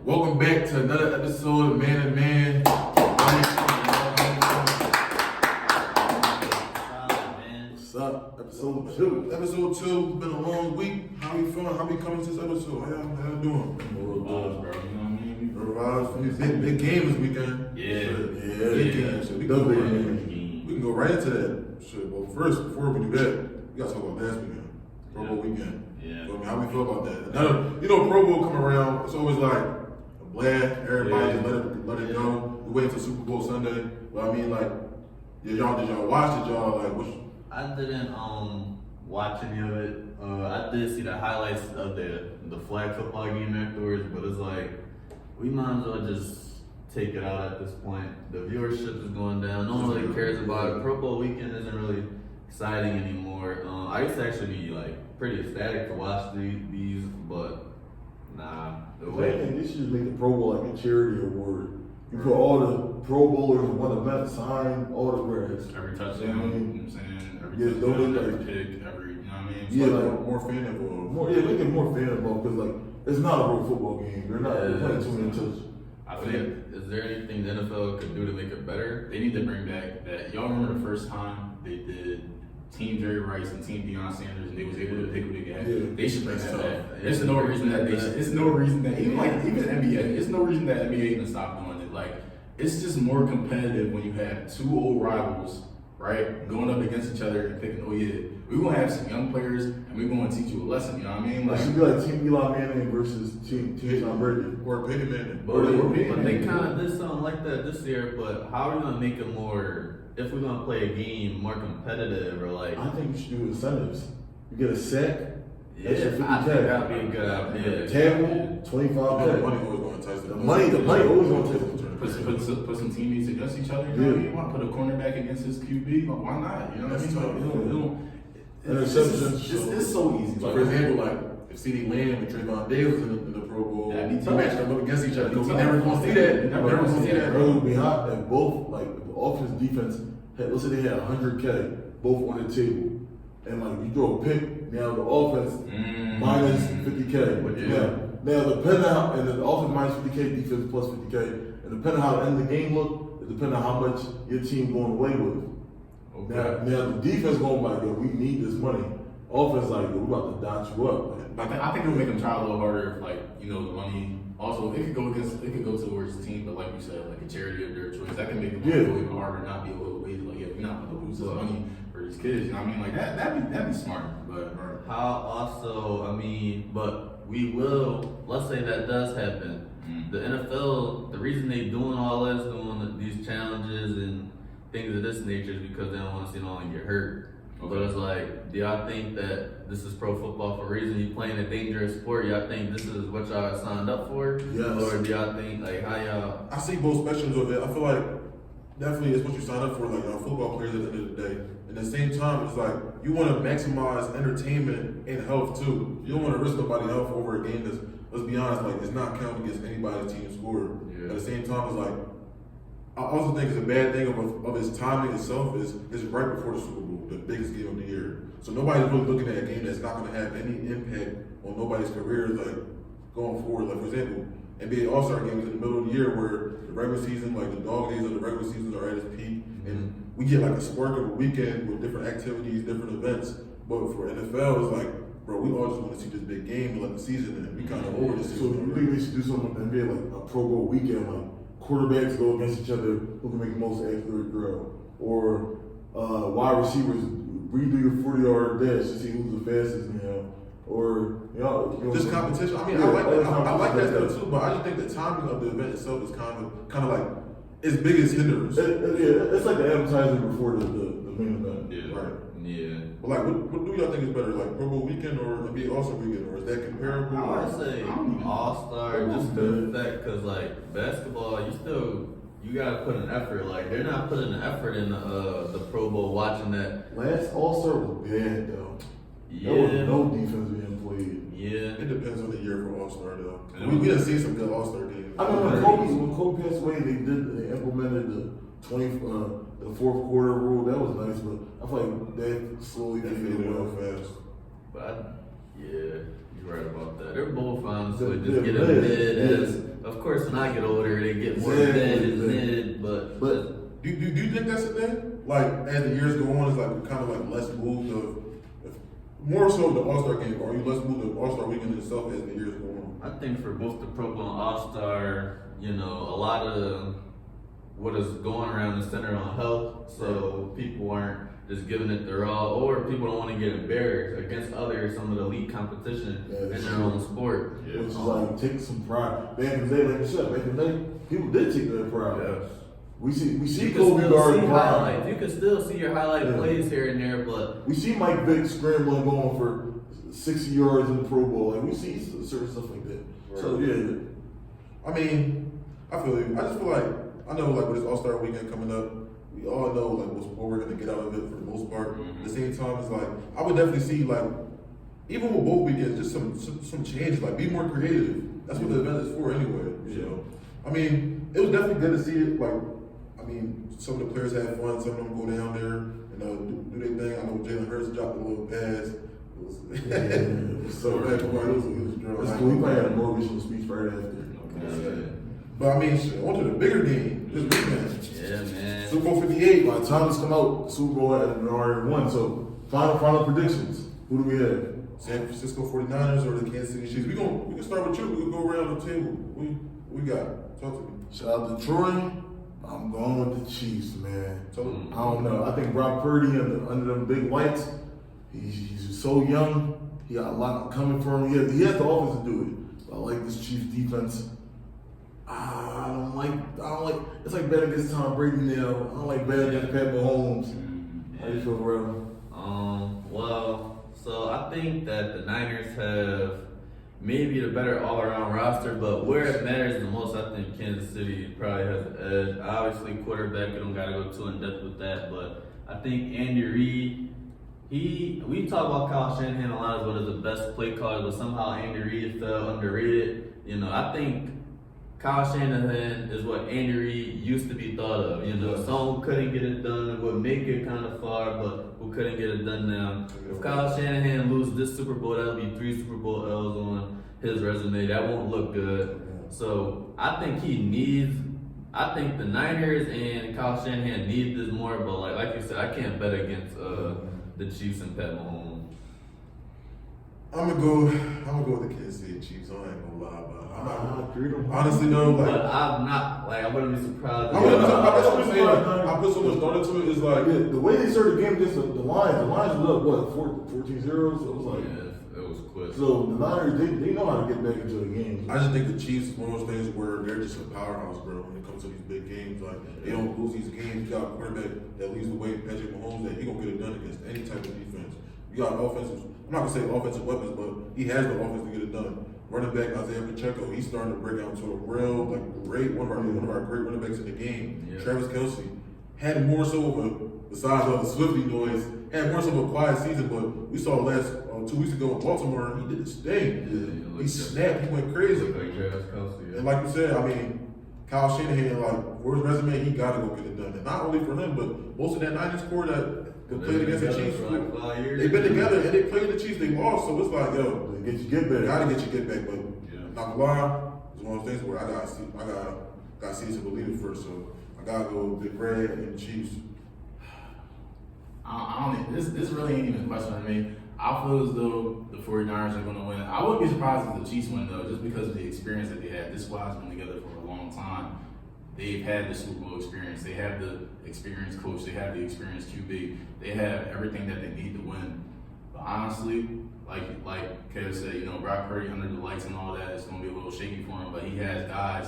Welcome back to another episode of Man and Man. What's up? Episode 2. Episode 2. Been a long week. How you feeling? How we coming to this episode? How y'all doing? Bro, you know what I mean? Big game this weekend. Big game. So we can go right into that. Shit. Well, first, before we do that, we gotta talk about last weekend. Pro Bowl weekend. Yeah. So, I mean, how we feel about that? Now, you know, Pro Bowl come around, it's always like a blast. Everybody just let it go. We wait until Super Bowl Sunday. But I mean, like, did y'all watch? Did y'all like? I didn't watch any of it. I did see the highlights of the flag football game afterwards, but it's like we might as well just take it out at this point. The viewership is going down. No one really cares about it. Pro Bowl weekend isn't really exciting anymore. I used to actually be like pretty ecstatic to watch these, but nah. I think they should just make the Pro Bowl like a charity award. You put all the Pro Bowlers in one event, sign all the grads. Every touchdown, you know what I mean? you know what I'm saying? Every Yeah, touchdown, don't every look pick, every, you know what I mean? Yeah, Like, like more fan involved. make it more fan involved because like it's not a real football game. They're playing too many touches. I think Is there anything the NFL could do to make it better? they need to bring back that. Y'all remember the first time they did Team Jerry Rice and Team Deion Sanders and they was able to pick who they got? Yeah. They should bring that That's back. tough. There's no reason that they should. It's no reason that even NBA. It's no reason that NBA even stop doing it. Like it's just more competitive when you have two old rivals, right, going up against each other and picking. Oh yeah, we're gonna have some young players and we're gonna teach you a lesson. You know what I mean? It should be like Team Eli Manning versus Team Tom Brady. Or Peyton Manning. But they kind of did something like that this year. But how are we gonna make it more? If we're gonna play a game more competitive, or like, I think you should do incentives. You get a sack, yeah, extra 50K. I think that'd be a good idea. Tackle, 25K. Money always going to entice The money always gonna take Put some teammates against each other. You know what I mean? Why put a cornerback against his QB? Why not? You know what I mean? It's so easy. So, for example, like if CeeDee Lamb and Trayvon Diggs in the Pro Bowl, That'd be you tough. match them up against each other. That'd be You tough. never gonna see that. Never Never gonna gonna see that. It would be hot if both, like, if the offense, defense, let's say they had 100K, both on the table, and like you throw a pick, now the offense minus 50K. Now depending on how, and the offense minus 50K, defense plus 50K, and depending on how the end of the game look, it depends on how much your team going away with. Okay. Now the defense going like, yo, we need this money. Offense like, yo, we about to dot you up. I think it'll make them try a little harder if, like, you know, the money. Also, it could go towards the team, but like you said, like a charity of their choice. That can make them go even harder, not be a little weighted. Like, yeah, we're not going to lose this money for these kids. You know what I mean? Like that'd be smart. But How also, I mean, but we will, let's say that does happen. The NFL, the reason they doing all this, doing these challenges and things of this nature is because they don't want to see no one get hurt. Okay. But it's like, do y'all think that this is pro football for a reason? You playing a dangerous sport, y'all think this is what y'all signed up for? Yes. Or do y'all think, like, how y'all... I see both spectrums of it. I feel like definitely it's what you sign up for, like football players at the end of the day. And at the same time, it's like you want to maximize entertainment and health too. You don't want to risk nobody's health over a game that's, let's be honest, like it's not counting against anybody's team score. Yeah. At the same time, it's like I also think it's a bad thing of its timing itself is right before the Super Bowl, the biggest game of the year. So nobody's really looking at a game that's not going to have any impact on nobody's careers, like going forward. Like for example, NBA All-Star Game is in the middle of the year where the regular season, like the dog days of the regular season are at its peak, and we get like a spark of a weekend with different activities, different events. But for NFL, it's like, bro, we all just want to see this big game and let the season in. We kind of over the So season. you think they should do something in the NBA like a Pro Bowl weekend, like quarterbacks go against each other, who can make the most accurate throw, or wide receivers redo your 40-yard dash to see who's the fastest, or This competition. I mean, Yeah, I like that. I like that competition. stuff too. But I just think the timing of the event itself is kind of like its biggest hindrance. It's like the advertising before the main event. Yeah. Right. Yeah. But like, what do y'all think is better, like Pro Bowl weekend or NBA All-Star weekend, or is that comparable? I would say All-Star, just the fact, because like basketball, you gotta put an effort. Like they're not putting an effort in the Pro Bowl watching that. Last All-Star was bad though. Yeah. There was no defense being played. Yeah. It depends on the year for All-Star though. We done seen some good All-Star games. I mean, when Kobe passed away, they implemented the fourth quarter rule. That was nice, but I feel like that slowly That faded faded away real fast. But yeah. You're right about that. They're both honestly They're just getting mid, mid. yeah. As of course, when I get older, they get more Exactly, mid and yeah. mid. But Do you think that's the thing? Like as the years go on, it's like we're kind of like less moved of more so the All-Star game. Or are you less moved of All-Star weekend itself as the years go on? I think for both the Pro Bowl and All-Star, you know, a lot of what is going around is centered on health. So people aren't just giving it their all, or people don't want to get embarrassed against some of the elite competition Yeah, in that's their true. own sport. Which is like take some pride. Back in the day, like you said, back in the day, people did take their pride. Yes. We see You can Kobe still guarding see pride. highlights. You can still see your highlight Yeah. plays here and there, but We see Mike Vick scrambling, going for 60 yards in the Pro Bowl. Like we see certain stuff like that. So yeah, I mean, I feel you. I just feel like I know like with this All-Star weekend coming up, we all know like what we're gonna get out of it for the most part. At the same time, it's like I would definitely see like even with both weekends, just some change. Like be more creative. That's what the event is for anyway. You know. I mean, it was definitely good to see it. Like, I mean, some of the players had fun. Some of them go down there and do their thing. I know Jalen Hurts dropped a little pass. It was so bad. It was that's cool. We probably had a motivational speech right after. But I mean, shit, on to the bigger game this weekend. yeah, man. Super Bowl 58. By the time this come out, Super Bowl had already won. So final predictions. Who do we have? San Francisco 49ers or the Kansas City Chiefs. We can start with you. We can go around the table. We got. Talk to me. Shout out to Troy. I'm going with the Chiefs, man. Tell me. I don't know. I think Brock Purdy under them big lights, he's so young. He got a lot coming for him. He has the offense to do it. So I like this Chiefs defense. I don't like. It's like betting against Tom Brady now. I don't like betting against Pat Mahomes. How you feel, bro? Well, so I think that the Niners have maybe the better all-around roster, but where it matters the most, I think Kansas City probably has the edge. Obviously, quarterback, you don't got to go too in-depth with that, but I think Andy Reid, we talk about Kyle Shanahan a lot as one of the best play callers, but somehow Andy Reid felt underrated. You know, I think Kyle Shanahan is what Andy Reid used to be thought of. You know, someone who couldn't get it done, would make it kind of far, but who couldn't get it done now. If Kyle Shanahan loses this Super Bowl, that'll be 3 Super Bowl L's on his resume. That won't look good. So I think the Niners and Kyle Shanahan need this more, but like you said, I can't bet against the Chiefs and Pat Mahomes. I'm gonna go with the Kansas City Chiefs. I ain't gonna lie, but I'm not. I Honestly, though, like But I'm not, I wouldn't be surprised. I put so much thought into it. It's like the way they started the game against the Lions was up, what, 14-0? So it was like, Yeah, it was quick. so the Niners, they know how to get back into the game. I just think the Chiefs is one of those things where they're just a powerhouse, bro. When it comes to these big games, like they don't lose these games. You got a quarterback that leads the way, Patrick Mahomes, that he gonna get it done against any type of defense. You got offensive. I'm not gonna say offensive weapons, but he has the offense to get it done. Running back Isaiah Pacheco, he's starting to break out to a real great one of our great running backs in the game. Yeah. Travis Kelce had more so of a, besides all the Swifty noise, had more so of a quiet season. But we saw last 2 weeks ago in Baltimore, he did his thing. He snapped, he went crazy. Like Travis Kelce, And like you said, I mean, Kyle Shanahan, like for his resume, he gotta go get it done. And not only for him, but most of that Niners core that played against the Chiefs, for like 5 years. they've been together and they played the Chiefs, they lost. So it's like, yo, Get you get back. gotta get your get back. But not gonna lie, it's one of those things where I gotta see it to believe it first. So I gotta go with Big Red and the Chiefs. I don't. This really ain't even a question to me. I feel as though the 49ers are going to win. I wouldn't be surprised if the Chiefs win, though, just because of the experience that they had. This squad's been together for a long time. They've had the Super Bowl experience. They have the experienced coach. They have the experienced QB. They have everything that they need to win. But honestly, like Kev said, you know, Brock Purdy under the lights and all that, it's going to be a little shaky for him. But he has guys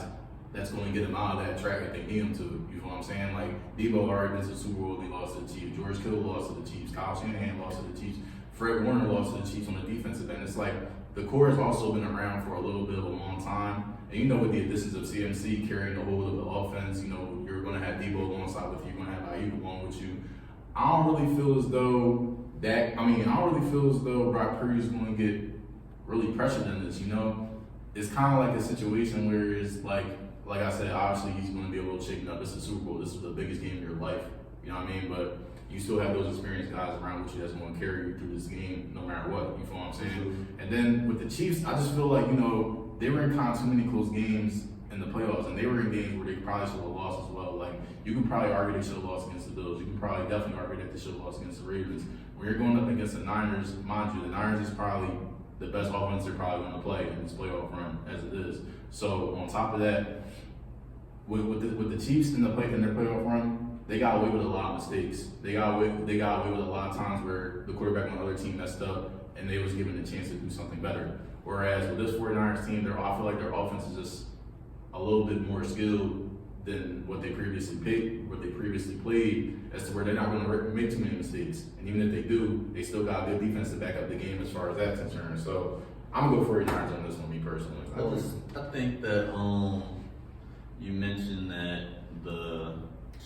that's going to get him out of that track if they need him to. You know what I'm saying? Like, Debo already been to the Super Bowl. They lost to the Chiefs. George Kittle lost to the Chiefs. Kyle Shanahan lost to the Chiefs. Fred Warner lost to the Chiefs on the defensive end. It's like the core has also been around for a little bit of a long time. And you know, with the additions of CMC carrying the whole of the offense, you know, you're going to have Debo alongside with you. You're going to have Ayuk along with you. I don't really feel as though Brock Purdy is going to get really pressured in this, you know? It's kind of like a situation where it's like I said, obviously he's going to be a little shaken up. This is Super Bowl. This is the biggest game of your life. You know what I mean? But you still have those experienced guys around with you that's going to carry you through this game no matter what. You feel what I'm saying? And then with the Chiefs, I just feel like, they were in kind of too many close games in the playoffs, and they were in games where they probably should have lost as well. Like, you can probably argue they should have lost against the Bills. You can probably definitely argue that they should have lost against the Ravens. When you're going up against the Niners, mind you, the Niners is probably the best offense they're probably going to play in this playoff run as it is. So on top of that, with the Chiefs in their playoff run, they got away with a lot of mistakes. They got away with a lot of times where the quarterback on the other team messed up and they was given a chance to do something better. Whereas with this 49ers team, I feel like their offense is just a little bit more skilled than what they previously played, as to where they're not going to make too many mistakes. And even if they do, they still got good defense to back up the game as far as that's concerned. So I'm going to go 49ers on this one, me personally. I think that you mentioned that the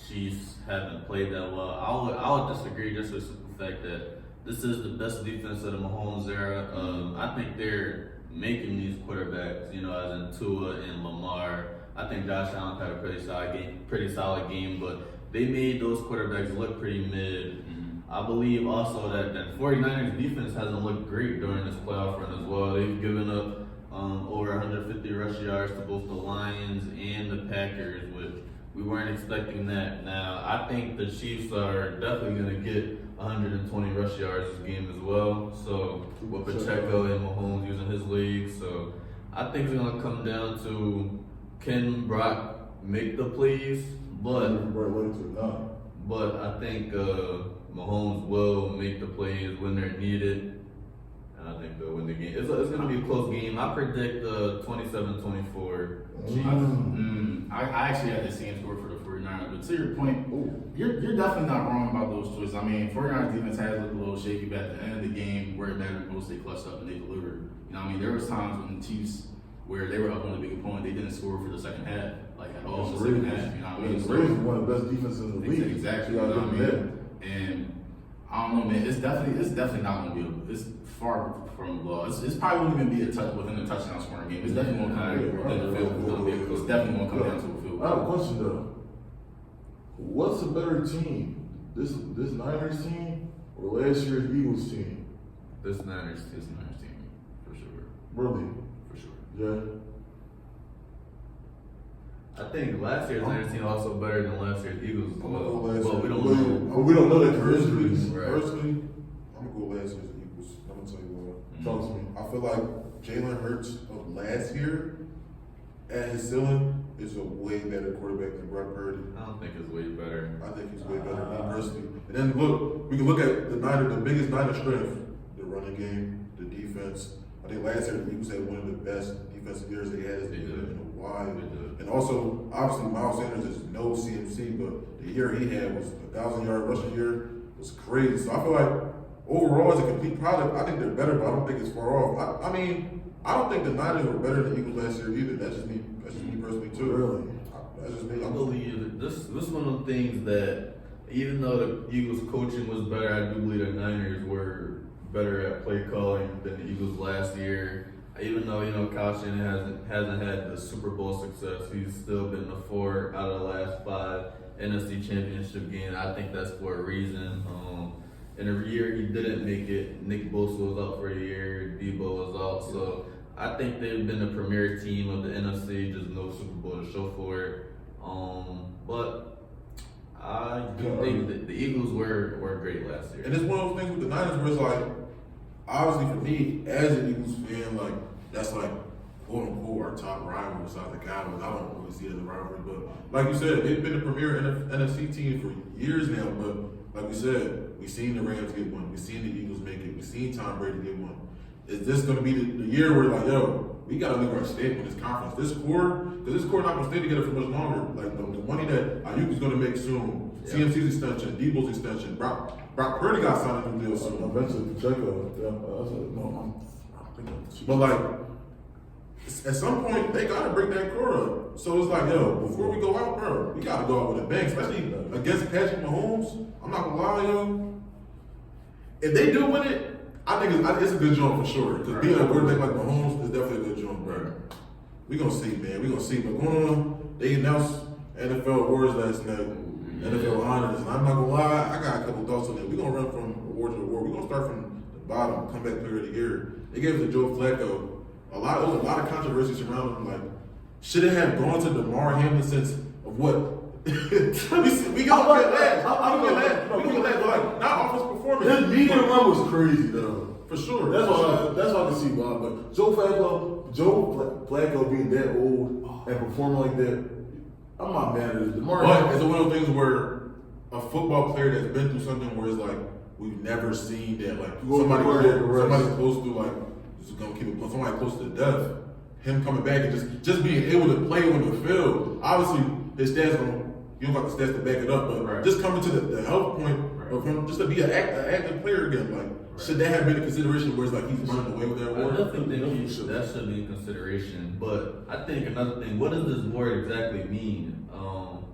Chiefs haven't played that well. I would disagree just with the fact that this is the best defense of the Mahomes era. I think they're making these quarterbacks, as in Tua and Lamar. I think Josh Allen had a pretty solid game, but they made those quarterbacks look pretty mid. I believe also that 49ers defense hasn't looked great during this playoff run as well. They've given up over 150 rush yards to both the Lions and the Packers, which we weren't expecting that. Now, I think the Chiefs are definitely going to get 120 rush yards this game as well. So, with Pacheco and Mahomes using his legs. So, I think it's going to come down to, can Brock make the plays? But I think Mahomes will make the plays when they're needed. And I think they'll win the game. It's going to be a close game. I predict 27-24 Chiefs. I actually had the same score for the 49ers. But to your point, you're definitely not wrong about those choices. I mean, 49ers defense has looked a little shaky, but at the end of the game, where it mattered most, they clutched up and they delivered. There was times when the Chiefs, where they were up on a big opponent, they didn't score for the second half, like at all. The second half, The Ravens one of the best defenses in the league. Exactly. And I don't know, man. It's definitely not going to be. It's far from low. It's probably won't even be within a touchdown scoring game. It's definitely going to come within the field goal. It's definitely going to come down to a field goal. I have a question though. What's a better team? This Niners team or last year's Eagles team? This Niners team, for sure. Really? For sure. Yeah. I think last year's Niners team also better than last year's Eagles. But we don't know. We don't know that for injuries. Personally, I'm gonna go last year's Eagles. I'm gonna tell you why. Talk to me. I feel like Jalen Hurts of last year at his ceiling is a way better quarterback than Brock Purdy. I don't think it's way better. I think he's way better than me personally. And then look, we can look at the biggest Niner strength, the running game, the defense. I think last year the Eagles had one of the best defensive years they had in a while. And also, obviously, Miles Sanders is no CMC, but the year he had was 1,000-yard rushing year was crazy. So I feel like overall, as a complete product, I think they're better, but I don't think it's far off. I mean, I don't think the Niners were better than the Eagles last year either. That's just me personally too. Really? That's just me. I believe this is one of the things that, even though the Eagles coaching was better, I do believe the Niners were better at play calling than the Eagles last year. Even though Kyle Shanahan hasn't had the Super Bowl success, he's still been the 4 out of the last 5 NFC Championship games. I think that's for a reason. In a year he didn't make it. Nick Bosa was out for a year. Debo was out, so I think they've been the premier team of the NFC. Just no Super Bowl to show for it. But I do think that the Eagles were great last year. And it's one of those things with the Niners where it's like, obviously for me, as an Eagles fan, like, that's like, quote unquote, our top rival besides the Cowboys. I don't really see it as a rivalry, but like you said, they've been the premier NFC team for years now. But like we said, we've seen the Rams get one, we've seen the Eagles make it, we've seen Tom Brady get one. Is this going to be the year where like, yo, we got to leave our state with this conference, this core, because this core not going to stay together for much longer. Like the money that Ayuk is going to make soon, CMC's extension, Debo's extension, Brock Purdy got signed a new deal soon. Eventually, Pacheco. But like, at some point, they got to bring that core up. So it's like, yo, before we go out, bro, we got to go out with a bang, especially against Patrick Mahomes. I'm not going to lie, yo. If they do win it, I think it's a good joint for sure. Because being a quarterback like Mahomes is definitely a good joint, bro. We gonna see, man. We gonna see. But going on, they announced NFL awards last night. NFL honors. And I'm not gonna lie, I got a couple thoughts on that. We're gonna run from award to award. We're gonna start from the bottom, comeback player of the year. They gave it to Joe Flacco. There was a lot of controversy surrounding him. Like, should it have gone to DeMar Hamlin since of what? we gonna get that. We gonna get that. Like, not off his performance. His media run was crazy though. For sure. That's why I can see why. But Joe Flacco being that old and performing like that, I'm not mad at it. But it's one of those things where a football player that's been through something where it's like we've never seen that, like somebody close to like just gonna keep it, somebody close to death. Him coming back and just being able to play on the field. Obviously, his stats you don't got the stats to back it up, but just coming to the health point of him, just to be an active player again, like. Should that have been a consideration where it's like he's running away with that award? I definitely think that should be a consideration. But I think another thing, what does this award exactly mean?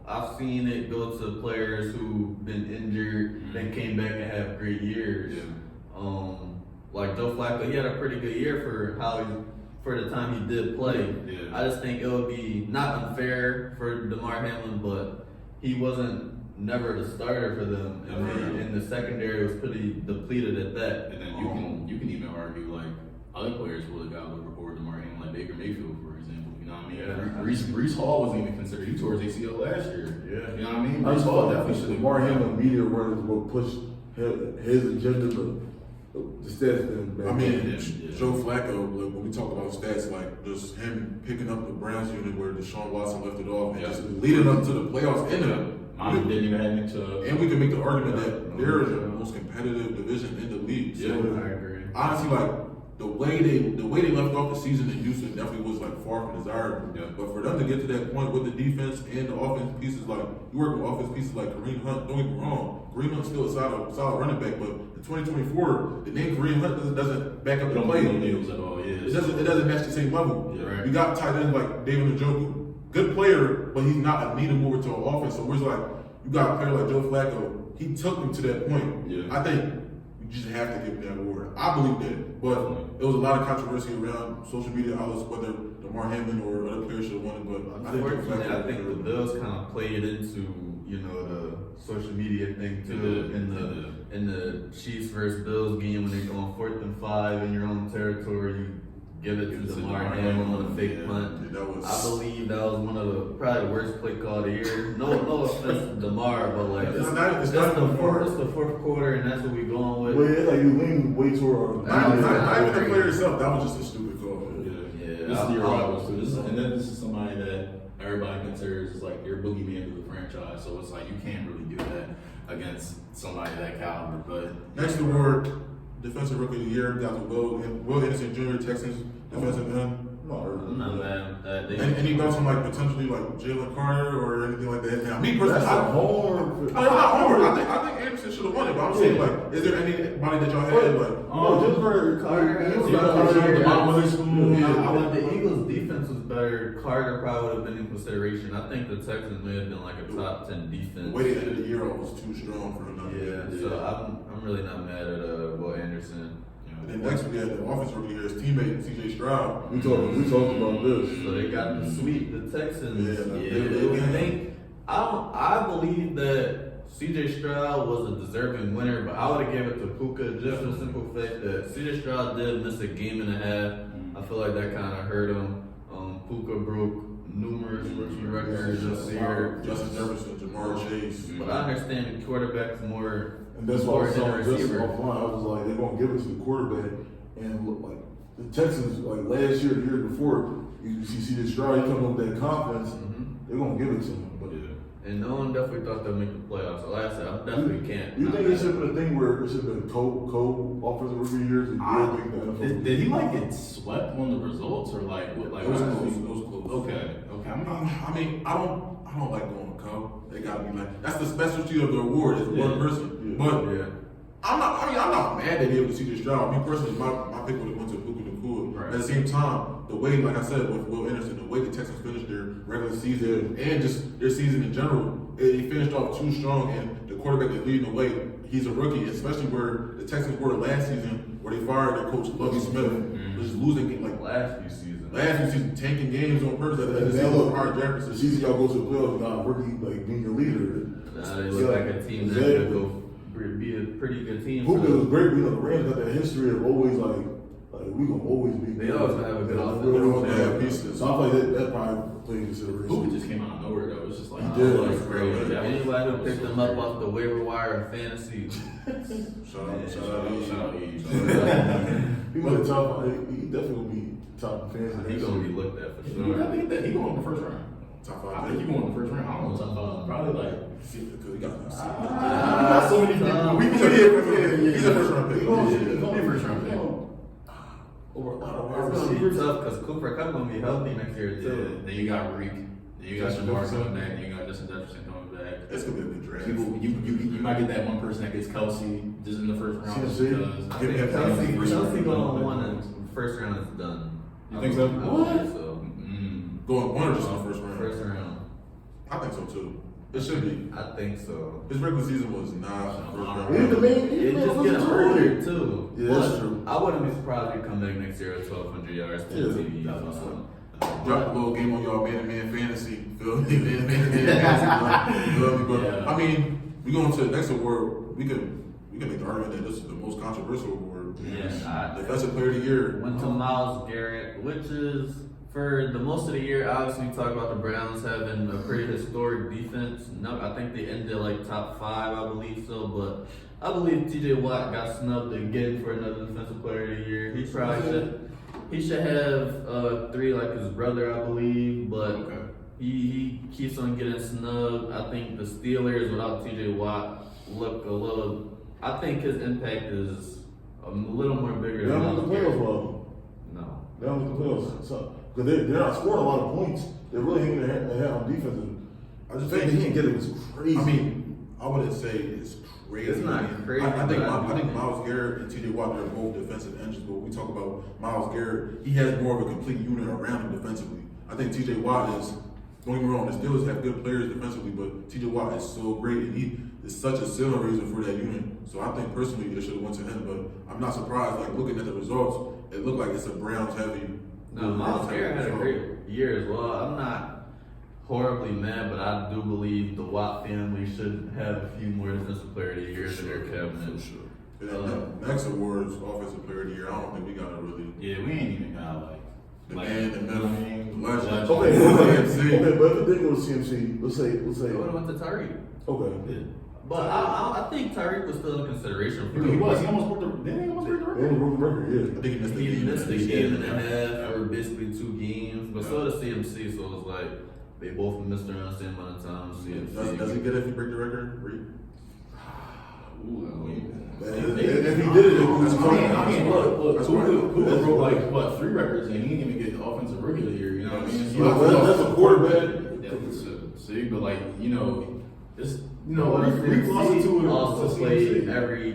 I've seen it go to players who've been injured, then came back and have great years. Like Joe Flacco, he had a pretty good year for the time he did play. I just think it would be not unfair for DeMar Hamlin, but he wasn't never the starter for them, and the secondary was pretty depleted at that. And then you can even argue like other players would have got over DeMar Hamlin, like Baker Mayfield, for example. You know what I mean? Yeah. Brees Hall wasn't even considered. He tore his ACL last year. Yeah. You know what I mean? I Brees just Hall thought definitely should have. DeMar Hamlin media runners will push his agenda, the stats. I mean, Joe Flacco, like, when we talk about stats, like just him picking up the Browns unit where Deshaun Watson left it off and just leading them to the playoffs in it. Didn't even have Nick Chubb. And we can make the argument that they're the most competitive division in the league. So I agree. honestly, like the way they left off the season in Houston definitely was like far from desirable. But for them to get to that point with the defense and the offense pieces, like you work with offense pieces like Kareem Hunt, don't get me wrong, Kareem Hunt's still a solid running back, but in 2024, the name Kareem Hunt doesn't back up the play. At all. It doesn't match the same level. Yeah, right. You got tight ends like David Njoku, good player, but he's not a needle mover to an offense. So it's like you got a player like Joe Flacco. He took him to that point. Yeah. I think you just have to give him that award. I believe that, but there was a lot of controversy around social media outlets whether DeMar Hamlin or other players should have won it. But Unfortunately, I think the Bills kind of played into the social media thing too. In the Chiefs versus Bills game when they go on 4th and 5 in your own territory, you give it to DeMar Hamlin on a fake punt. I believe that was one of the probably the worst play call of the year. No offense to DeMar, but like it's not the fourth quarter, and that's what we're going with. Well, it's like you lean way toward. Not even the player itself. That was just a stupid call. This is your rivals too. This is somebody that everybody considers is like your boogeyman of the franchise. So it's like you can't really do that against somebody that caliber. But Next award, Defensive Rookie of the Year, got to Will Anderson Jr., Texans defensive end. I'm not mad at that. Any thoughts on like potentially like Jalen Carter or anything like that? Now, me personally, That's a home. I'm not hard. I think Anderson should have won it, but I'm saying like, is there anybody that y'all had like? The Eagles' defense was better. Carter probably would have been in consideration. I think the Texans may have been like a top 10 defense. The way they ended the year was too strong for another. So I'm really not mad at Will Anderson. And then next we had the offensive rookie of the year, his teammate CJ Stroud. We talked about this. So they got to sweep the Texans. Yeah. I believe that CJ Stroud was a deserving winner, but I would have given it to Puka just for the simple fact that CJ Stroud did miss a game and a half. I feel like that kind of hurt him. Puka broke numerous rookie records this year. Justin Jefferson, Jamar Chase. But I understand the quarterback's more. And that's why I was telling this receiver. offline. I was like, they're gonna give it to the quarterback. And look, like the Texans, like last year, the year before, you see the Stroud, he coming with that confidence. They're gonna give it to him. But and no one definitely thought they'd make the playoffs. So like I said, I definitely can't. You think it should have been a thing where it should have been offensive rookie years and make the NFL? did he like get swept on the results or like what? Like It was close. Okay. I mean, I don't like going to Cup. They gotta be like that's the specialty of the award is one person. But I'm not mad that he able to see this job. Me personally, my pick would have went to Puka Nacua. Right. At the same time, the way, like I said, with Will Anderson, the way the Texans finished their regular season and just their season in general, they finished off too strong. And the quarterback is leading the way. He's a rookie, especially where the Texans were last season, where they fired their coach Lovie Smith. just losing game like last few seasons. last few seasons, tanking games on purpose. That And this now season look, hard the Jefferson. season y'all go to the playoffs, y'all rookie like being your leader. Now they look like a team that could go be a pretty good team. Hooping was great, but you know the Rams got that history of always like we gonna always be. They always have a good offense. They always They have have pieces. So I feel like that probably played in consideration. Hooper just came out of nowhere though. It's just like He did. That's crazy. Yeah. Anybody who picked them up off the waiver wire in fantasy. Shout out, Shout out Eve. He was a top. He definitely gonna be top fans. He gonna be looked at for sure. I think that he going in the first round. top I five. think he going in the first round. I don't know top five. Probably like. Because we got We got so many people. He's a first round pick. He's gonna be a first round pick. Over a lot It's of gonna be tough because Cooper Cup gonna be healthy next year Yeah. too. Then you got Reek. Then you got Justin Shamar Jefferson. coming back. Then you got Justin Jefferson coming back. It's gonna be a good draft. People, you might get that one person that gets Kelsey just in the first round just CMC? because. I think Chelsea going one and first round is done. You think so? I believe so. Going one or just in the first round? First round. I think so too. It should be. I think so. His regular season was not first round. He's the main. It's just getting older too. Yeah, that's But true. I wouldn't be surprised if he come back next year at 1,200 yards, 10 Yeah, TDs. that's what's up. Drop a little game on y'all man-to-man fantasy. Feel me? Man-to-man fantasy. Feel me? But Yeah. I mean, we go into the next award. We can make the argument that this is the most controversial award. Yeah, Defensive Player of the Year. Went to Myles Garrett, which is for the most of the year. Obviously, we talk about the Browns having a pretty historic defense. No, I think they ended like top 5, I believe so. But I believe T.J. Watt got snubbed again for another Defensive Player of the Year. He probably should. He should have 3 like his brother, I believe. But Okay. he keeps on getting snubbed. I think the Steelers without T.J. Watt look a little. I think his impact is a little more bigger They than don't make the Myles playoffs, Garrett. well. No. They don't make the playoffs. So, because they're not scoring a lot of points. They're really hanging their head on defense. And I just the fact that he didn't get it was crazy. I mean, I wouldn't say it's crazy. It's not crazy, I think but I think Myles Garrett and T.J. Watt are both defensive engines. But when we talk about Myles Garrett, he has more of a complete unit around him defensively. I think T.J. Watt is. Don't get me wrong, the Steelers have good players defensively, but T.J. Watt is so great, and he is such a ceiling raiser for that unit. So I think personally it should have went to him, but I'm not surprised. Like looking at the results, it looked like it's a Browns heavy. No, Myles Garrett had a great year as well. I'm not horribly mad, but I do believe the Watt family should have a few more defensive player of the year in their cabinet. For sure. And then the next award is Offensive Player of the Year. I don't think we got to really. Yeah, we ain't even got The man, the middle, the legend. okay, CMC. okay, but if it did go to CMC, let's say, They would have went to Tyreek. okay. But I think Tyreek was still in consideration for He was. He almost broke the. Didn't he almost break the They record? only broke the record, I yeah. think he missed the He game. missed a game and a half for basically 2 games, but so does CMC, so it was like they both missed around the same amount of time. Does he get it if he break the record? Reed? And if he did it, it was I mean, look, That's Hooper right. broke like what 3 records and he didn't even get the offensive rookie of the year. You know what I mean? That's a quarterback. Yeah, see, but like you know, it's No, Reek lost it to also to played CMC.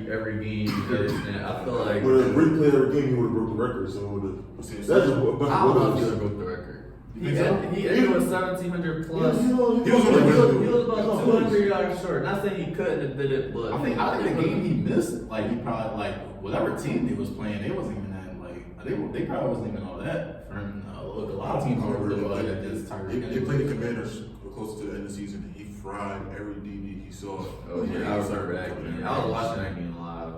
every game. And I feel like But if Rick played every game, he would have broke the record. So it would have. That's a bunch I don't know of if he would what have broke the record. You think so? He ended with 1,700 plus. He was He was on the He win. was about 200 yards short. Not saying he couldn't have did it, but I think the game he missed, like he probably like whatever team they was playing, they wasn't even that like they probably wasn't even all that. For him, look, a lot of teams were really like against Tyreek. They played the Commanders close to the end of the season, and he fried every DB he saw. Oh yeah, I remember that game. I was watching that game live.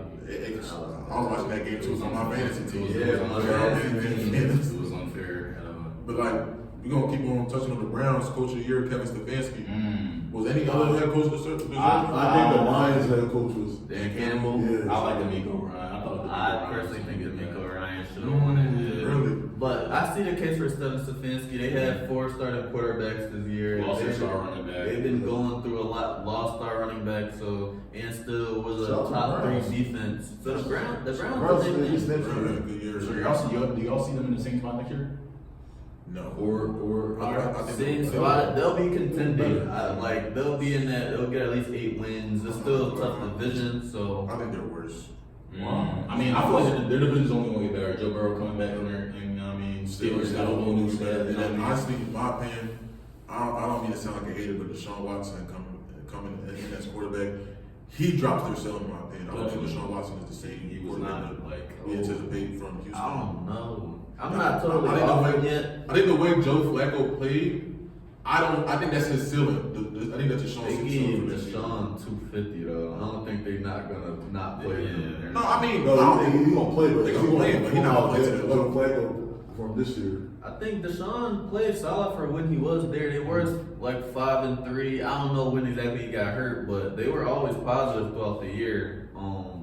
I was watching that game too. It was on my fantasy team. Yeah, on my fantasy team. It was unfair. But like, we're gonna keep on touching on the Browns. Coach of the Year, Kevin Stefanski. Was any other head coach deserved? I think the Lions head coach was. Dan Campbell. Yeah. I like D'Amico Ryan. I thought I personally think D'Amico Ryan should have won it. Really? But I see the case for Kevin Stefanski. They had 4 starting quarterbacks this year. Lost their They've star running back. They've been going through a lot. Lost star running back, so and still was a Shout out to top the 3 Browns. defense. So the Browns Browns they- did just Browns next had a year. good year. So do y'all see them in the same spot next year? No. Or I think Same spot, they'll be contending. Like they'll be in that. They'll get at least 8 wins. It's still a tough division, so I think they're worse. I mean, I feel like their division's only going to get better. Joe Burrow coming back in there, and you know what I mean, Steelers got a whole new set. You know And what I mean? honestly, in my opinion, I don't mean to sound like a hater, but Deshaun Watson coming in as quarterback, he drops their ceiling in my opinion. I don't think Deshaun Watson is the same He was quarterback not that like we anticipate from Houston. I don't know. I'm not totally I think off the him way- yet. I think the way Joe Flacco played, I think that's his ceiling. I think that's Deshaun's They ceiling gave for this season. Deshaun 250 though. I don't think they're not gonna not play him. No, I mean, No, he's gonna play, but They he's gonna play him, but he's not gonna play to that Joe level. Flacco from this year. I think Deshaun played solid for when he was there. They were like 5-3. I don't know when exactly he got hurt, but they were always positive throughout the year.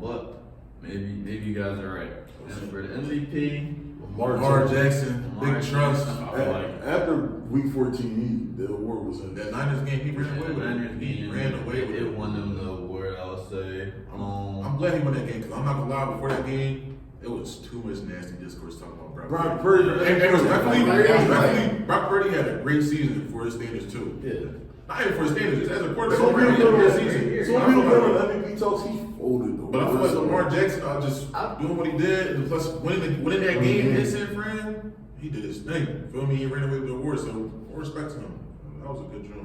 But maybe you guys are right. And for the MVP, Lamar Jackson, Lamar big trust. I feel like After week 14, the award was in. That Niners game, he ran away with Niners it. He game, ran away with it it. won them the award, I would say. I'm glad he won that game because I'm not gonna lie. Before that game, it was too much nasty discourse talking about Brock. Brock Purdy. And respectfully, Right. Brock Purdy had a great season for his standards too. yeah. Not even for his standards, just as a quarterback. Some He had a people great don't- season. some people don't MVP talks, he folded though. But I feel like Lamar Jackson just doing what he did, and plus winning that game in San Fran, he did his thing. Feel me? He ran away with the award, so more respect to him. That was a good job.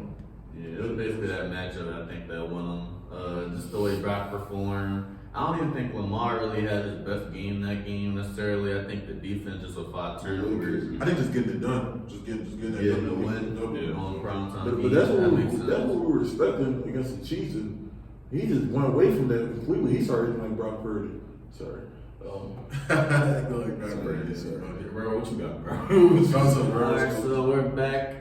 Yeah, it was basically that matchup I think that won them. Just the way Brock performed. I don't even think Lamar really had his best game that game necessarily. I think the defense just with 5 turnovers. I think just getting it done, just getting that Getting done. the win on prime time. But that's what makes sense. we were expecting against the Chiefs, and he just went away from that completely. He started like Brock Purdy. Sorry. Go like Brock Purdy, sorry. Bro, what you got, bro? Alright, so we're back.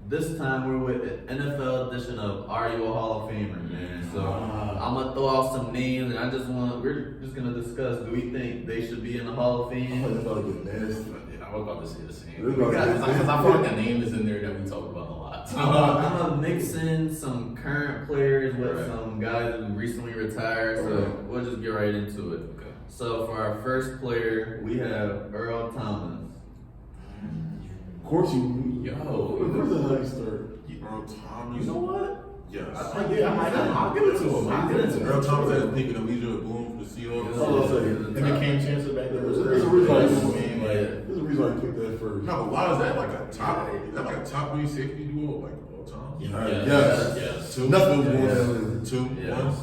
This time we're with the NFL edition of Are You a Hall of Famer, man? So I'm gonna throw out some names, and we're just gonna discuss. Do we think they should be in the Hall of I Fame? thought about to get nasty. Yeah, I was about to say the same. We're about to get Because I nasty. feel like the name is in there that we talk about a lot. I'm gonna mix in some current players with Right. some guys who recently retired, so we'll just get right into it. Okay. So for our first player, we have Earl Thomas. Of course, you. Yo, Where's the high start? Earl Thomas. You know what? Yes. I'll give it to him. I'll give it to him. Earl Thomas had a peak in Elijah Boone for the Seahawks. That's all I'll say. And became chancellor back there. There's a reason why Like, There's a reason why I picked that first. No, but why is that like a top? Is that like a top three safety duo like all time? Yes. Two. Nothing Yes. more than Two. Yes. One.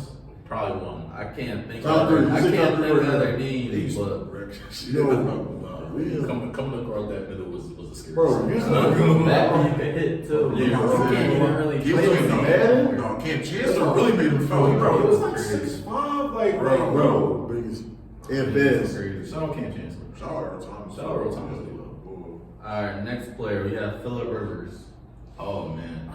Probably one. I can't think Top of three. I You say can't top three think right of now. their They names, used to but wreck shit. Yo. Coming across that middle was a scary. Bro, you that one you could hit too. Yeah, you bro. can't even really He was play doing with Madden? him. No, Cam Chancellor really made him feel. Bro, he was like Crazy. 6'5", like Bro, biggest and best. Crazy. Shout out Cam Chancellor. Shout out Earl Thomas. Shout out Earl Thomas. Alright, next player we have Phillip Rivers. Oh man.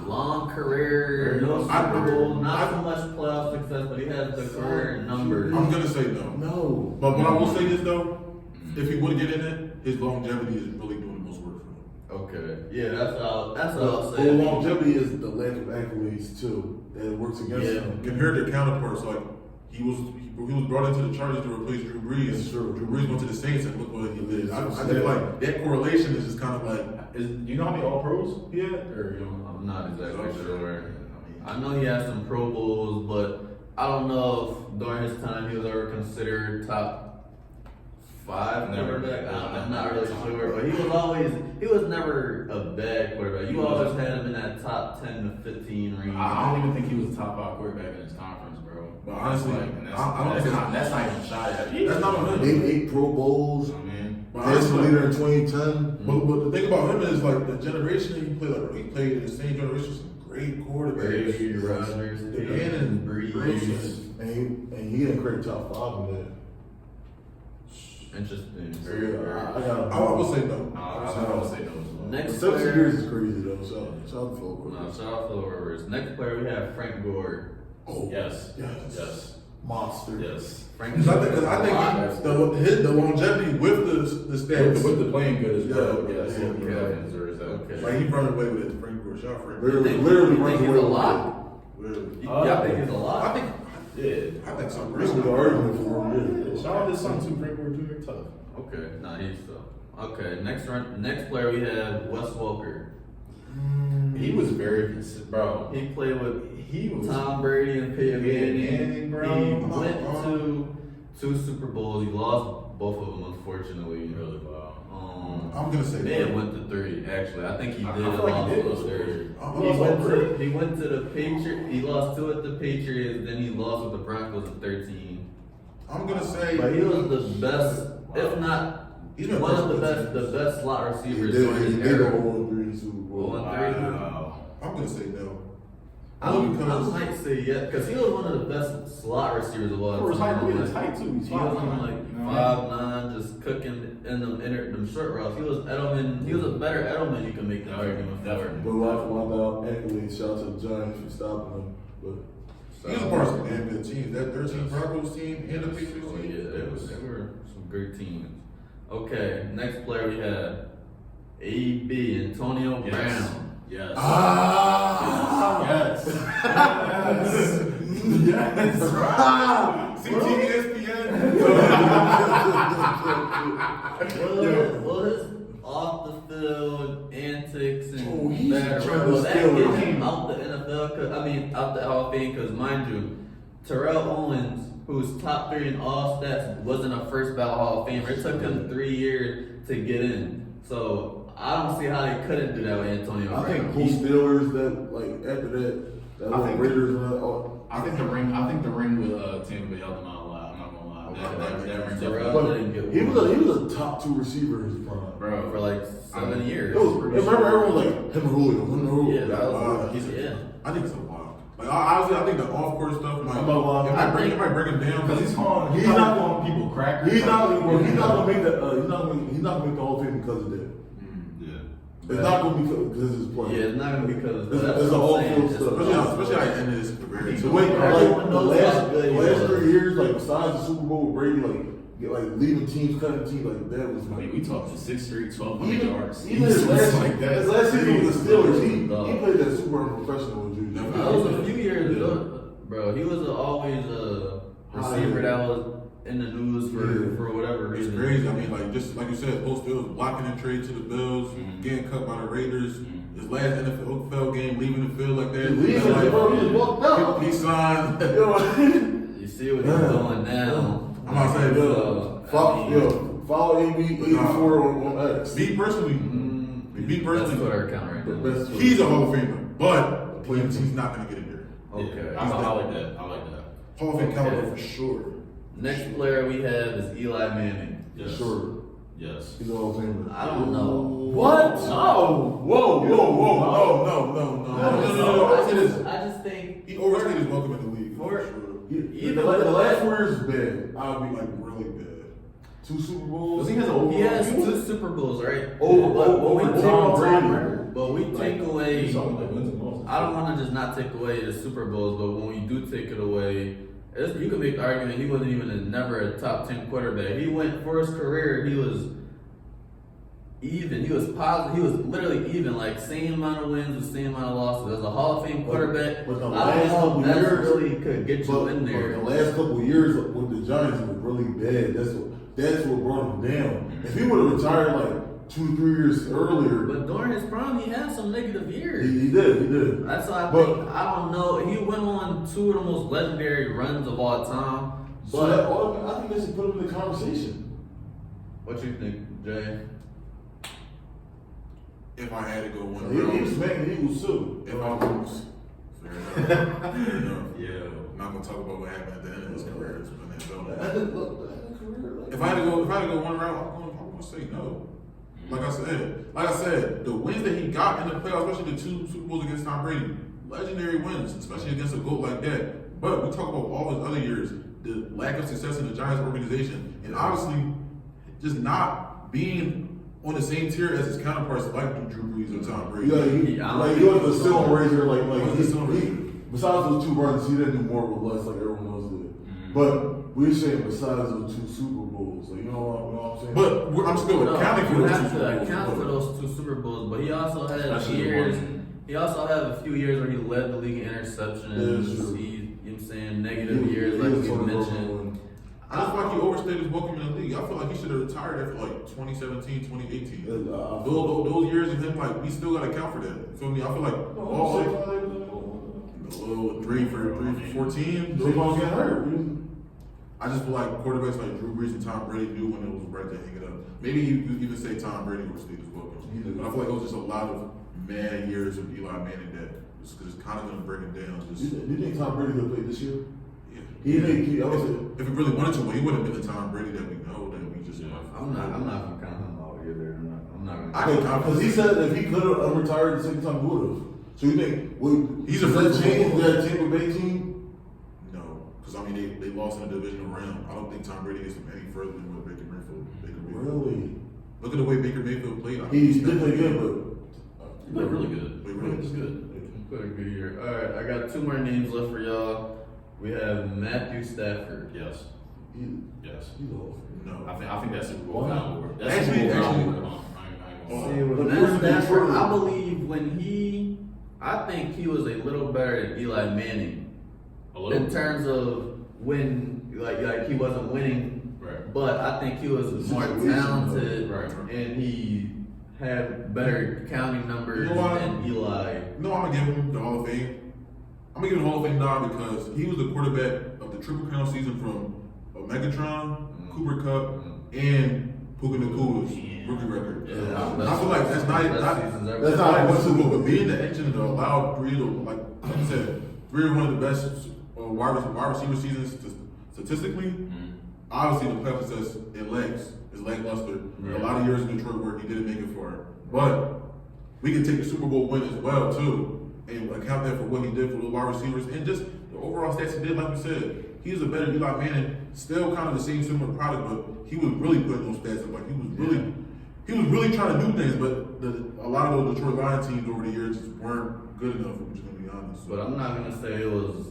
Long career, no Super Bowl, not so much playoff success, but he has the career numbers. I'm gonna say no. No. But I will say this though, if he would get in it, his longevity is really doing the most work for him. Okay, yeah, that's all I'll But say. longevity is the lack of accolades too that works against Yeah. him. Compared to counterparts, like he was brought into the Chargers to replace Drew Brees. That's true. Drew Brees went to the Saints and look what he did. I That's think true. like that correlation is just kind of like Do you know how many All Pros he had? Or you know? I'm not exactly sure. I know he has some Pro Bowls, but I don't know if during his time he was ever considered top 5 Never. quarterback. I'm not really sure, but he was never a bad quarterback. You always had him in that top 10 to 15 range. I don't even think he was a top 5 quarterback in his conference, bro. But honestly, and that's, I don't that's, think- not, that's not even shy at it. that's not on him. 8 Pro Bowls, I mean, But passing honestly, leader in 2010. but the thing about him is like the generation that he played in the same generation with some great quarterbacks. Brady, Rodgers, Peyton, Breeze. And he didn't create top 5 in that. Interesting. So, yeah, I got I would say no. I would say no as well. Next 7 player. years is crazy though. Shout out to No, shout out to the Rivers. Next player we have Frank Gore. Oh, Yes. yes. Yes. Monster. Yes. Frank Because I think the longevity with the stats, With the playing good as well. Yeah. Yes. Yeah. He definitely deserves that. Okay. like he running away with it. Frank Gore, shout out Frank. Literally, You think- literally you runs think away he's a with lot? Literally. Y'all think he's a lot? I think Yeah. I think so. This is the argument for him. Shout out his son too, Frank Gore Jr. Tough. Okay, nah, he's tough. Okay, next player we have Wes Welker. He was very consistent, bro. He played with He was Tom Brady and Peyton Manning, Manning. bro. He went to 2 Super Bowls. He lost both of them, unfortunately. really wow. I'm gonna say May have no. went to 3. Actually, I think he I did. feel like he did lost go to 3. 3. He went to the Patriots. He lost 2 at the Patriots. Then he lost with the Broncos at 13. I'm gonna say. But he was the best, if not He's been one of the versatile. best slot receivers He during his did era. go 0-3 Super Bowl. 0-3. Wow. I'm gonna say no. I might say yeah, because he was one of the best slot receivers of all For his time. height, look at his Like, height too. He's he was 5'9". on like You know what I mean? 5'9", just cooking in them short routes. He was Edelman. He was a better Edelman. You can make the argument for. Definitely. But why accolades, shout out to the Giants for stopping him. But He was a part of some damn good teams. That 13 Broncos team and the Patriots Oh, team. yeah, they were some great teams. Okay, next player we had AB Antonio Yes. Brown. Yes. ah, Yes. Yes. Yes. CTESPN. Well, his off the field antics and Oh, he's that, trying to well, that steal gets it. him out the NFL. Out the Hall of Fame, because mind you, Terrell Owens, who's top 3 in all stats, wasn't a first ballot Hall of Famer. It took him 3 years to get in. So I don't see how they couldn't do that with Antonio Brown. I think post Steelers that like after that I like think- Raiders run. Oh, I think the ring with Tampa Bay helped him out a lot. I'm not gonna lie. That ring Terrell but didn't get he one. was a top 2 receiver in his prime. bro. for like 7 years. It was, remember everyone like him and Julio. Yeah, that was He's yeah. I think it's a wild. Like honestly, I think the off court stuff might. I'm not lying. It might bring him down. Because he's calling people crackers. He's not gonna make the he's not gonna make the Hall of Fame because of that. Yeah. It's not gonna be because of his play. Yeah, it's not gonna be because It's that's a what whole I'm saying. field It's stuff. Especially how he ended his career. The too. way, Everyone like, the knows last, how good he last was. 3 years, like besides the Super Bowl with Brady, like leaving teams, cutting teams, like that was I like mean, we talked 6 straight, 1,200 yards. even his last season with the Steelers, he Dog. played that super unprofessional with you. That was a few years ago, bro. He was always a receiver that was in the news for whatever It's reason. crazy. I mean, like just like you said, post Bills blocking and trade to the Bills, getting cut by the Raiders. His last NFL game, leaving the field like that. He leaves, bro, he just walked out. He signed. You see what he's doing now. I'm not saying, So, Follow AB84 on X. Me personally, me That's personally, Twitter account right now. Best he's a Hall of Famer, but he's not gonna get in there. Okay. I like that. I like that. Hall of Fame caliber Okay. for sure. Next player we have is Eli Manning. Yes. Sure. Yes. He's a Hall of Famer. I don't know. What? No. Whoa. No. I just think He already is welcome in the league. For- For sure. Even The with last that- 4 years is bad. I would be like really bad. 2 Super Bowls. He has an he has 2 Super Bowls, right? Over Tom Brady. But we take away. He's talking like wins and losses. I don't want to just not take away the Super Bowls, but when we do take it away, you can make the argument he wasn't even never a top 10 quarterback. He went for his career. He was even. He was positive. He was literally even, like same amount of wins, the same amount of losses. As a Hall of Fame quarterback, But the I last don't know couple if that years- really could get you in there. The last couple of years with the Giants was really bad. That's what brought him down. If he would have retired like 2-3 years earlier, But during his prime, he had some negative years. he did. That's why I But- think, I don't know. He went on 2 of the most legendary runs of all time. So I think they should put him in the conversation. What you think, Jay? If I had to go one He was round, smacking the Eagles too. if I lose, fair enough. Fair enough. Yeah. I'm not gonna talk about what happened at the end of his career. It's been that building. I didn't look at the career. Like, If I had to go one round, I'm gonna say no. Like I said, the wins that he got in the playoffs, especially the 2 Super Bowls against Tom Brady, legendary wins, especially against a GOAT like that. But we talk about all his other years, the lack of success in the Giants organization, and obviously just not being on the same tier as his counterparts like Drew Brees or Tom Brady. he was a ceiling raiser. He- Besides those 2 runs, he didn't do more with less like everyone else did. But we're saying besides those 2 Super Bowls, like you know what I'm saying. But I'm still No, accounting for you those have 2 to Super Bowls. account for those 2 Super Bowls, but he also had Especially years. one. He also had a few years where he led the league in interceptions. Yeah, that's true. You know what I'm saying, negative years, like was you one of those mentioned. ones. I just feel like he overstayed his welcome in the league. I feel like he should have retired after like 2017, 2018. Those years of him, like, we still got to account for that. You feel me? I feel like three for 14. Saquon get hurt. I just feel like quarterbacks like Drew Brees and Tom Brady knew when it was right to hang it up. Maybe you even say Tom Brady overstayed his welcome. But I feel like it was just a lot of mad years of Eli Manning that was kind of going to bring him down. Do you think Tom Brady will play this year? Yeah. He made. I was If he really wanted to, well, he wouldn't have been the Tom Brady that we know. That we just. I'm not gonna count him out either. I'm not gonna. I can because he said if he could have retired the second time, he would have. So you think He's a that free change agent. that Tampa Bay team? No, because I mean they lost in the divisional round. I don't think Tom Brady gets any further than what Baker Mayfield. Really? Look at the way Baker Mayfield played. He's definitely good, He played really good. Played really good. Played a good year. All right, I got 2 more names left for y'all. We have Matthew Stafford. Yes. Yes. He's awful. No, I think that's Super Bowl Why? caliber. That's Actually- Super Bowl actually- caliber. See, with But Matt where's the Stafford, Detroit? I believe I think he was a little better than Eli Manning A little. in terms of when, like he wasn't winning, Right. but I think he was more Situation, talented, right. and he had better counting numbers You know what? than Eli. no, I'm gonna give him the Hall of Fame. I'm gonna give him the Hall of Fame nod because he was the quarterback of the Triple Crown season from Megatron, Cooper Cup, and Puka Nakua's rookie record. Yeah, I feel like that's not seasons ever. That's not not what what Super Bowl, but being the engine that allowed three of like I said, three of one of the best wide receiver seasons statistically. Obviously, the playoff success is lackluster. Right. A lot of years in Detroit where he didn't make it for it, but we can take the Super Bowl win as well too, and account that for what he did for the wide receivers and just the overall stats he did. Like we said, he was a better Eli Manning. Still kind of the same similar product, but he was really putting those stats up. Like he was really trying to do things, but a lot of those Detroit Lions teams over the years just weren't good enough. If we're just gonna be honest. But I'm not gonna say it was,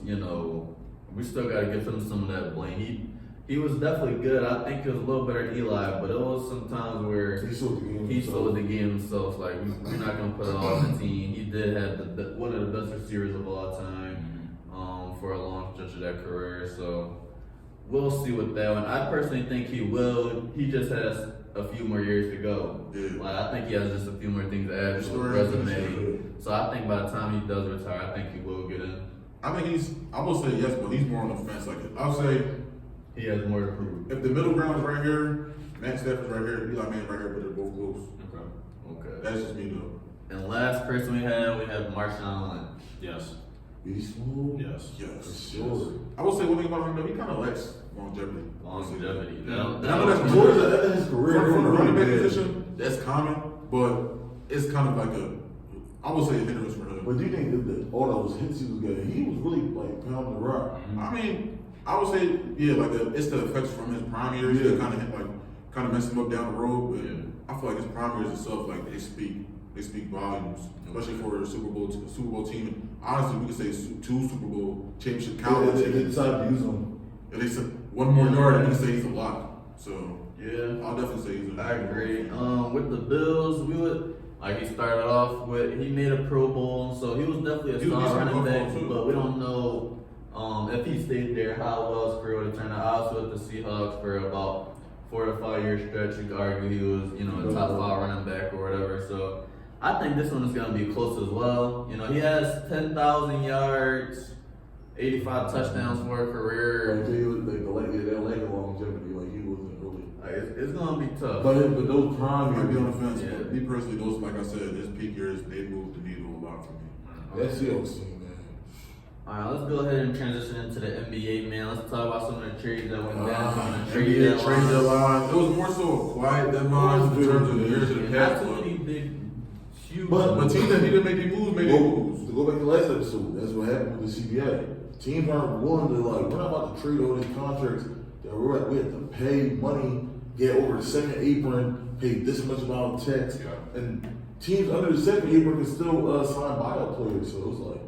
we still gotta give him some of that blame. He was definitely good. I think he was a little better than Eli, but it was some times where He sold the game. he sold the game himself. Like we're not gonna put it all on the team. He did have one of the best receivers of all time for a long stretch of that career. So we'll see with that one. I personally think he will. He just has a few more years to go. Yeah. Like I think he has just a few more things to add to his resume. So I think by the time he does retire, I think he will get in. I will say yes, but he's more on the fence. Like I'll say, He has more to prove. if the middle ground is right here, Matt Stafford's right here, Eli Manning right here, but they're both close. Okay. That's just me though. And last person we have Marshawn Lynch. Yes. Beast mode? Yes. Yes. Sure. I will say one thing about him though, he kind of lacks longevity. Longevity. Yeah. And I know that's Towards the end of his career, from the running back really bad. position, that's common, but it's kind of like I would say a hindrance for him. But do you think that all those hits he was getting, he was really like pounding the rock? I mean, I would say, yeah, like it's the effects from his prime years that kind of messed him up down the road. But I feel like his prime years itself, like they speak volumes, especially for a Super Bowl team. Honestly, we could say 2 Super Bowl championship caliber They teams. decided to use him. At least one more yard, and we can say he's a lock. So Yeah. I'll definitely say he's a. I agree. With the Bills, he started off with, he made a Pro Bowl, so he was definitely a He was star running decent back, too. but we don't know if he stayed there, how well his career would have turned out. I was with the Seahawks for about 4 to 5 year stretch. You could argue he was, a top 5 running back or whatever. So I think this one is going to be close as well. He has 10,000 yards, 85 touchdowns for a career. Like, they that lack of longevity, like he wasn't really. It's going to be tough. But those prime I might be on the years, fence, but me personally, those like I said, his peak years they moved the needle a lot for me. that Seahawks team, man. Alright, let's go ahead and transition into the NBA, man. Let's talk about some of the trades that went down. Some of the trade NBA trade deadlines. deadline. It was more so a quiet deadline in terms of the years of the Not past. too many big, huge. But teams that needed to make their moves made their moves. To go back to last episode, that's what happened with the CBA. Teams aren't willing to we're not about to trade all these contracts that we have to pay money, get over the second apron, pay this much amount of tax, and teams under the second apron can still sign buyout players. So it's like,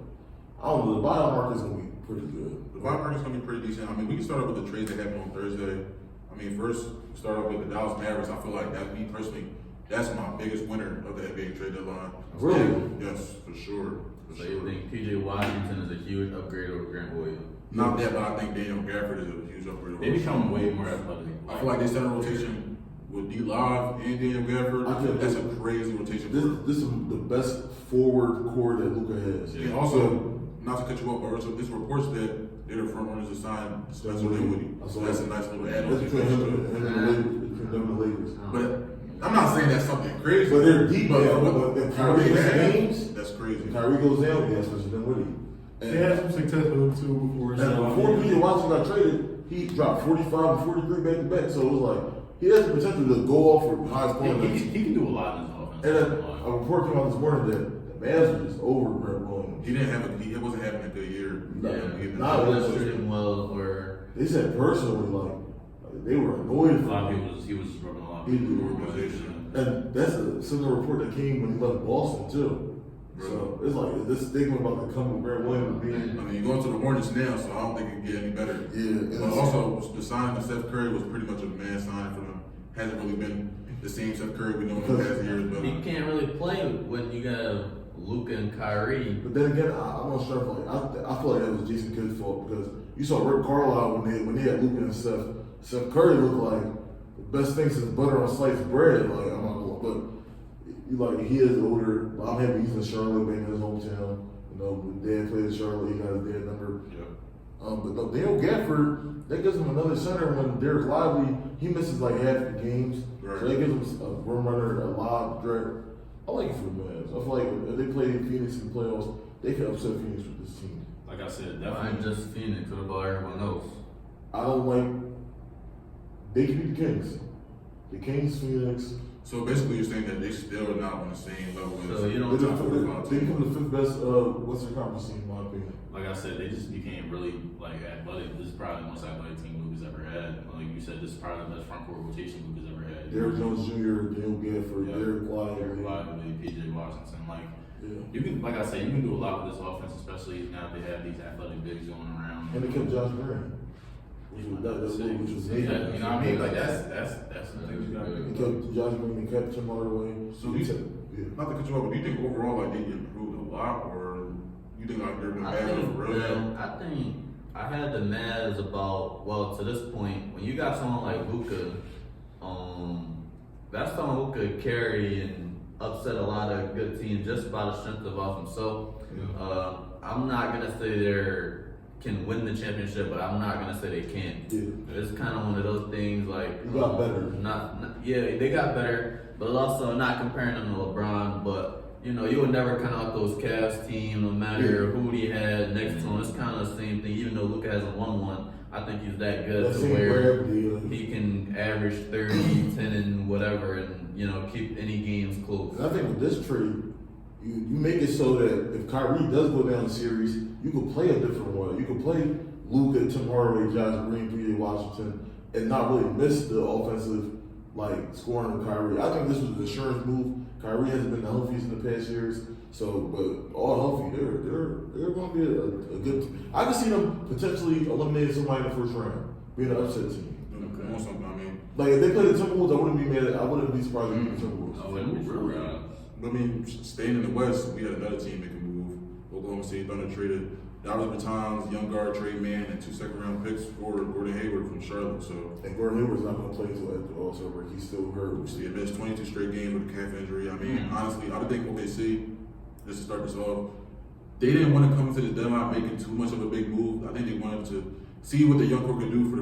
I don't know, the buyout market's gonna be pretty good. The buyout market's gonna be pretty decent. I mean, we can start off with the trades that happened on Thursday. I mean, first start off with the Dallas Mavericks. I feel like me personally, that's my biggest winner of the NBA trade deadline. Really? Yes, for sure. For So sure. you think PJ Washington is a huge upgrade over Grant Williams? Not that, but I think Daniel Gafford is a huge upgrade. They become way more athletic. I feel like they set a rotation with D Live and Daniel Gafford. I think That's a crazy rotation. This is the best forward core that Luka has. And also, not to cut you off, but also this reports that they're the front runners to sign Spencer Dinwiddie. So that's a nice little add-on. That's between him and the Lakers. But I'm not saying that's something crazy. But they're deep, But man. what If Kyrie Kyrie has, games, that's crazy. Kyrie goes down, yeah, especially Dinwiddie. They had some success with him too before. And before PJ Washington got traded, he dropped 45 and 43 back to back. So it was like he has the potential to go off for high scoring. He can do a lot in his offense. And a report came out this morning that the Mavs were just over Brent Williams. He wasn't having a good year. Not was really. shooting well, or They said personally, they were annoyed. A lot of people he was rubbing a lot of He people did. in the organization. And that's a similar report that came when he left Boston too. So it's like this stigma about the come with Brent Williams being. I mean, you're going to the Hornets now, so I don't think it can get any better. Yeah, But also, the signing of Steph Curry was pretty much a man signing for them. Hasn't really been the same Steph Curry we know in the past years. But he can't really play when you got Luka and Kyrie. But then again, I'm not sure. I feel like that was Jason Kidd's fault because you saw Rick Carlisle when they had Luka and Steph. Steph Curry looked like the best thing since butter on sliced bread. Like I'm not gonna, but he is older. I'm happy he's in Charlotte, being in his hometown. You know, dad played in Charlotte. He got his dad number. yeah. But no, Daniel Gafford, that gives him another center when Derek Lively, he misses like half the games. Right. So that gives him a rim runner, a live threat. I like it for the Mavs. I feel like if they play Phoenix in the playoffs, they can upset Phoenix with this team. Like I said, Not definitely. just Phoenix, what about everyone else? I don't like, they can beat the Kings. The Kings, Phoenix. So basically, you're saying that they still are not on the same level as So you They don't become the fifth best Western Conference team, in my opinion. Like I said, they just became really athletic. This is probably the most athletic team Luka's ever had. Like you said, this is probably the best front court rotation Luka's ever had. Derrick Jones Jr., Daniel Gafford, Yeah. Derek White. Derek Lively, PJ Washington. Yeah. You can, like I said, you can do a lot with this offense, especially now they have these athletic bigs going around. And they kept Josh Green. Which was Yeah, you know what I mean? Like that's the thing you gotta They do. kept Josh Green, they kept Tim Hardaway. So not to cut you off, but do you think overall like they improved a lot, or you think like they're the Mavs for real? I think I had the Mavs about to this point when you got someone like Luka, that's someone who could carry and upset a lot of good teams just by the strength of himself. I'm not gonna say they can win the championship, but I'm not gonna say they can't. Yeah. It's kind of one of those things like You got better. Yeah, they got better, but also not comparing them to LeBron. But you would never count out those Cavs team, no matter who he had next to him. It's kind of the same thing. Even though Luka hasn't won one, I think he's that good That to same where gravity, he can average 30, 10, and whatever, and keep any games close. And I think with this trade, you make it so that if Kyrie does go down the series, you can play a different way. You can play Luka, Tim Hardaway, Josh Green, PJ Washington, and not really miss the offensive scoring of Kyrie. I think this was an insurance move. Kyrie hasn't been the healthiest in the past years, but all healthy, they're going to be a good team. I can see them potentially eliminating somebody in the first round, being an upset team. On something, I mean. Like if they play the Timberwolves, I wouldn't be mad. I wouldn't be surprised if they beat the Timberwolves. Oh, it was really. I mean, staying in the West, we had another team that can move. Oklahoma City Thunder traded Dallas Bertans, young guard Trey Mann, and 2 second-round picks for Gordon Hayward from Charlotte. So, And Gordon Hayward's not going to play until after the All-Star break. He's still hurt. so he missed 22 straight games with a calf injury. I mean, honestly, I think OKC, just to start this off, they didn't want to come into the deadline making too much of a big move. I think they wanted to see what the young core could do for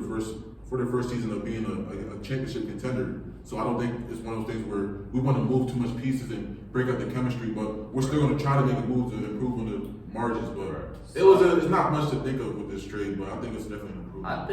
their first season of being a championship contender. So I don't think it's one of those things where we want to move too much pieces and break up the chemistry, but we're still going to try to make a move to improve on the margins. But it's not much to think of with this trade, but I think it's definitely an improvement. I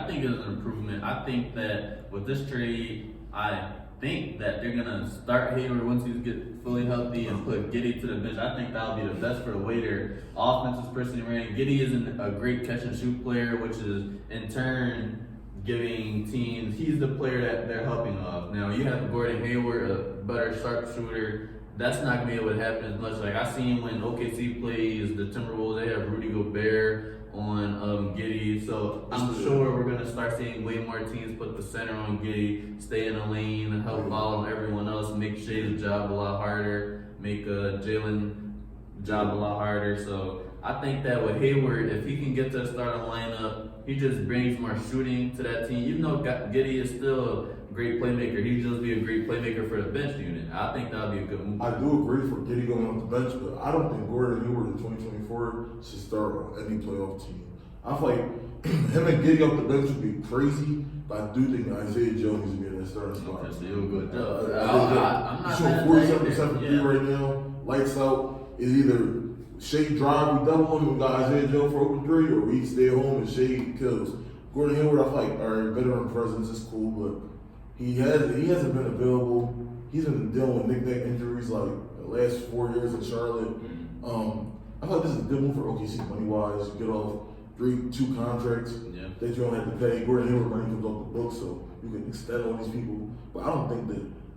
think it's an improvement. I think that with this trade, I think that they're gonna start Hayward once he gets fully healthy and put Giddey to the bench. I think that'll be the best for the way their offense is personally ran. Giddey isn't a great catch and shoot player, which is in turn giving teams, he's the player that they're helping off. Now you have Gordon Hayward, a better sharpshooter. That's not gonna be able to happen as much. Like I seen when OKC plays the Timberwolves, they have Rudy Gobert on Giddey. So I'm sure we're gonna start seeing way more teams put the center on Giddey, stay in the lane, help follow everyone else, make Shay's job a lot harder, make Jalen job a lot harder. So I think that with Hayward, if he can get to the starting lineup, he just brings more shooting to that team. Even though Giddey is still a great playmaker, he'd just be a great playmaker for the bench unit. I think that would be a good move. I do agree for Giddey going off the bench, but I don't think Gordon Hayward in 2024 should start on any playoff team. I feel like him and Giddey off the bench would be crazy, but I do think Isaiah Jones needs to be in that starting spot. Okay, so you'll go with that. I'm not shooting 47% from three right now. Lights out. Is either Shea drive, we double him, we got Isaiah Joe for open three, or we stay home and Shea kills. Gordon Hayward, I feel like, all right, veteran presence is cool, but he hasn't been available. He's been dealing with knick-knack injuries like the last 4 years in Charlotte. I feel like this is a good move for OKC money-wise. You get off two contracts that you don't have to pay. Gordon Hayward money comes off the book, so you can extend on these people. But I feel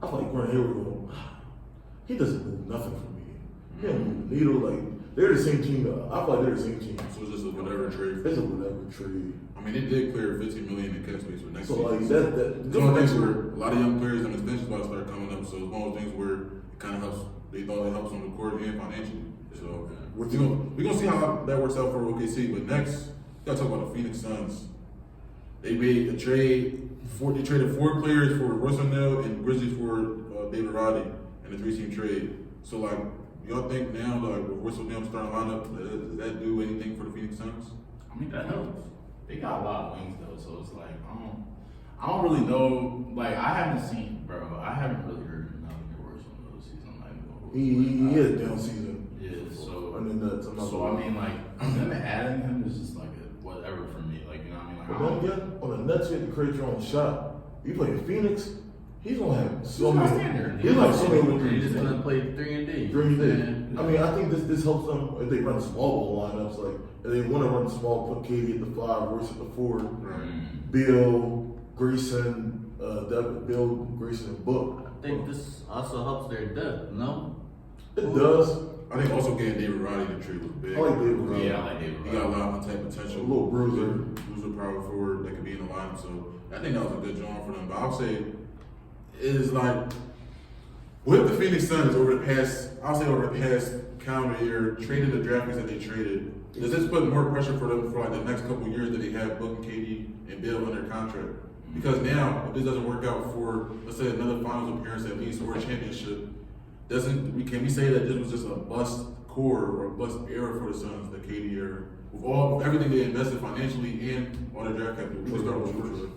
like Gordon Hayward, he doesn't move nothing for me. He don't move the needle. Like, they're the same team. I feel like they're the same team. So it's just a whatever trade. It's a whatever trade. I mean, they did clear $15 million in cap space for next season. So like it's one of those things where a lot of young players and extensions about to start coming up. So it's one of those things where it kind of helps. They thought it helps on the court and financially. So we're gonna see how that works out for OKC. But next, we gotta talk about the Phoenix Suns. They made a trade. They traded 4 players for Royce O'Neal and Grizzlies for David Roddy in a 3-team trade. So like, y'all think now like with Royce O'Neal starting lineup, does that do anything for the Phoenix Suns? I mean, that helps. They got a lot of wings though, so it's like I don't really know. Like I haven't really heard nothing of Royce O'Neal this season. He had a down season. Yeah, so I mean them adding him is just like a whatever for me. Like, you know what I mean? Like, but don't get on the Nets, you have to create your own shot. You play in Phoenix, he's gonna have so many. He's like so many. He's just gonna play 3-and-D. 3-and-D. I mean, I think this helps them if they run small ball lineups. Like if they want to run small, put KD at the 5, Royce at the 4, Bill, Grayson, Bill, Grayson, and Book. I think this also helps their depth. No, it does. I think also getting David Roddy in the trade was big. I like David Roddy. Yeah, I like David Roddy. He got a lot of untapped potential. A little bruiser power forward that could be in the lineup. So I think that was a good job for them. But I'll say it is like with the Phoenix Suns over the past calendar year, trading the draft picks that they traded, does this put more pressure for them for like the next couple of years that they have Book and KD and Bill under contract? Because now, if this doesn't work out for, let's say, another finals appearance at least or a championship, can we say that this was just a bust core or a bust era for the Suns, the KD era, with everything they invested financially and all their draft capital? We'll start with Georgia.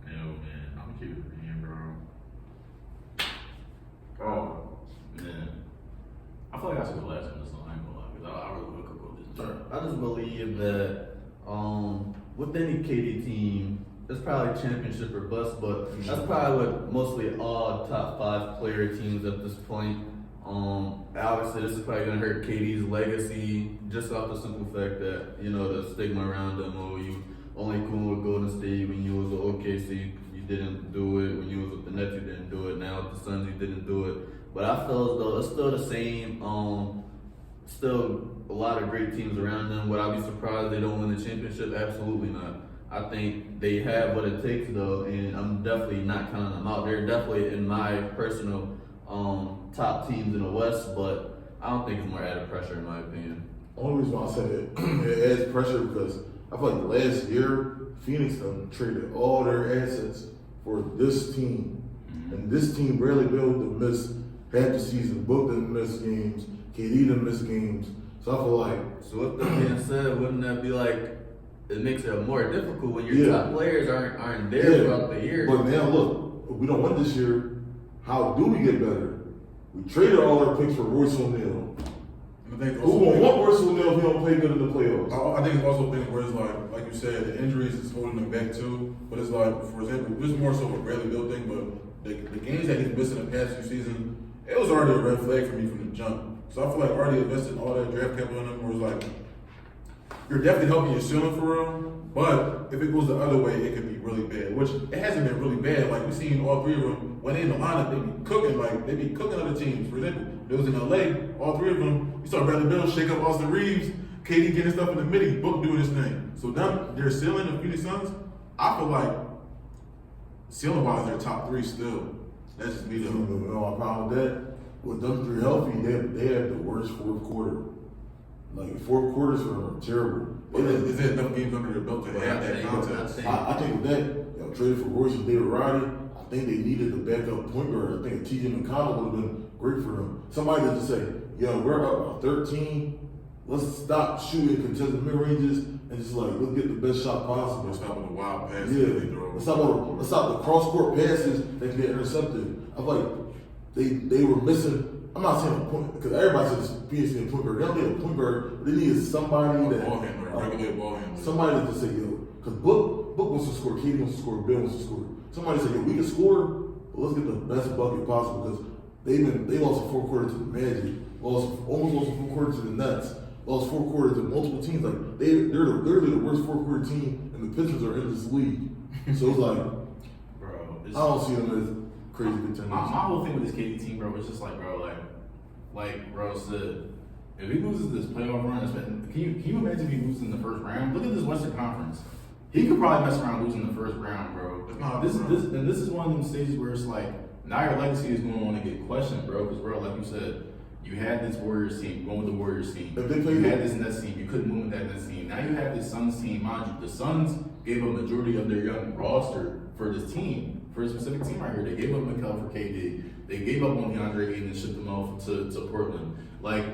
Yo, man, I'm gonna keep it reading, bro. Oh, man. I feel like I should go last on this one. I ain't gonna lie, because I really could go this turn. I just believe that with any KD team, it's probably championship or bust, but that's probably what mostly all top 5 player teams at this point. Obviously, this is probably gonna hurt KD's legacy just off the simple fact that the stigma around him. Oh, you only cool with Golden State when you was with OKC, you didn't do it. When you was with the Nets, you didn't do it. Now with the Suns, you didn't do it. But I feel as though it's still the same. Still a lot of great teams around them. Would I be surprised they don't win the championship? Absolutely not. I think they have what it takes though, and I'm definitely not counting them out. They're definitely in my personal top teams in the West, but I don't think it's more added pressure in my opinion. Only reason why I said it adds pressure because I feel like last year Phoenix done traded all their assets for this team, and this team rarely built to miss half the season. Book didn't miss games, KD didn't miss games, so I feel like. So with that being said, wouldn't that be like it makes it more difficult when your top players aren't there throughout the year? But now look, if we don't win this year, how do we get better? We traded all our picks for Royce O'Neal. Who won't want Royce O'Neal if he don't play good in the playoffs? I think it's also things where it's like you said, the injuries is holding them back too. But it's like, for example, this is more so a Bradley Beal thing, but the games that he's missing the past few seasons, it was already a red flag for me from the jump. So I feel like already invested all that draft capital in him, where it's like, you're definitely helping your ceiling for him, but if it goes the other way, it could be really bad, which it hasn't been really bad. Like, we've seen all 3 of them, when they in the lineup, they be cooking other teams. For example, it was in LA, all 3 of them, you saw Bradley Beal shake up Austin Reeves, KD getting stuff in the midi, Book doing his thing. So now, their ceiling, the Phoenix Suns, I feel like, ceiling-wise, they're top 3 still. That's just me though. No problem with that. With them 3 healthy, they have the worst fourth quarter. Like, fourth quarters for them are terrible. Is there enough games under their belt to have that contest? I think with that, traded for Royce and David Roddy, I think they needed a backup point guard. I think T.J. McConnell would have been great for them. Somebody to just say, we're about 13. Let's stop shooting contested mid-ranges and just let's get the best shot possible. Let's stop with the wild passes they throw. Let's stop the cross-court passes that can get intercepted. I feel like they were missing I'm not saying a point because everybody says Phoenix need a point guard. They don't need a point guard. They need somebody that Ball handler, regular ball handler. somebody that just say, yo, because Book wants to score, KD wants to score, Bill wants to score. Somebody say, yo, we can score, but let's get the best bucket possible because they lost a 4 quarter to the Magic, almost lost a 4 quarter to the Nets, lost 4 quarters to multiple teams. Like they're literally the worst 4 quarter team, and the Pistons are in this league. So it's like, Bro, I don't see them as crazy contenders. my whole thing with this KD team, bro, is just like, bro, like bro said, if he loses this playoff run, can you imagine if he loses in the first round? Look at this Western Conference. He could probably mess around losing the first round, bro. It's not This bro. is one of them stages where it's like now your legacy is going to get questioned, bro. Because bro, like you said, you had this Warriors team going with the Warriors team. If they play You good- had this Nets team. You couldn't move with that Nets team. Now you have this Suns team, mind you. The Suns gave a majority of their young roster for this team, for a specific team right here. They gave up Mikal for KD. They gave up on DeAndre Ayton and shipped them off to Portland. Like,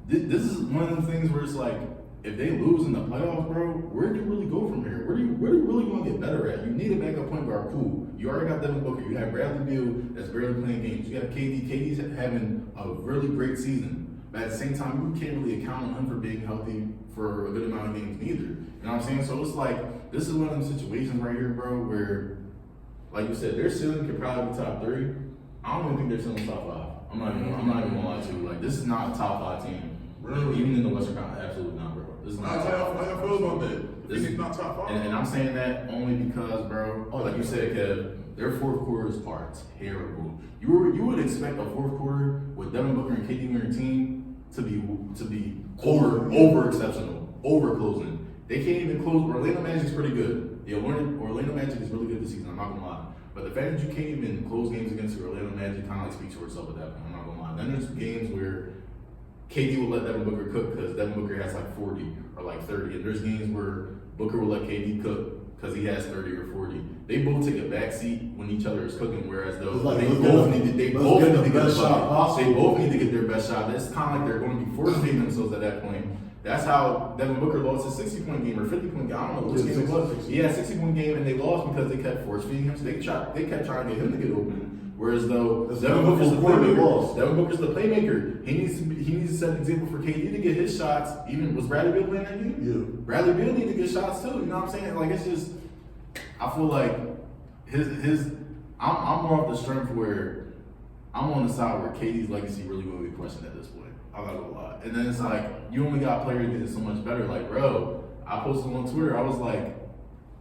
this is one of them things where it's like, if they lose in the playoffs, bro, where do you really go from here? Where do you really want to get better at? You need a backup point guard, cool. You already got Devin Booker. You have Bradley Beal that's barely playing games. You got KD. KD's having a really great season. But at the same time, you can't really count on him for being healthy for a good amount of games neither. You know what I'm saying? So it's like, this is one of them situations right here, bro, where, like you said, their ceiling could probably be top 3. I don't even think their ceiling's top 5. I'm not even gonna lie to you. Like, this is not a top 5 team. Really? Even in the Western Conference, absolutely not, bro. This is not How top 5. y'all feel about that? This This is is- not top 5. And I'm saying that only because, bro, like you said, Kev, their fourth quarters are terrible. You would expect a fourth quarter with Devin Booker and KD on your team to be over exceptional, over closing. They can't even close. Orlando Magic's pretty good. The Orlando Magic is really good this season. I'm not gonna lie. But the fact that you can't even close games against the Orlando Magic kind of like speaks for itself at that point. I'm not gonna lie. Then there's games where KD will let Devin Booker cook because Devin Booker has like 40 or like 30. And there's games where Booker will let KD cook because he has 30 or 40. They both take a back seat when each other is cooking, whereas though It's like, they let's both get need to the get best the shot possible. They both need to get their best shot. It's kind of like they're going to be forcing themselves at that point. That's how Devin Booker lost his 60-point game or 50-point game. I don't know which Yeah, game it was. 60. Yeah, 60-point game, and they lost because they kept force feeding him. So they kept trying to get him to get open. Whereas though That's Devin the Booker's the fourth quarter they playmaker. lost. Devin Booker's the playmaker. He needs to set an example for KD to get his shots. Even was Bradley Beal playing that game? Yeah. Bradley Beal need to get shots too. You know what I'm saying? Like it's just, I feel like I'm more off the strength where I'm on the side where KD's legacy really will be questioned at this point. I'm not gonna lie. And then it's like you only got players getting so much better. Like bro, I posted on Twitter. I was like,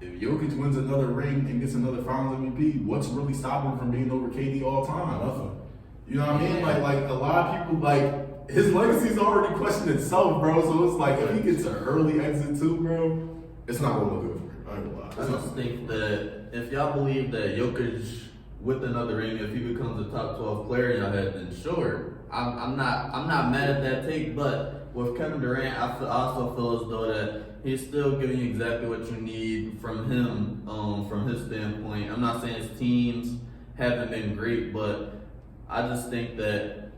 if Jokic wins another ring and gets another Finals MVP, what's really stopping him from being over KD all time? Nothing. You know what I mean? Like a lot of people like his legacy's already questioned itself, bro. So it's like if he gets an early exit too, bro, it's not gonna look good for him. I ain't gonna lie. I just think that if y'all believe that Jokic with another ring, if he becomes a top 12 player in your head, then sure. I'm not mad at that take, but with Kevin Durant, I also feel as though that he's still giving you exactly what you need from him, from his standpoint. I'm not saying his teams haven't been great, but I just think that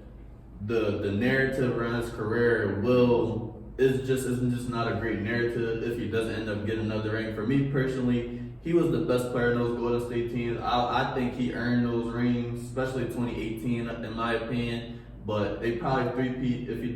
the narrative around his career isn't just not a great narrative if he doesn't end up getting another ring. For me personally, he was the best player in those Golden State teams. I think he earned those rings, especially 2018, in my opinion. But they probably three-peat if he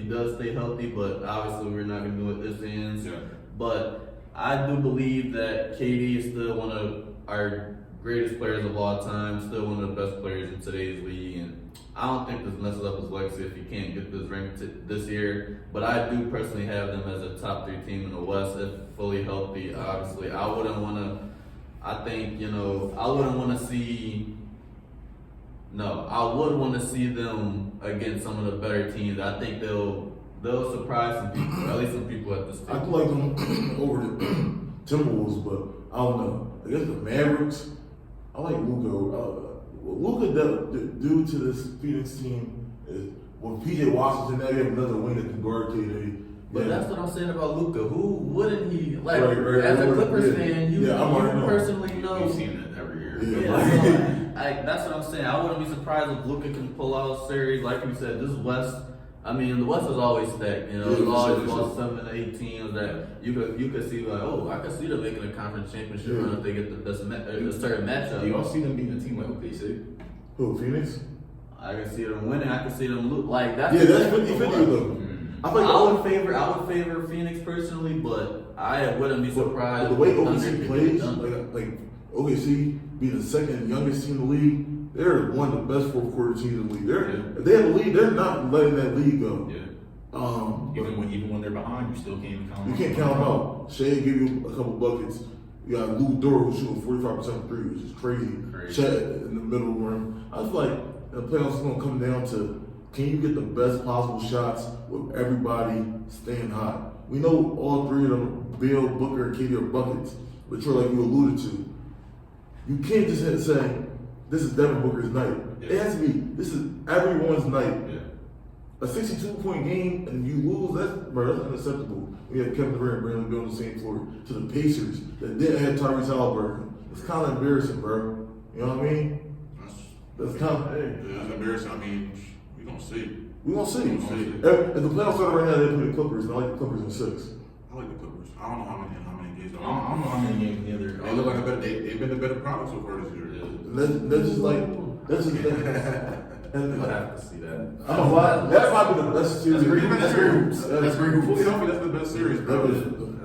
does stay healthy. But obviously, we're not gonna do it this ends. Yeah. But I do believe that KD is still one of our greatest players of all time, still one of the best players in today's league, and I don't think this messes up his legacy if he can't get this ring this year. But I do personally have them as a top 3 team in the West if fully healthy. Obviously, I wouldn't want to. I think I wouldn't want to see. No, I would want to see them against some of the better teams. I think they'll surprise some people, at least some people at this I stage. do like them over the Timberwolves, but I don't know. I guess the Mavericks. I like Luka. Luka, due to this Phoenix team, is when PJ Washington, now you have another wing that can guard KD. But that's what I'm saying about Luka. Who wouldn't he like? Right, as a right, Clippers yeah. fan, you Yeah, I'm already know. personally know. You've seen it every year. Yeah. Yeah, so, that's what I'm saying. I wouldn't be surprised if Luka can pull out a series. Like you said, this West. I mean, the West is always stacked. Yeah, There's for always sure. about 7 to 8 teams that you could see like, oh, I could see them making a conference championship Yeah. run if they get the certain matchup. Do y'all see them beating a team like OKC? Who, Phoenix? I can see them winning. I can see them lose. Like that's Yeah, that's 50-50 though. I think I would favor Phoenix personally, but I wouldn't be surprised. The way if Thunder OKC could plays, get done. like OKC being the second youngest team in the league, they're one of the best fourth quarter teams in the league. If they have a lead, they're not letting that lead go. Yeah. But Even when they're behind, you still can't count. you can't count them out. Shea give you a couple buckets. You got Lou Dort who's shooting 45% three, which is crazy. Chet in the middle rim. I feel like the playoffs is going to come down to, can you get the best possible shots with everybody staying hot? We know all three of them, Bill, Booker, and KD are buckets. But Troy, like you alluded to, you can't just say, this is Devin Booker's night. Yeah. It has to be, this is everyone's night. Yeah. A 62-point game and you lose, that's unacceptable. We had Kevin Durant and Brandon Bill on the same floor to the Pacers that didn't have Tyrese Halliburton. It's kind of embarrassing, bro. You know what I mean? That's kind of, hey. Yeah, it's embarrassing. I mean, we gonna see. We gonna see. We gonna see. If the playoffs start right now, they play the Clippers, and I like the Clippers in 6. I like the Clippers. I don't know how many games. I don't know how many games neither. They look like a better. They've been the better product so far this year. That's just like, that's just I'd have to see that. I don't know why. That might be the best series. That's great. That's great hoops. That's great Fully hoops. healthy, that's the best series, bro.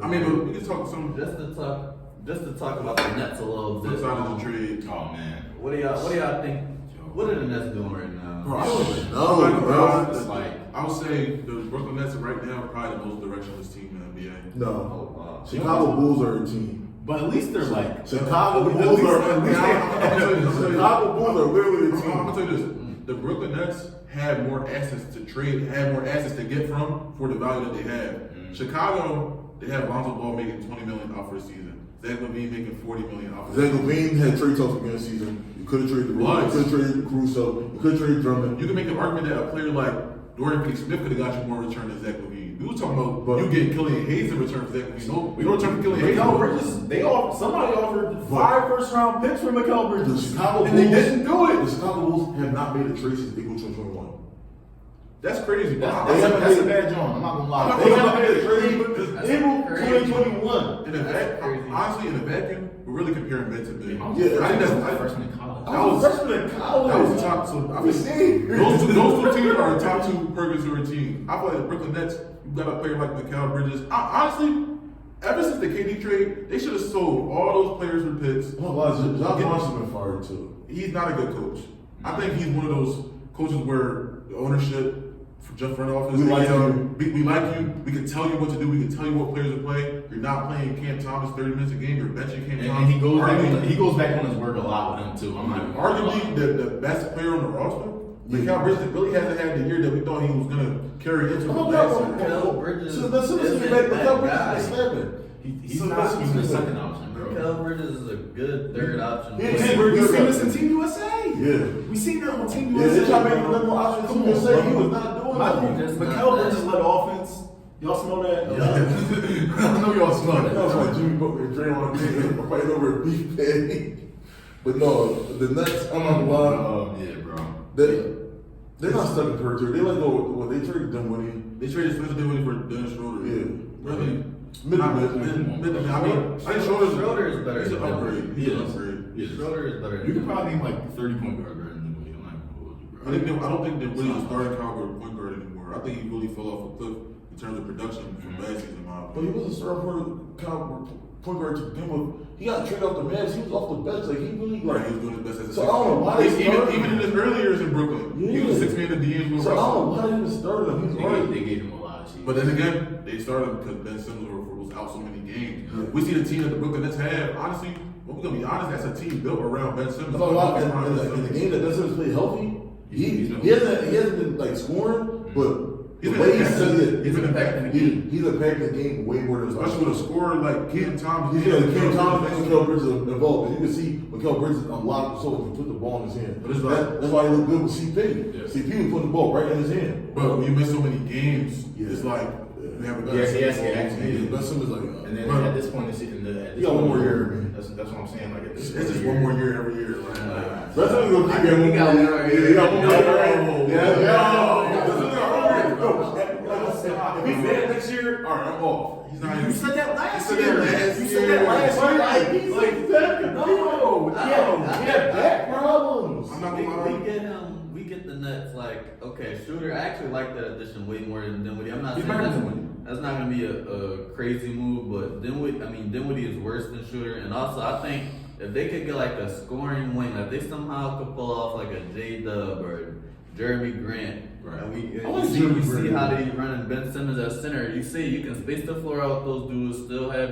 I mean, but we can talk some Just to talk about the Nets a little flip bit. side of the trade. Oh man. What do y'all think? What are the Nets doing right now? Bro, I don't even Oh, know, bro. it's like I would say the Brooklyn Nets right now are probably the most directionless team in the NBA. No. Oh, wow. Chicago Bulls are a team. But at least they're like Chicago Bulls are Chicago Bulls are literally a I'm gonna team. tell you this: the Brooklyn Nets had more assets to trade, had more assets to get from for the value that they have. Chicago, they have Lonzo Ball making $20 million out for the season. Zach LaVine making $40 million out for the Zach season. LaVine had trade talks beginning of the season. You could have traded the Rook, you could have traded Caruso, you could have traded Drummond. You can make an argument that a player like Dorian Finney-Smith could have got you more return than Zach LaVine. We were talking about But- you getting Killian Hayes in return for Zach LaVine. No, we don't return for Killian Hayes. Mikal Bridges. Somebody offered 5 first-round picks for Mikal The Bridges, Chicago and they Bulls didn't do it. The Chicago Bulls have not made a trade since April 2021. That's crazy. That's a bad joint. I'm not gonna lie. They haven't made a trade That's April crazy. 2021. In a That's crazy. honestly, in a vacuum, we're really comparing men to men. Yeah, I think that's my freshman in college. I was a freshman in college. That was the top two. I We mean, see. those two teams are the top two purgatory teams. I feel like the Brooklyn Nets, you got a player like Mikal Bridges. Honestly, ever since the KD trade, they should have sold all those players for picks. Oh, wow, John Morrison's been fired too. He's not a good coach. I think he's one of those coaches where the ownership, just front office, We like we like you. We can tell you what to do. We can tell you what players to play. You're not playing Cam Thomas 30 minutes a game. You're benching Cam Thomas. And he goes back Arguably- on, he goes back on his word a lot with him too. I'm not Arguably the best player on the roster. Mikal Bridges really hasn't had the year that we thought he was going to carry into the last year. Mikal Bridges So that's isn't Mikal that Bridges guy. is slapping. He's So not that's- even the second option, bro. Mikal Bridges is a good third option. Yeah, player. he's We good seen guy. this in Team USA. Yeah. We seen that on Team Yeah, USA. they try to make him number one option. Come You on, say bro. he was not doing nothing. Just Mikal not Bridges that. led offense. Y'all smell that? Yeah. I know y'all smell That was that. like Jimmy Butler and Draymond Green fighting over a beef patty. But no, the Nets, I'm not gonna lie, Yeah, bro. they're not stuck in purgatory. They let go. What they traded Dunwoody. They traded Spencer Dinwiddie for Dennis Schroeder. Yeah. Really? Mid- I mid- mean, I think Schroeder is better He's an than upgrade. Dinwiddie. He's an Yes. upgrade. Yes. Schroeder is better. You could probably name like 30 point guard better than Dinwiddie. I'm not gonna hold you, bro. I don't think that Willie's a starting caliber point guard anymore. I think he really fell off a cliff in terms of production from last season. But he wasn't starting for point guard to begin with. He got traded off the Mavs. He was off the bench. Like he really Right, like. he was doing his best as a So I don't know why they even started even in his early years in Brooklyn, he was Yeah. 6 man of the DMs with So I don't know Russell. why they even started him. He's already. They gave him a lot of shit. But then again, they started him because Ben Simmons was out so many games. Yeah. We see the team that the Brooklyn Nets have. Honestly, we're gonna be honest. That's a team built around Ben Simmons. I don't know why in the game that Ben Simmons played healthy. He hasn't been like scoring, but He's the been way he impacting- said it, he's been impacting the game. He's impacting the game way more than Especially with a scorer like Cam Thomas. Yeah, Cam Thomas and Mikal Bridges are involved. And you can see Mikal Bridges unlocked so he can put the ball in his hand. But it's like- that's why he looked good with CP. Yeah. CP was putting the ball right in his hand. But when you miss so many games, Yeah. it's like you have a guy. Yes, yes, yes. Yeah, Ben Simmons like, And then But- at this point, it's in the. He got one more year, man. That's what I'm saying. Like at It's this just one more year every year. Like, Ben Simmons gonna keep getting one more got year. one more Yeah, year. he got one more year. No. Yeah, yeah. No. If he's bad next year, all right, I'm off. he's not You even. said that last You said year. that last You year. said that last year. Like, No, he had back problems. I'm not gonna We lie. get him. We get the Nets, like, okay, shooter, I actually like that addition way more than Dinwiddie. I'm not He's saying better than that's, Dinwiddie. that's not going to be a crazy move, but Dinwiddie is worse than shooter. And also, I think if they could get like a scoring wing, if they somehow could pull off like a J-Dub or Jeremy Grant, Right. and I like Jeremy you see Grant. how they running Ben Simmons at center. You see, you can space the floor out with those dudes, still have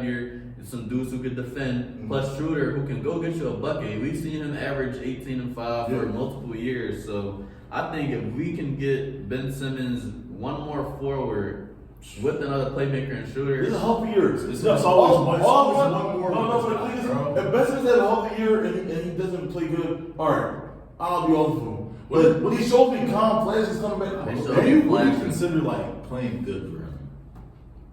some dudes who can defend, plus shooter who can go get you a bucket. We've seen him average 18 and 5 for multiple years. So I think if we can get Ben Simmons one more forward with another playmaker and shooter, It's a healthy year. It's always one more. No, but the thing is, if Benson's had a healthy year and he doesn't play good, all right, I'll be off of him. But when he showed me calm flashes coming back, They I'm showed What do you Flash. consider like playing good for him?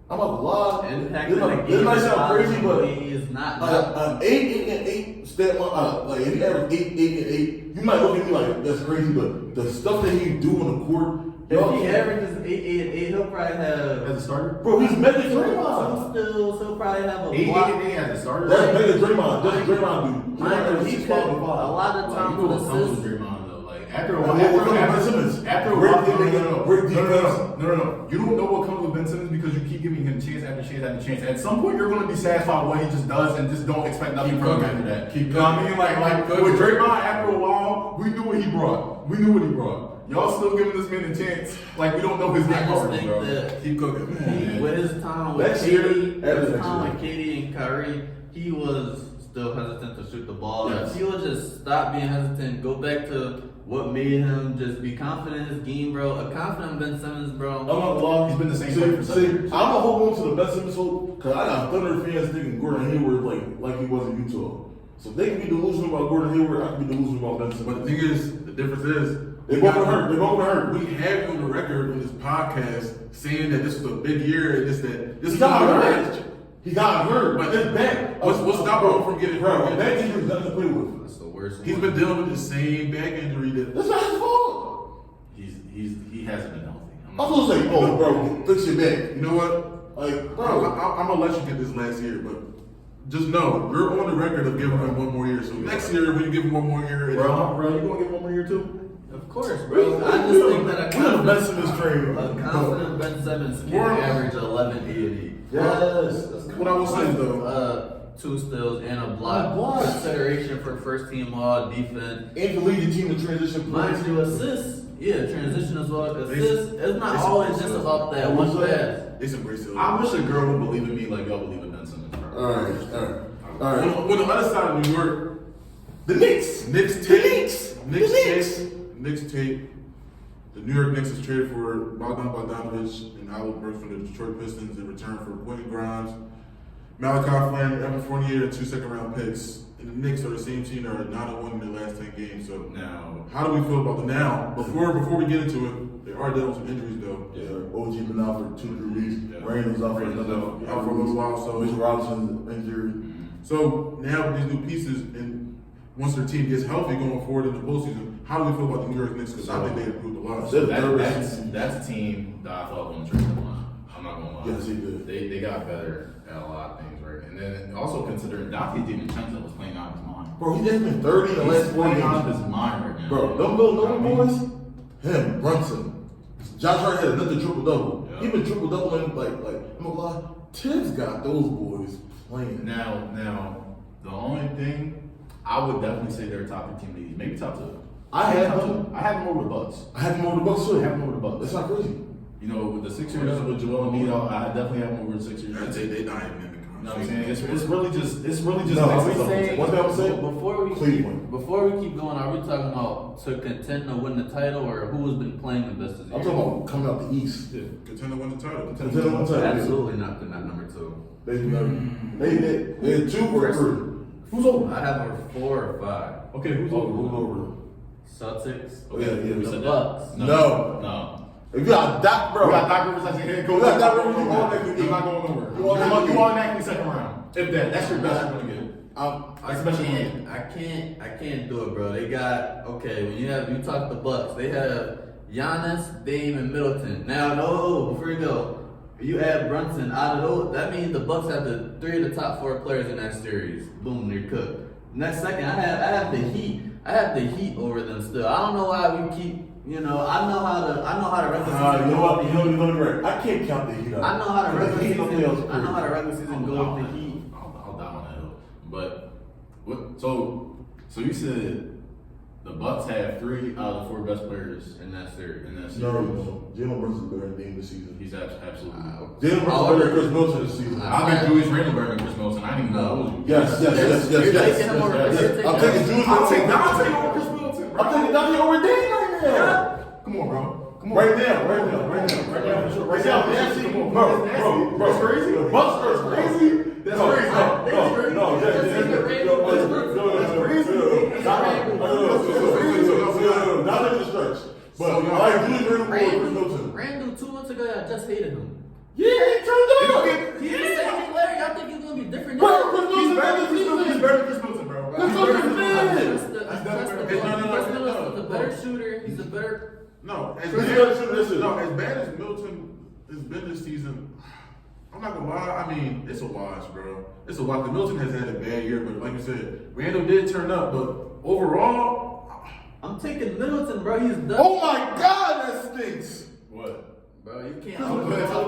about to lie. impact This in the might- game this might sound crazy, but he is not. an 8 stat line, like if he averaged 8, you might look at me like that's crazy, but the stuff that he do on the court, If he averages 8, he'll probably have As a starter? bro, he's mega some Draymond. steals. He'll probably have a 8 block. as a starter? That's mega Draymond. That's Draymond dude. Mind you, Draymond he is could, a 6'5" lot of Like, times you know with what comes with assists. Draymond though. Like after a Well, while, what comes with Ben Simmons? after a Great while, defense, great defense. no. You don't know what comes with Ben Simmons because you keep giving him chance after chance after chance. At some point, you're going to be satisfied with what he just does and just don't expect nothing from him after that. You know what I mean? Like with Draymond, after a while, we knew what he brought. We knew what he brought. Y'all still giving this man a chance? Like we don't know his I game just already, think bro. that Keep cooking. with his time with Next year, KD, after his next time year. with KD and Kyrie, he was still hesitant to shoot the ball. Yes. If he would just stop being hesitant, go back to what made him just be confident in his game, bro. A confident Ben Simmons, bro. I'm not long. He's been the same player for 7 years. I'm gonna hold on to the best Simmons hope because I got Thunder fans thinking Gordon Hayward like he was in Utah. So they can be delusional about Gordon Hayward. I can be delusional about Ben But Simmons. the thing is, the difference is, They both were hurt. They both were hurt. We have you on the record on this podcast saying that this was a big year and this He is got what we hurt. had. He got hurt. But His back. what's stopping him from getting bro? hurt? That injury's nothing to play with. That's the worst. He's one. been dealing with the same back injury that. That's not his fault. He hasn't been healthy. I'm supposed to say, oh, bro, fix your back. You know what? Like, I'm bro, gonna let you get this last year, but just know you're on the record of giving him one more year. So next year, when you give him one more year, bro, you gonna give him 1 more year too? Of course, bro. I just think that a We're the best in confident, this trade. a confident Ben Simmons can We're- average 11-80. Yes. What I will say though, 2 steals and a block. block. Consideration for first team all defense. And to lead the team to transition plays. Mind you, assists. Yeah, transition as well. Assists. It's not It's- always just about that one pass. it's a great sale. I wish a girl would believe in me like y'all believe in Ben Simmons, bro. All right. On the other side of New York, The Knicks. Knicks tape. The New York Knicks has traded for Bogdan Bogdanovic and Alec Burks from the Detroit Pistons in return for Quentin Grimes, Malachi Flynn, Evan Fournier, and 2 second-round picks. And the Knicks are the same team that are 9-1 in their last 10 games. So Now, how do we feel about them now? Before we get into it, they are dealing with some injuries though. Yeah, OG been out for 2-3 weeks. Yeah. Rain was out for another. Out for a little while, so Mitchell Robinson's injury. So now with these new pieces, and once their team gets healthy going forward in the postseason, how do we feel about the New York Knicks? Because I think they improved a lot. that's a team that I thought on the trade deadline. I'm not gonna lie. Yes, he did. They got better at a lot of things, right? And then also considering Dante DiVincenzo was playing out of his mind. Bro, he's been 30 in the He's last 4 playing out of games. his mind right now. Bro, them little boys, him, Brunson. Josh Hart had another triple double. Yeah. He been triple doubling like I'm gonna lie. Tibbs got those boys playing. Now, the only thing I would definitely say they're a top 15 league, maybe top 2. I had top them. 2. I have them over the Bucks. I had him over the Bucks too. I have them over the Bucks. That's not crazy. You know, with the Sixers with Joel Embiid out, I definitely have them over the Sixers. I'd say they're not even in the You know what I'm conversation. saying? It's really just No, next are we to something. saying- One thing I'm saying, Cleveland. Before we keep going, are we talking about to contend to win the title or who has been playing the best this year? I'm talking about coming out the East. Contend to win the title. Contend to win the title. Absolutely not number 2. They 2 or 3. Who's over? I have her 4 or 5. Okay, who's Who's over? over? Celtics. Oh, yeah, we the said Bucks. that. No. If you got Doc, bro. We got Doc Rivers as your head coach. We got Doc Rivers, you automatically- He's not going nowhere. You automatically- You automatically second round. If that's your best you're gonna get. I can't do it, bro. They got when you talk the Bucks, they have Giannis, Dame, and Middleton. Now, before you go, you add Brunson out of those. That means the Bucks have the 3 of the top 4 players in that series. Boom, they're cooked. Next second, I have the Heat. I have the Heat over them still. I don't know why You know, I know how to regular season. You know what? You know right. I can't count the Heat out. I know how to regular season. I know how to regular season I'll go with the Heat. die on that hill. But what? So you said the Bucks have 3 out of the 4 best players In that series. No. Jalen Brunson is better than Dame this season. He's absolutely. Jalen Brunson is better than Chris Middleton this season. I think Julius Randle better than Chris Middleton. I didn't even know. Yes. You're taking him over. I'm taking Julius I'll take Randle. Dante over Chris Middleton, bro. I'm taking Dante over Dame right now. Come on, bro. Come on. Right now. Right now, nasty. Bro. That's crazy. The Bucks are crazy. That's crazy. No. Not in the stretch. But I like Julius Randle over Chris Middleton. Randle 2 months ago, I just hated him. Yeah, he turned up. He's the same player. Y'all think he's gonna be different? Bro, Chris He's Middleton better this than season. Chris Middleton, bro. Chris Middleton's bad. Chris Middleton's a better shooter. He's a better. No, as Chris bad, Middleton, no, as bad as Milton has been this season, I'm not gonna lie. I mean, it's a wash, bro. It's a wash. The Milton has had a bad year, but like you said, Randall did turn up. But overall, I'm taking Middleton, bro. He's done. Oh my God, that stinks. What? Bro, you can't. Tell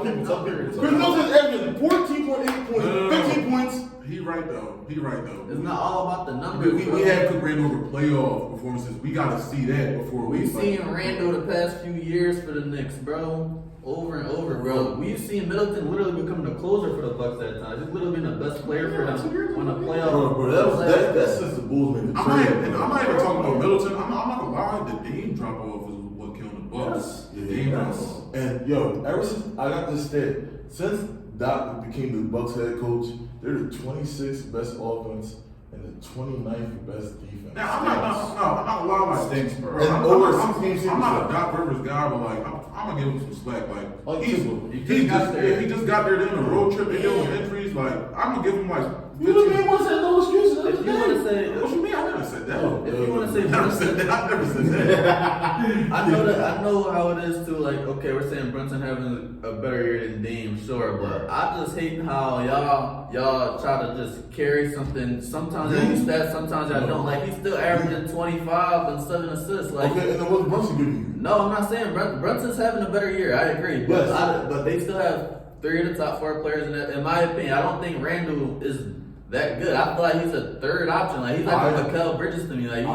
people. Chris Middleton's averaging 14.8 points, 15 points. he right though. It's not all about the numbers. We had could Randall over playoff performances. We gotta see that before we. We've seen Randall the past few years for the Knicks, bro. Over and over, bro. We've seen Middleton literally become the closer for the Bucks at times. He's literally been the best player for them when the playoff. Bro, that's since the Bulls made the I'm trade. not even talking about Middleton. I'm not gonna lie. The Dame drop off is what killed the Bucks. The Dame drop off. And yo, ever since I got this stat, since Doc became the Bucks head coach, they're the 26th best offense and the 29th best defense. Now I'm not gonna lie. Like, Stinks, bro. And over 16 seasons. I'm not a Doc Rivers guy, but like I'm gonna give him some slack. Like He he just got there during a road trip. They dealing with injuries. Like I'm gonna give him like. You know what I mean? What's that? No excuses. If you want to say, What you mean? I never said that. if you want to say, I never said that. I never said that. I know how it is to like. Okay, we're saying Brunson having a better year than Dame, sure, but I just hate how y'all try to just carry something. Sometimes I use that, sometimes I don't. Like he's still averaging 25 and 7 assists. Like Okay, and then what's Brunson giving you? no, I'm not saying Brunson's having a better year. I agree, but Yes. but they still have 3 of the top 4 players in that. In my opinion, I don't think Randall is that good. I feel like he's a third option. Like he's like a Mikal Bridges to me. Like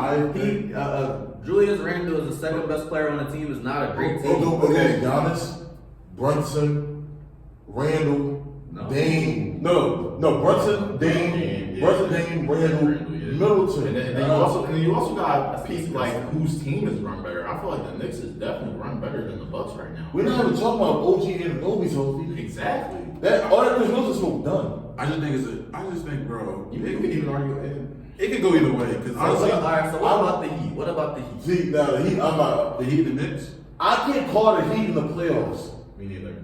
Julius Randle is the second best player on the team. Is not a great team. Okay, Giannis, Brunson, Randall, No. Dame. No, Brunson, Dame, Randall, Middleton. And then you also got a piece like whose team is run better. I feel like the Knicks is definitely run better than the Bucks right now. We're not even talking about OG and Nobody's healthy. Exactly. All that Chris Middleton's so done. I just think, bro. You can even argue It could go either way. Because honestly, All right. So what about the Heat? What about the Heat? See, now the Heat, I'm not. the Heat, the Knicks. I can't call the Heat in the playoffs. me neither.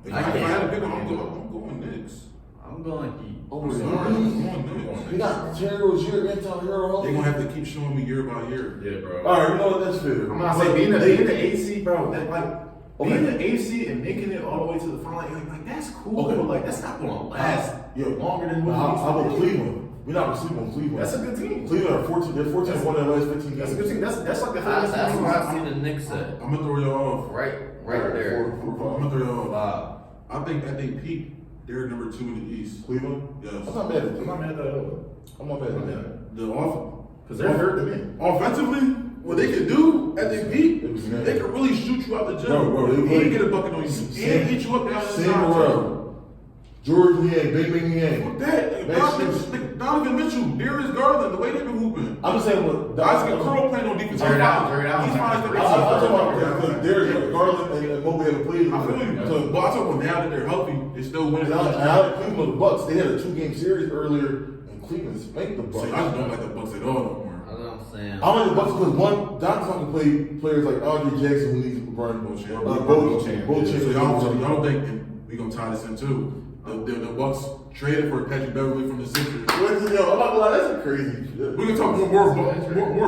If I I can't. had to pick one, I'm going Knicks. I'm going Heat. Over Sorry, the I'm Heat. going Knicks. We got Terry Rozier, Anton Hero. They're gonna have to keep showing me year by year. Yeah, bro. All right, you know what? That's fair. I'm not saying being the AC, bro. That Okay. being the AC and making it all the way to the final, like that's cool, Okay. but like that's not gonna last longer than what How it about used to be. Cleveland? We're not sleeping on Cleveland. That's a good team. Cleveland are 14. They're 14 and 1 in the last 15 games. That's a good team. That's like the That's team. where I see the Knicks at. I'm gonna throw y'all off. Right there. I'm gonna throw y'all off. Wow. I think peak. They're number 2 in the East. Cleveland? Yes. I'm not mad at I'm that. not mad at that at all. I'm not mad at that. The off Because they're hurt to me. offensively, what they can do at their peak, It was they can really shoot you out the gym. Bro, they and really- get a bucket on you. And get you up down the Sam side. Morrell, George Niang, Big Niang. Fuck that. Donovan Mitchell, Darius Garland, the way they've been hooping. I'm just saying what Isaac Curl playing on defense. Jared Allen. He's fine. I'm talking about Darius Garland and Mobley had played. I feel you. So, But I talk about now that they're healthy, they still winning. and out of Cleveland, the Bucks, they had a 2-game series earlier, and Cleveland spanked the Bucks. See, I just don't like the Bucks at all no more. That's what I'm saying. I like the Bucks because one, Don fucking play players like Andre Jackson who needs to run. Both champ. Both So champions. y'all think, and we gonna tie this in too. The Bucks traded for Patrick Beverly from the Sixers. Yo, I'm not gonna lie, that's crazy. We can talk more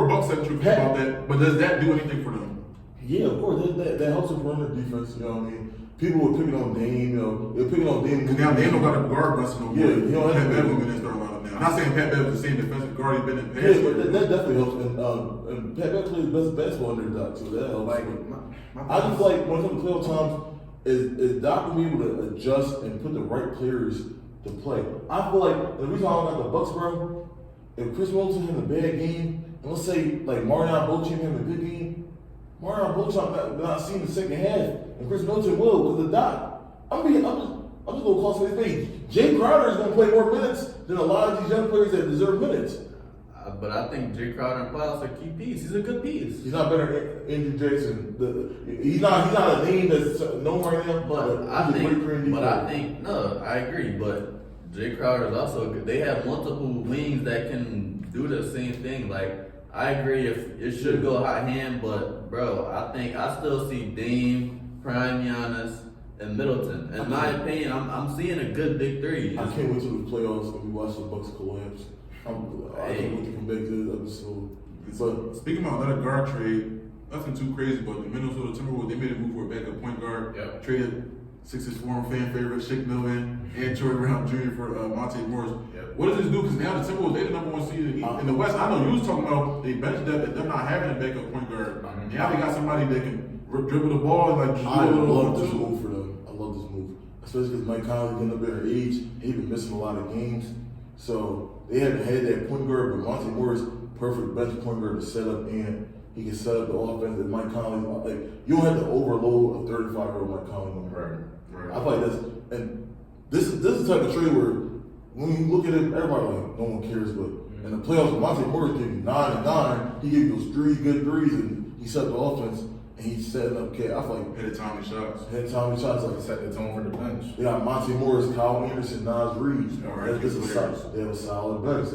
Bucks centric about that, but does that do anything for them? Yeah, of course. That helps the perimeter defense, you know what I mean? People were picking on Dame, you know. They're picking on Dame. Because now they don't got a guard busting no more. Yeah, you don't have have to- Beverly in their starting lineup now. I'm not saying Pat Bev was the same defensive guard he's been in past. Yeah, but that definitely helps. And Pat Bev plays best basketball under Doc, so that helps. Like, I just like when it comes to playoff times, is Doc will be able to adjust and put the right players to play. I feel like the reason I don't got the Bucks, bro, if Chris Middleton having a bad game, and let's say like Marion Beauchamp having a good game, Marion Beauchamp not seen the second half, and Chris Middleton will because of Doc. I'm just gonna call somebody face. Jay Crowder is gonna play more minutes than a lot of these young players that deserve minutes. But I think Jay Crowder in playoffs are a key piece. He's a good piece. He's not better than Andrew Jackson. He's not a name that's known right now. But I think no, I agree. But Jay Crowder is also good. They have multiple wings that can do the same thing. Like I agree, if it should go hot hand, but bro, I still see Dame, Prime Giannis, and Middleton. In my opinion, I'm seeing a good big three. I can't wait till the playoffs and we watch the Bucks collapse. I can't wait to come back to the episode. But speaking about another guard trade, nothing too crazy, but the Minnesota Timberwolves, they made a move for a backup point guard. Yep. Traded Sixers former fan favorite Shake Milton and Troy Brown Jr. for Monte Morris. Yep. What does this do? Because now the Timberwolves, they're the number one seed in the West. I know you was talking about they bench depth and them not having a backup point guard. Now they got somebody that can dribble the ball and like just I do a little love this too. move for them. I love this move, especially because Mike Conley getting up at her age. He's been missing a lot of games, so they haven't had that point guard. But Monte Morris, perfect bench point guard to set up, and he can set up the offense. And Mike Conley, like you don't have to overload a 35-year-old Mike Conley. Right. I feel like this is the type of trade where when you look at it, everybody like no one cares, but in the playoffs, Monte Morris gave you 9 and 9. He gave you those 3 good threes, and he set the offense, and he's setting up. I feel like Hit Tommy shots. hit Tommy shots like Set the tone for the bench. they got Monte Morris, Kyle Anderson, Nas Reed. All right, That's good a players. solid. They have a solid bench.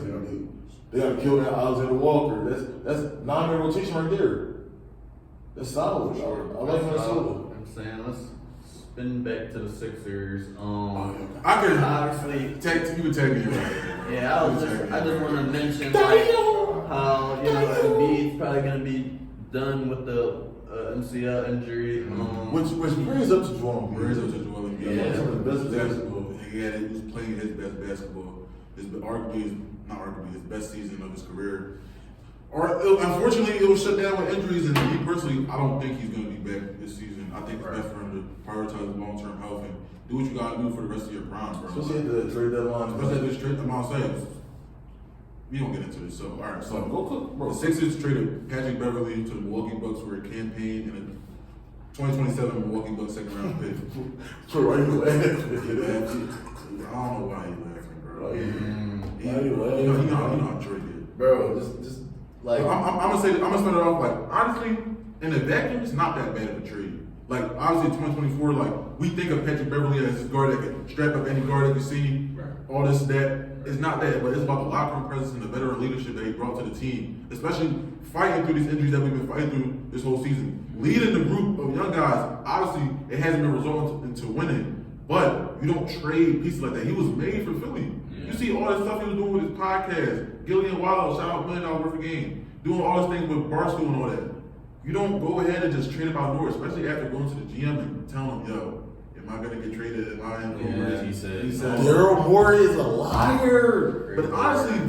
They got to kill that Alexander Walker. That's 9-man rotation right there. That's solid. I like Minnesota. I'm saying let's spin back to the Sixers. I could Obviously, you could tag me in right. yeah, I just want to mention how Embiid's probably gonna be done with the MCL injury. Which brings up to Joel Embiid. Raise up to Joel Embiid. Yeah. Some of the best basketball. He was playing his best basketball. Not arguably his best season of his career. Unfortunately, it was shut down with injuries, and me personally, I don't think he's going to be back this season. I think it's best for him to prioritize long-term health and do what you got to do for the rest of your prime, bro. Especially at the trade deadline. Especially at this trade, I'm saying. We don't get into this, so all right. So Go cook, bro. the Sixers traded Patrick Beverly to the Milwaukee Bucks for a campaign and a 2027 Milwaukee Bucks second-round pick. Troy, why you I laughing? don't know why he laughing, bro. Why you laughing? You know how Troy did. Bro, just like I'm gonna start it off like honestly, in the vacuum, it's not that bad of a trade. Like obviously, 2024, like we think of Patrick Beverly as this guard that can strap up any guard that you see, all this that. It's not that, but it's about the locker room presence and the veteran leadership that he brought to the team, especially fighting through these injuries that we've been fighting through this whole season. Leading the group of young guys, obviously, it hasn't been resulting into winning, but you don't trade pieces like that. He was made for Philly. You see all the stuff he was doing with his podcast, Gillian Waddle, shout out $1 million worth of game, doing all those things with Barstool and all that. You don't go ahead and just trade him outdoors, especially after going to the GM and telling him, yo, am I going to get traded? Am I in Yeah, he said. Daryl Morey is a liar. But honestly,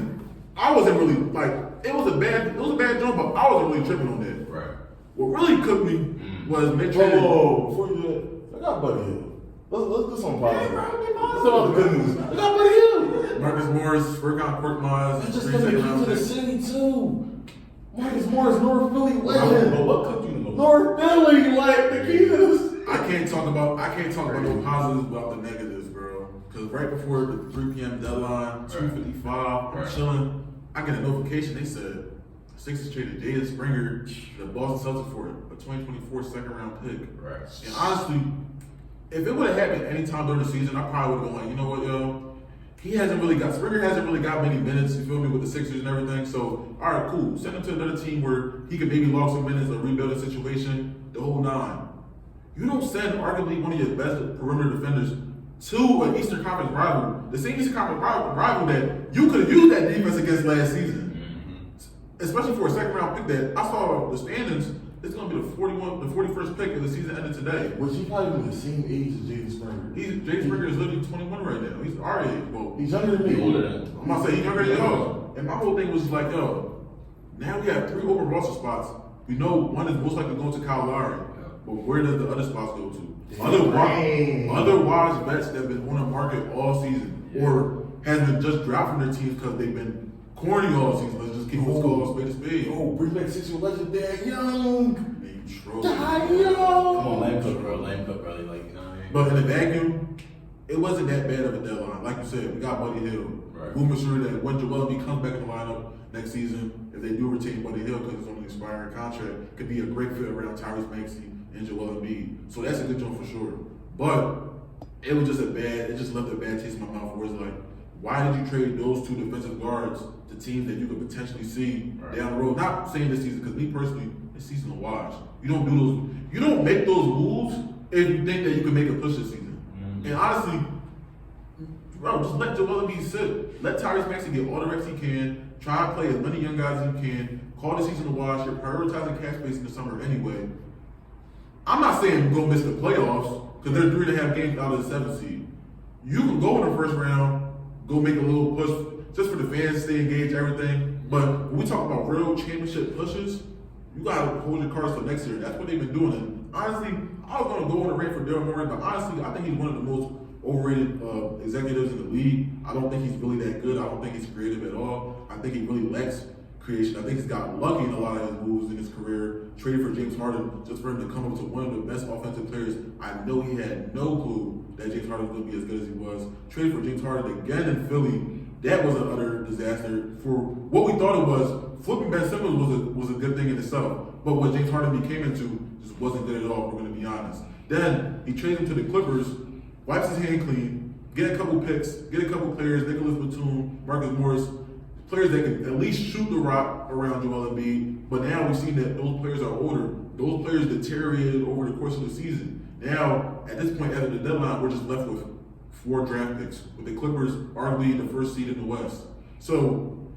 I wasn't really like it was a bad joke, but I wasn't really tripping on that. Right. What really cooked me was Mitch. Whoa, before you do that, I got Buddy Hill. Let's do something positive. Let's talk about the good news. I got Buddy Hill. Marcus Morris, Furkan Korkmaz, He just 3 got the second key round to the pick. city too. Marcus Morris, North Philly but legend. what cooked you the most? North Philly, like the key to this. I can't talk about no positives about the negatives, bro. Because right before the 3 p.m. deadline, 2:55, I'm chilling. I get a notification. They said Sixers traded Jada Springer, the Boston Celtics, for a 2024 second round pick. Right. And honestly, if it would have happened any time during the season, I probably would have been like, you know what, yo, Springer hasn't really got many minutes, you feel me, with the Sixers and everything. So, all right, cool. Send him to another team where he could maybe log some minutes, a rebuilding situation, the whole 9. You don't send arguably one of your best perimeter defenders to an Eastern Conference rival, the same Eastern Conference rival that you could have used that defense against last season. Especially for a second round pick that I saw the standings, it's gonna be the 41st pick of the season ended today. Which he probably the same age as Jaden Springer. James Springer is literally 21 right now. He's our age. Well, He's younger than me. Older than. I'm about to say he's younger than yo. And my whole thing was like, yo, now we have 3 open roster spots. We know one is most likely going to Kyle Lowry. But where does the other spots go to? Otherwise, vets that have been on the market all season or has been just dropping their teams because they've been corny all season. Let's just keep what's called spade to spade. Oh, bring back 6-year legend there, young. Man, you troll. Darriel. Come on, lame cook, bro. Lame cook, bro. Like, you know what I mean? But in the vacuum, it wasn't that bad of a deadline. Like you said, we got Buddy Hill. Right. We'll make sure that when Joel Embiid comes back in the lineup next season, if they do retain Buddy Hill because it's on an expiring contract, could be a great fit around Tyrese Maxey and Joel Embiid. So that's a good job for sure. But it was just it just left a bad taste in my mouth where it's like, why did you trade those 2 defensive guards to teams that you could potentially see down the road? Not saying this season, because me personally, this season will watch. You don't make those moves if you think that you can make a push this season. Mm-hmm. And honestly, bro, just let Joel Embiid sit. Let Tyrese Maxey get all the reps he can. Try and play as many young guys as you can. Call the season to watch. You're prioritizing cash space in the summer anyway. I'm not saying go miss the playoffs because they're 3.5 games out of the 7th seed. You can go in the first round, go make a little push just for the fans to stay engaged, everything. But when we talk about real championship pushes, you gotta hold your cards till next year. That's what they've been doing. And honestly, I was gonna go on a rant for Darriel Morey, but honestly, I think he's one of the most overrated executives in the league. I don't think he's really that good. I don't think he's creative at all. I think he really lacks creation. I think he's got lucky in a lot of his moves in his career. Traded for James Harden just for him to come up to one of the best offensive players. I know he had no clue that James Harden was going to be as good as he was. Traded for James Harden again in Philly. That was an utter disaster. For what we thought it was, flipping Ben Simmons was a good thing in itself. But what James Harden became into just wasn't good at all, if we're going to be honest. Then he traded him to the Clippers, wipes his hand clean, get a couple picks, get a couple players, Nicholas Batum, Marcus Morris, players that can at least shoot the rock around Joel Embiid. But now we've seen that those players are older. Those players deteriorated over the course of the season. Now, at this point, after the deadline, we're just left with 4 draft picks, with the Clippers arguably the first seed in the West. So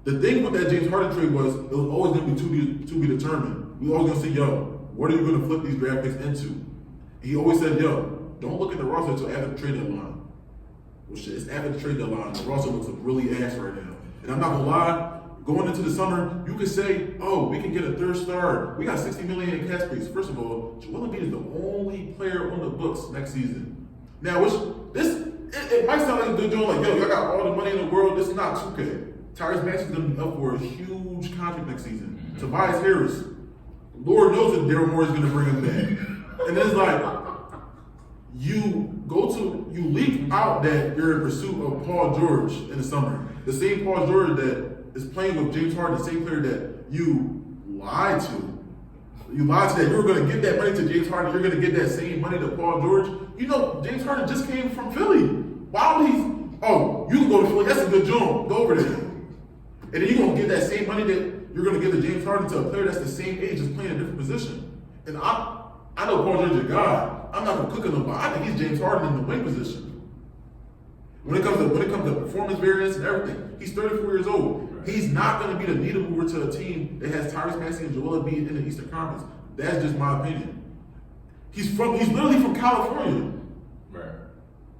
the thing with that James Harden trade was it was always going to be to be determined. We always going to say, yo, what are you going to flip these draft picks into? He always said, yo, don't look at the roster until after the trade deadline. Well, shit, it's after the trade deadline. The roster looks really ass right now. And I'm not going to lie, going into the summer, you could say, oh, we can get a 3rd star. We got $60 million in cap space. First of all, Joel Embiid is the only player on the books next season. Now, it might sound like a good joke, like, yo, y'all got all the money in the world. This is not 2K. Tyrese Maxey is going to be up for a huge contract next season. Mm-hmm. Tobias Harris, Lord knows that Darriel Morey is going to bring him back. And it's like, you leak out that you're in pursuit of Paul George in the summer. The same Paul George that is playing with James Harden, the same player that you lied to. You lied to that you were going to give that money to James Harden. You're going to get that same money to Paul George. You know, James Harden just came from Philly. Why would he? Oh, you can go to Philly. That's a good job. Go over there. And then you're going to give that same money that you're going to give to James Harden to a player that's the same age, just playing a different position. And I know Paul George is a guy. I'm not going to cook him, but I think he's James Harden in the wing position. When it comes to performance variance and everything, he's 34 years old. Right. He's not going to be the needle mover to a team that has Tyrese Maxey and Joel Embiid in the Eastern Conference. That's just my opinion. He's literally from California. Right.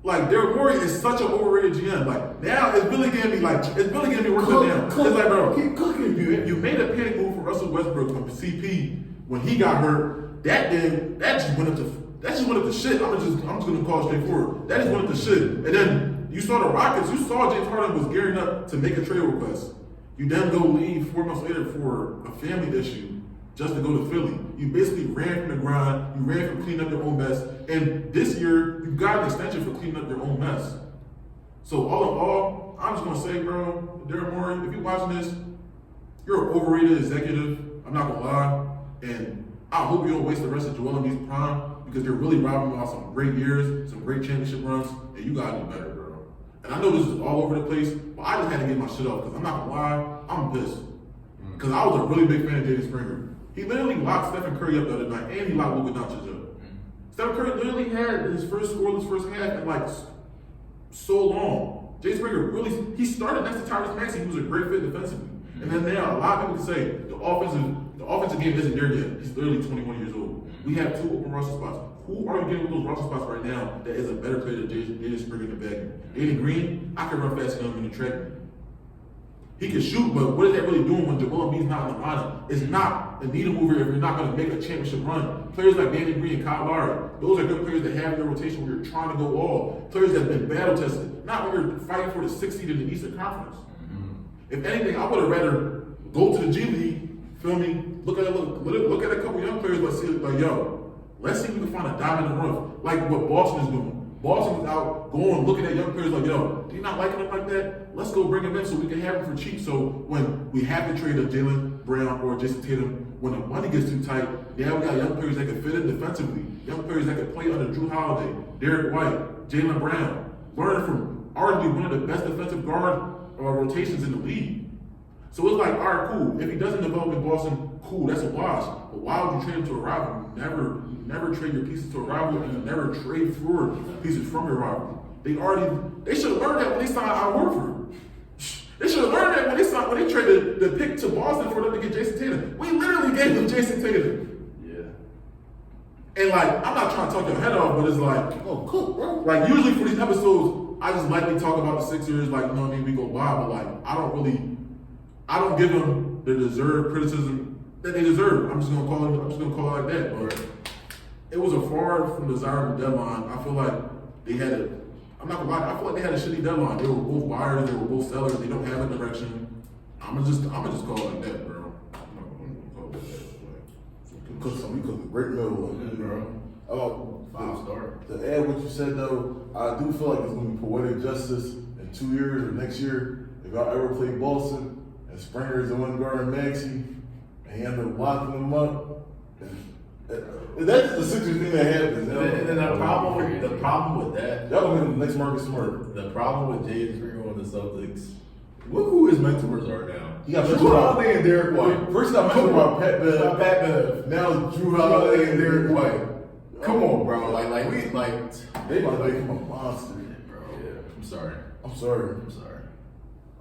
Like, Darriel Morey is such an overrated GM. Like, now it's really getting me worse than down. It's like, bro, keep cooking, you made a panic move for Russell Westbrook from CP when he got hurt. That just went up to shit. I'm just gonna call it straightforward. That just went up to shit. And then you saw the Rockets. You saw James Harden was gearing up to make a trade request. You then go leave 4 months later for a family issue just to go to Philly. You basically ran from the grind. You ran from cleaning up your own mess. And this year, you got an extension for cleaning up your own mess. So all in all, I'm just gonna say, bro, Darriel Morey, if you're watching this, you're an overrated executive. I'm not gonna lie. And I hope you don't waste the rest of Joel Embiid's prime because you're really robbing him out some great years, some great championship runs, and you gotta do better, bro. And I know this is all over the place, but I just had to get my shit off because I'm not gonna lie, I'm pissed. Because I was a really big fan of Jaden Springer. He literally locked Stephen Curry up the other night, and he locked Luka Doncic up. Stephen Curry literally had his first scoreless first half in like so long. Jaden Springer he started next to Tyrese Maxey, who was a great fit defensively. And then now a lot of people say the offensive the offensive game isn't there yet. He's literally 21 years old. We have 2 open roster spots. Who are you getting with those roster spots right now that is a better player than Jaden Springer in the back end? Aiden Green, I can run fast enough in the track. He can shoot, but what is that really doing when Joel Embiid's not in the lineup? It's not a needle mover if you're not going to make a championship run. Players like Danny Green and Kyle Lowry, those are good players that have in their rotation where you're trying to go all. Players that have been battle tested, not when you're fighting for the 6th seed in the Eastern Conference. If anything, I would have rather go to the G League, feel me, look at a couple young players, let's see, like, yo, let's see if we can find a diamond in the rough, like what Boston is doing. Boston is out going, looking at young players like, yo, do you not liking them like that? Let's go bring them in so we can have them for cheap. So when we have to trade a Jaylen Brown or Jason Tatum, when the money gets too tight, now we got young players that can fit in defensively, young players that can play under Drew Holiday, Derek White, Jaylen Brown, learning from arguably one of the best defensive guard rotations in the league. So it's like, all right, cool. If he doesn't develop in Boston, cool, that's a wash. But why would you trade him to a rival? You never trade your pieces to a rival, and you never trade for pieces from your rival. They should have learned that when they signed Al Horford. They should have learned that when they traded the pick to Boston for them to get Jason Tatum. We literally gave them Jason Tatum. Yeah. And like, I'm not trying to talk your head off, but it's like, Oh, cool, bro. like usually for these episodes, I just lightly talk about the Sixers, like, you know what I mean, we go by, but like, I don't give them the deserved criticism that they deserve. I'm just gonna call it like that. But it was a far from desirable deadline. I feel like they had I'm not gonna lie, I feel like they had a shitty deadline. They were both buyers, they were both sellers, they don't have a direction. I'ma just call it like that, bro. I'm not gonna call it like that. We cooked a great meal, bro. 5-star. To add what you said though, I do feel like it's gonna be poetic justice in 2 years or next year if y'all ever play Boston and Springer's the one guarding Maxey and he ended up locking them up. And that's the Sixers thing that happens. And then the problem with that, Y'all gonna be the next Marcus Smart. the problem with Jaden Springer on the Celtics, look who his mentors are now. He got Drew mentored by- Holiday and Derek White. First I mentioned about Pat Bev. Pat Bev. Now it's Drew Drew Holiday Holiday and Derek White. Come on, bro. Like They about to make him a monster. bro. Yeah. I'm sorry. I'm sorry.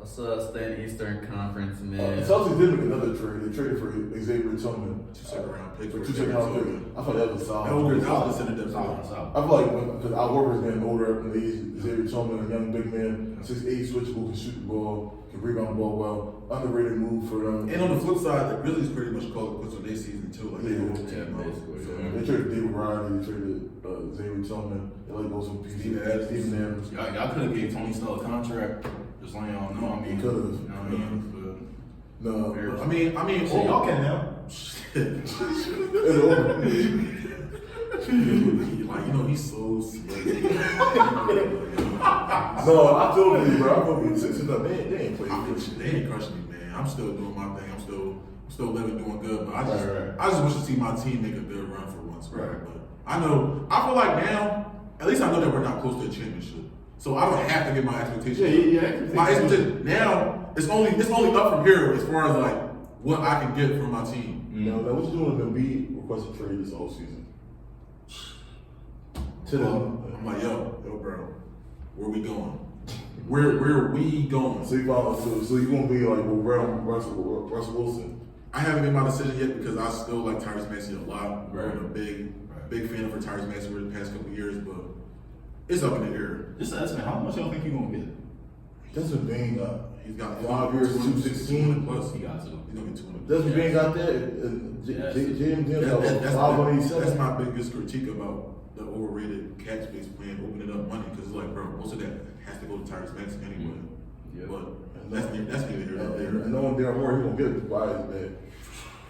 Let's stay in the Eastern Conference, The man. Celtics did make another trade. They traded for Xavier Tillman. 2 second round picks For for 2 second round Xavier pick. I thought that was solid. That was considered that Solid. I feel like because Al Horford's getting older up in the age, Xavier Tillman, a young big man, 6'8", switchable, can shoot the ball, can rebound the ball well. Underrated move for them. And on the flip side, the Grizzlies pretty much called it quits on their season too. Like they whole team out. basically. So, They traded David Riley, they traded Xavier Tillman, they let go some pieces. Steven Adams. Y'all could have gave Tony Snell a contract. Just letting y'all know. I mean, He could've. You know what I mean? No, I mean, So y'all can now. like, you know, he's so slick. no, I feel you, bro. I feel you. Sixers up, they ain't playing. They ain't crushing me, man. I'm still doing my thing. I'm still living, doing good. But Right. I just wish to see my team make a good run for once, bro. Right. But I feel like now, at least I know that we're not close to a championship. So I don't have to get my expectations. Yeah. My expectations now, it's only up from here as far as like what I can get from my team. Now, what you doing with Embiid requested trade this whole season? To them. I'm like, yo, bro, where we going? Where are we going? So you gonna be like Russell Wilson? I haven't made my decision yet because I still like Tyrese Maxey a lot. Right. I'm a big fan of Tyrese Maxey over the past couple of years, but it's up in the air. Just ask me, how much y'all think you gonna get? Desmond Bain got He's got 5 years, 216 plus. He got to. He's gonna get 200. Desmond Bain got that. Yes. James got 587. That's my biggest critique about the overrated cap space plan, opening up money, because it's like, bro, most of that has to go to Tyrese Maxey anyway. Yeah. But that's neither here nor there. And knowing Darren Moore, he gonna get it to buy his bag.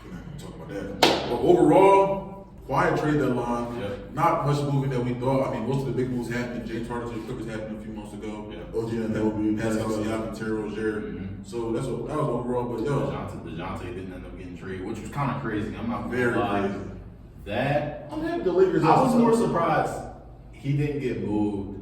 We're not gonna talk about that. But overall, quiet trade deadline. Yeah. Not much moving that we thought. I mean, most of the big moves happened. James Harden to the Clippers happened a few months ago. OG and Anunoby, Pascal Siakam, Terry Rozier. So that was overall. But yo, DeJounte didn't end up getting traded, which was kind of crazy. I'm not very gonna lie. crazy. That I'm happy the Lakers. I was more surprised he didn't get moved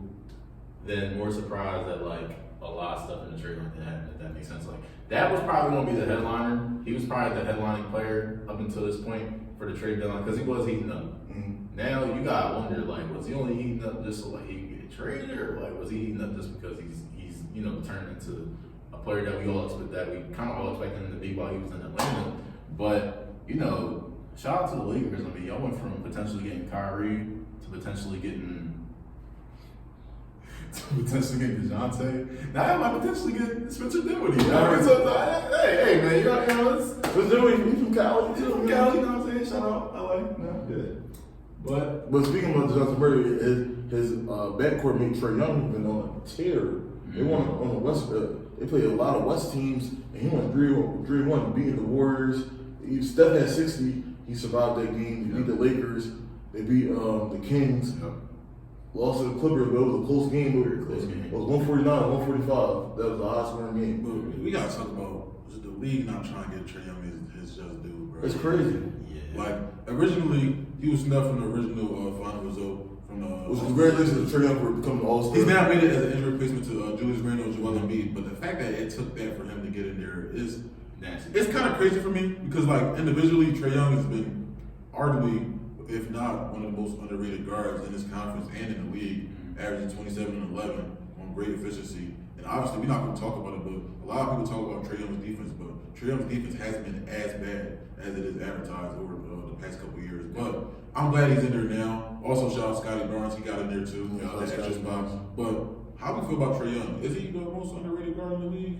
than more surprised that like a lot of stuff in the trade like that happened. If that makes sense. Like that was probably gonna be the headliner. He was probably the headlining player up until this point for the trade deadline because he was heating up. Now you gotta wonder like was he only heating up just so like he could get traded or like was he heating up just because he's turned into a player that we all expect that we kind of all expected him to be while he was in Atlanta. But you know, shout out to the Lakers. I mean, y'all went from potentially getting Kyrie to potentially getting DeJounte. Now I might potentially get Spencer Dinwiddie. You know what I mean? So, hey, man, you know, Spencer Dinwiddie, he's from Cali too. from Cali, you know what I'm saying? Shout out LA. No, good. But speaking of DeJounte Murray, his backcourt mate Trae Young been on a tear. They won on the West. They played a lot of West teams, and he went 3-1, beating the Warriors. Steph had 60. He survived that game. They beat the Lakers. They beat the Kings. Yep. Lost to the Clippers, but it was a close game. Very close game. It was 149-145. That was the high scoring game. But we gotta talk about the league not trying to get Trae Young his just due, bro. It's crazy. Yeah. Like originally, he was snubbed from the original final result from the. Which congratulations to Trae Young for becoming an All-Star. He's now made it as an injury replacement to Julius Randle and Joel Embiid, but the fact that it took that for him to get in there is Nasty. it's kind of crazy for me because like individually, Trae Young has been arguably, if not one of the most underrated guards in this conference and in the league, averaging 27 and 11 on great efficiency. And obviously, we're not going to talk about it, but a lot of people talk about Trae Young's defense, but Trae Young's defense hasn't been as bad as it is advertised over the past couple of years. But I'm glad he's in there now. Also, shout out Scotty Barnes, he got in there too. Yeah, That extra spot. But how do you feel about Trae Young? Is he the most underrated guard in the league?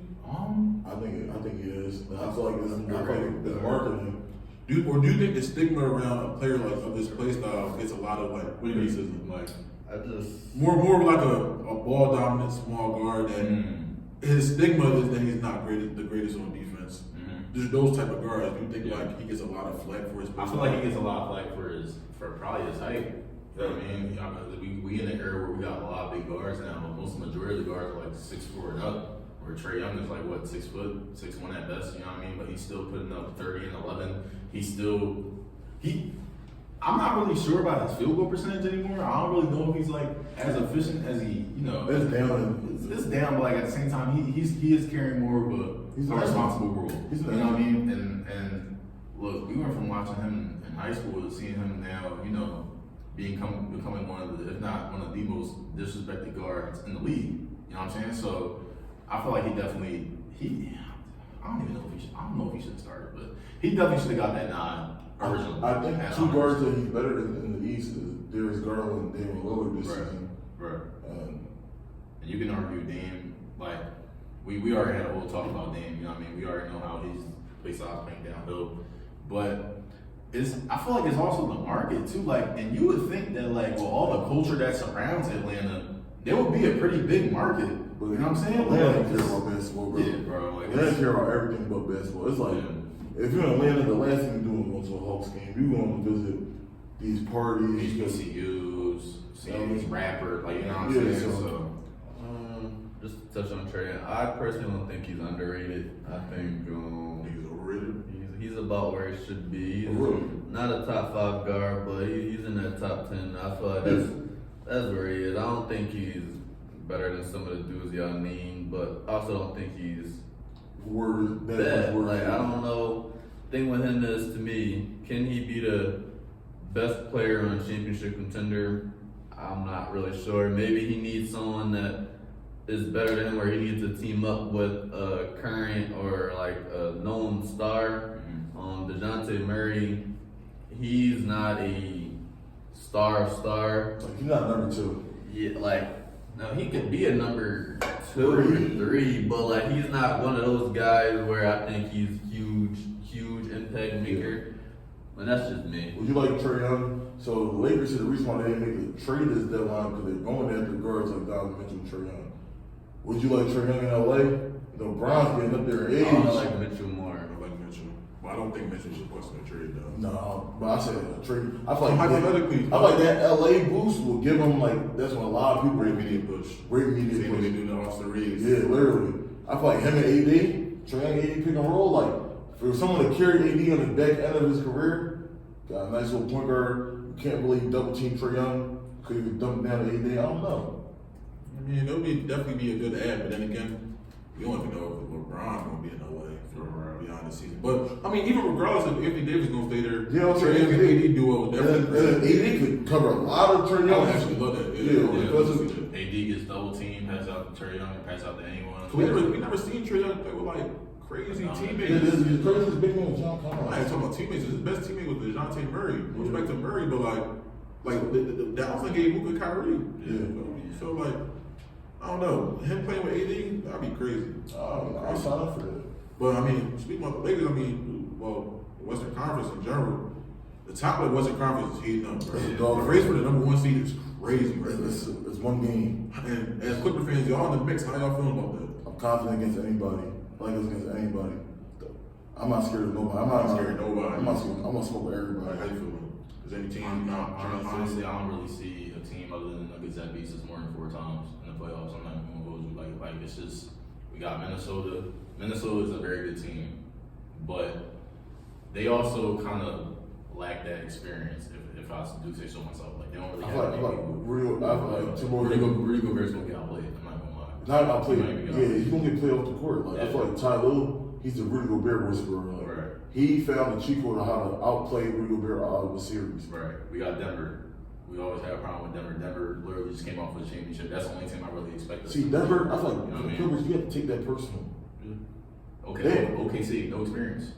I think he is. I feel like it's marketing. Do you think the stigma around a player like of this play style gets a lot of like criticism? Like I just more like a ball dominant small guard that his stigma is that he's not the greatest on defense. There's those type of guards. Do you think like he gets a lot of flack for his play I feel style? like he gets a lot of flack for probably his height. You know what I mean? We in an era where we got a lot of big guards now. Most majority of the guards are like 6'4" and up. Where Trae Young is like what 6 foot, 6'1" at best. You know what I mean? But he's still putting up 30 and 11. I'm not really sure about his field goal percentage anymore. I don't really know if he's like as efficient as he, you know. It's down. It's down, but like at the same time, he is carrying more of a responsible role. You know what I mean? And look, we went from watching him in high school to seeing him now, you know, becoming one of the, if not one of the most disrespected guards in the league. You know what I'm saying? So I feel like he definitely I don't know if he should have started, but he definitely should have got that nod originally. I think two guards that he's better than in the East is Darius Garland and Damian Lillard this season. Right. And you can argue Dame, like, we already had a whole talk about Dame, you know what I mean? We already know how he's plays off playing downhill. But I feel like it's also the market too, like, and you would think that like with all the culture that surrounds Atlanta, there would be a pretty big market. But you know what I'm saying? Atlanta Like, don't care about basketball, bro. yeah, bro. Like, Atlanta care about everything but basketball. It's like if you're in Atlanta, the last thing you do is go to a Hawks game. You going to visit these parties, HBCUs, seeing these rappers, like, you know what I'm Yeah, saying? so- So, just to touch on Trae Young, I personally don't think he's underrated. I think He's overrated. he's about where he should be. He's Really? not a top 5 guard, but he's in that top 10. I feel like that's where he is. I don't think he's better than some of the dudes y'all name, but I also don't think he's bad. Like, I don't know. Thing with him is, to me, can he be the best player on a championship contender? I'm not really sure. Maybe he needs someone that is better than him, where he needs to team up with a current or like a known star. DeJounte Murray, he's not a star. Like, he's not number 2. Yeah, like, no, he could be a number 2 or 3, but like he's not one of those guys where I think he's huge impact maker. And that's just me. Would you like Trae Young? So the Lakers said the reason why they didn't make the trade this deadline because they're going after guards like Donovan Mitchell and Trae Young. Would you like Trae Young in LA? You know, Bron's getting up there in age. I like Mitchell more. I like Mitchell. But I don't think Mitchell should question a trade though. No, but I said a trade. I feel like Hypothetically, I feel like that LA boost will give him like that's when a lot of people great media push. great media Same way push. they do the Austin Reeves. Yeah, literally. I feel like him and AD, Trae Young, AD pick and roll. Like for someone to carry AD on the back end of his career, got a nice little point guard. You can't really double team Trae Young because he dump down to AD. I don't know. I mean, it would definitely be a good ad, but then again, we don't even know if LeBron going to be in LA for beyond the season. But I mean, even regardless if Anthony Davis going to stay there, Yeah, I'm Trae Young and AD duo would definitely. And AD could cover a lot of Trae I Young. would actually love that. AD gets double team, pass out to Trae Young, and pass out to anyone. We never seen Trae Young play with like crazy Yeah, teammates. this is crazy. This big man, John I'm not Collins. even talking about teammates. His best teammate was DeJounte Murray. Respect to Murray, but like the Dallas gave Luka and Kyrie. Yeah. So like, I don't know. Him playing with AD, that'd be crazy. I signed up for that. But I mean, speaking about the Lakers, I mean, well, Western Conference in general, the top of the Western Conference is heating up, bro. It's a dog The race for the number 1 seed is crazy, right? It's one game. And as Clipper fans, y'all in the mix. How y'all feeling about that? I'm confident against anybody. Lakers against anybody. I'm not scared of nobody. I'm not scared of nobody. I'm not scared. I'm gonna smoke with Like, everybody. how you feeling? Is any team Honestly, I don't really see a team other than the Nuggets that beats us more than 4 times in the playoffs. I'm not even gonna hold you. Like it's just we got Minnesota. Minnesota is a very good team, but they also kind of lack that experience. If I do say so myself, like they don't really I have. feel like two more. Rudy Gobert's gonna get outplayed. I'm not gonna lie. Not I'll play. He might even get Yeah, he's gonna get played off the court. Like I feel like Ty Lue, he's the Rudy Gobert whisperer. Like, Right. he found the cheat code of how to outplay Rudy Gobert out of the series. Right. We got Denver. We always have a problem with Denver. Denver literally just came off with a championship. That's the only team I really expected. See, Denver, I feel like You know what I mean? Clippers, you have to take that personal. Okay, OKC, no experience.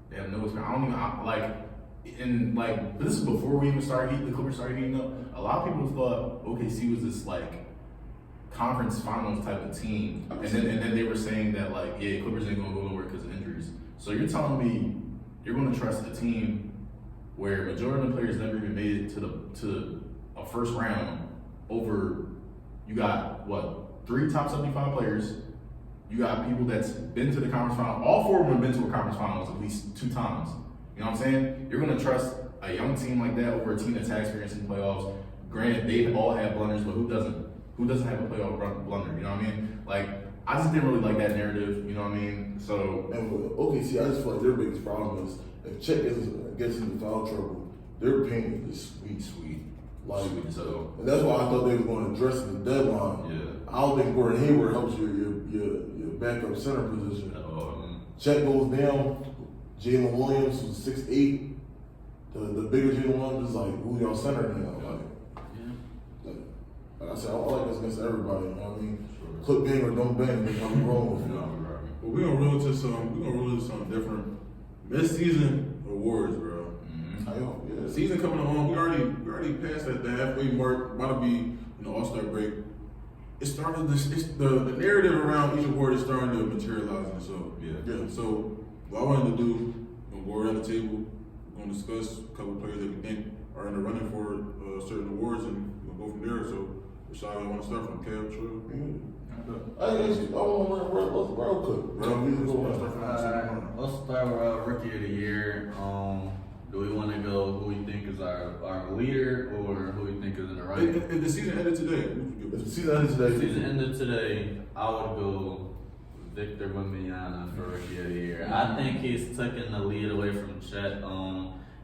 They have no experience. I don't even but this is before we even started heating. The Clippers started heating up. A lot of people thought OKC was this like conference finals type of team, and then they were saying that like Clippers ain't gonna go nowhere because of injuries. So you're telling me you're gonna trust a team where majority of the players never even made it to a first round over? You got what 3 top 75 players. You got people that's been to the conference final. All 4 of them have been to a conference finals at least 2 times. You know what I'm saying? You're going to trust a young team like that over a team that's had experience in playoffs. Granted, they all have blunders, but who doesn't? Who doesn't have a playoff blunder? You know what I mean? Like, I just didn't really like that narrative. You know what I mean? So, And with OKC, I just feel like their biggest problem is if Chet gets into foul trouble, their pain is sweet. Like, so and that's why I thought they were going to address in the deadline. yeah. I don't think Gordon Hayward helps your backup center position. Chet goes down. Jalen Williams, who's 6'8", the bigger Jalen Williams is like, who y'all center now? Like I said, I like this against everybody. You know what I mean? Sure. Clip bang or don't bang, they come wrong with No, you. right. But we're gonna roll into some different mid-season awards, bro. Yeah. Season coming along, we already passed the halfway mark. About to be All-Star break. It's starting. The narrative around each award is starting to materialize itself. Yeah. So what I wanted to do, we're gonna go around the table. We're gonna discuss a couple of players that we think are in the running for certain awards, and we'll go from there. So, Rashad, I want to start from Kev, True. I want to run real quick. Let's start with Rookie of the Year. Do we want to go who we think is our leader or who we think is in the right? If the season ended today, who would you give If it? the season ends today, Season ended today, I would go Victor Wembanyama for Rookie of the Year. I think he's taking the lead away from Chet.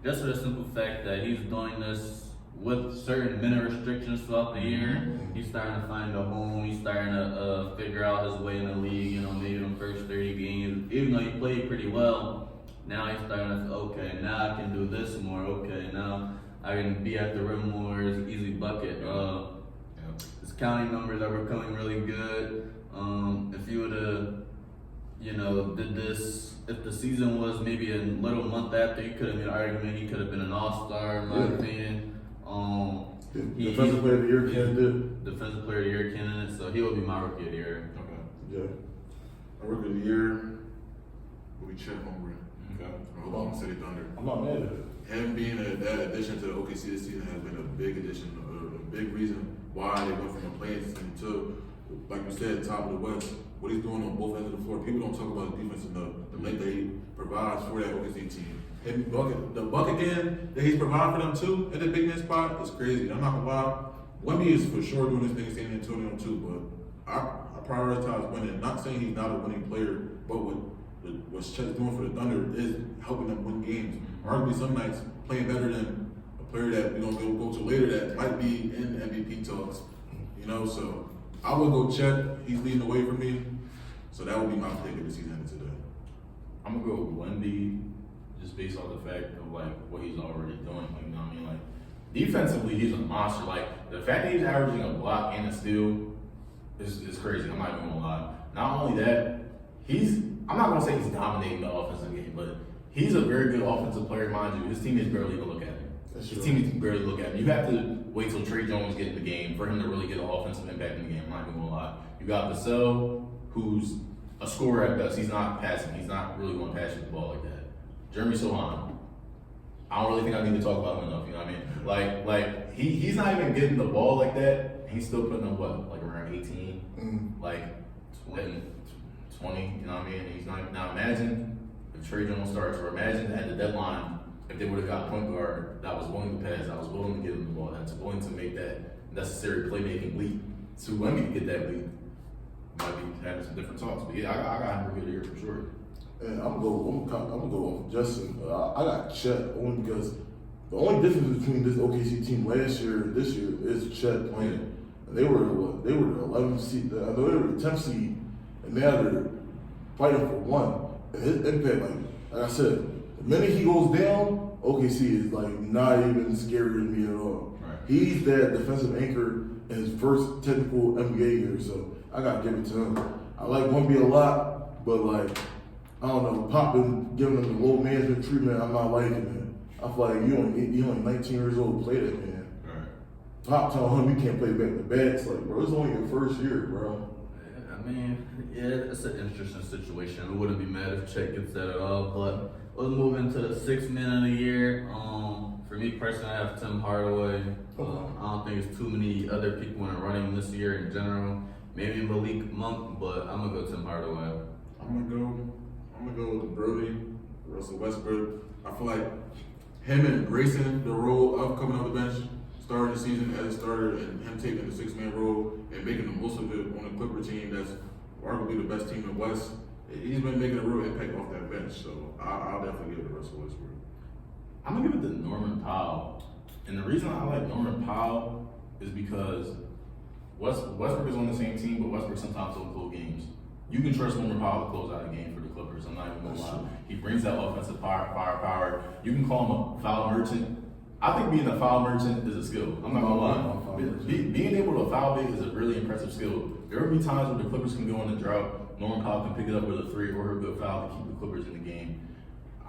Just for the simple fact that he's doing this with certain minute restrictions throughout the year. He's starting to find a home. He's starting to figure out his way in the league. You know, maybe in the first 30 games, even though he played pretty well. Now he's starting to say, okay, now I can do this more. Okay, now I can be at the rim more. It's an easy bucket. His counting numbers are becoming really good. If you would have, did this, if the season was maybe a little month after, you could have made an argument. He could have been an all-star, in my opinion. Defensive Player of the Year candidate. Defensive Player of the Year candidate, so he will be my Rookie of the Year. Okay. Yeah. Our Rookie of the Year will be Chet Holmgren. Okay. Oklahoma City Thunder. I'm not mad at it. Him being that addition to OKC this season has been a big addition, a big reason why they went from a playing team to, like you said, top of the West. What he's doing on both ends of the floor. People don't talk about his defense enough. The length that he provides for that OKC team. And the bucket again that he's providing for them too at the big man spot is crazy. I'm not gonna lie. Wemby is for sure doing this thing in San Antonio too, but I prioritize winning. Not saying he's not a winning player, but what Chet's doing for the Thunder is helping them win games. Arguably some nights playing better than a player that we're gonna go to later that might be in MVP talks. So I would go Chet. He's leading the way for me. So that would be my pick of the season today. I'm gonna go with Wemby, just based off the fact of like what he's already doing. Like, you know what I mean? Like defensively, he's a monster. Like the fact that he's averaging a block and a steal is crazy. I'm not even gonna lie. Not only that, he's I'm not gonna say he's dominating the offensive game, but he's a very good offensive player, mind you. His teammates barely even look at him. His teammates barely look at him. You have to wait till Trey Jones get in the game for him to really get an offensive impact in the game. I'm not even gonna lie. You got Vassell, who's a scorer at best. He's not passing. He's not really gonna pass you the ball like that. Jeremy Sohan, I don't really think I need to talk about him enough. You know what I mean? Like he's not even getting the ball like that. And he's still putting up what, like around 18, like 20. You know what I mean? And he's not. Now imagine if Trey Jones starts, or imagine at the deadline if they would have got a point guard that was willing to pass, that was willing to give them the ball, that's willing to make that necessary playmaking leap to let me get that leap. Might be having some different talks, but yeah, I got him for good here for sure. And I'm gonna go off Justin. I got Chet only because the only difference between this OKC team last year and this year is Chet playing. And they were the 11th seed. I know they were the 10th seed, and now they're fighting for one. And his impact, like I said, the minute he goes down, OKC is like not even scary to me at all. Right. He's that defensive anchor in his first technical NBA year, so I gotta give it to him. I like Wemby a lot, but like I don't know, Pop been giving him the low management treatment. I'm not liking it. I feel like you only 19 years old to play that man. Right. Pop telling him you can't play back to back. It's like, bro, it's only your first year, bro. I mean, yeah, it's an interesting situation. I wouldn't be mad if Chet gets that at all. But let's move into the 6th man of the year. For me personally, I have Tim Hardaway. I don't think there's too many other people in the running this year in general. Maybe Malik Monk, but I'm gonna go Tim Hardaway. I'm gonna go with Brody, Russell Westbrook. I feel like him embracing the role of coming off the bench, starting the season as a starter, and him taking the 6-man role and making the most of it on a Clipper team that's arguably the best team in the West. He's been making a real impact off that bench, so I'll definitely give it to Russell Westbrook. I'm gonna give it to Norman Powell. And the reason I like Norman Powell is because Westbrook is on the same team, but Westbrook sometimes will close games. You can trust Norman Powell to close out a game for the Clippers. I'm not even gonna lie. He brings that offensive firepower. You can call him a foul merchant. I think being a foul merchant is a skill. I'm not gonna lie. Being able to foul big is a really impressive skill. There will be times where the Clippers can go in the drought. Norman Powell can pick it up with a 3 or a good foul to keep the Clippers in the game.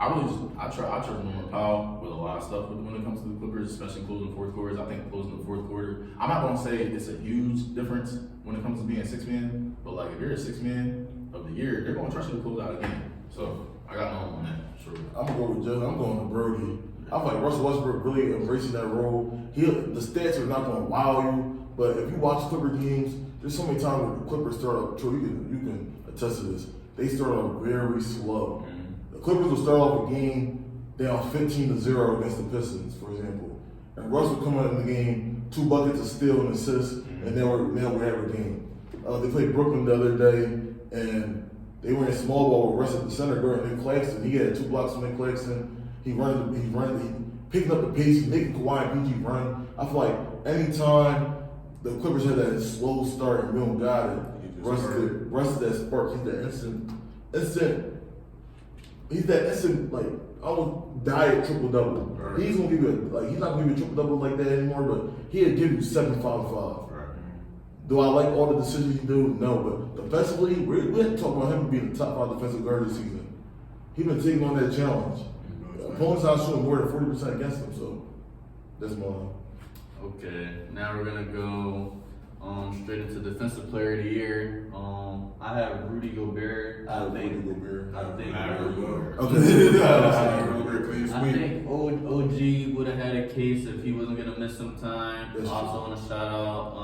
I trust Norman Powell with a lot of stuff when it comes to the Clippers, especially closing fourth quarters. I think closing the fourth quarter, I'm not gonna say it's a huge difference when it comes to being a 6-man, but like if you're a 6-man of the year, they're gonna trust you to close out a game. So I got Norman on that, sure. I'm gonna go with Justin. I'm going to Brody. I feel like Russell Westbrook really embracing that role. The stats are not gonna wow you, but if you watch Clipper games, there's so many times where the Clippers start up. Troy, you can attest to this. They start off very slow. The Clippers will start off a game down 15-0 against the Pistons, for example. And Russ will come out in the game, 2 buckets of steal and assists, and now we have a game. They played Brooklyn the other day, and they were in small ball with Russ at the center guard, Nick Claxton. He had 2 blocks from Nick Claxton. He picking up the pace, making Kawhi and PG run. I feel like anytime the Clippers had that slow start and we don't got it, Russ is that spark. He's that instant. He's that instant, like, almost diet triple-double. Right. He's not gonna give you a triple-double like that anymore, but he'll give you 7-5-5. Right. Do I like all the decisions he do? No, but defensively, we didn't talk about him being the top 5 defensive guard this season. He's been taking on that challenge. Opponents are shooting more than 40% against him, so that's mine. Okay, now we're gonna go straight into Defensive Player of the Year. I have Rudy Gobert. I think OG would have had a case if he wasn't gonna miss some time. That's also want to shout out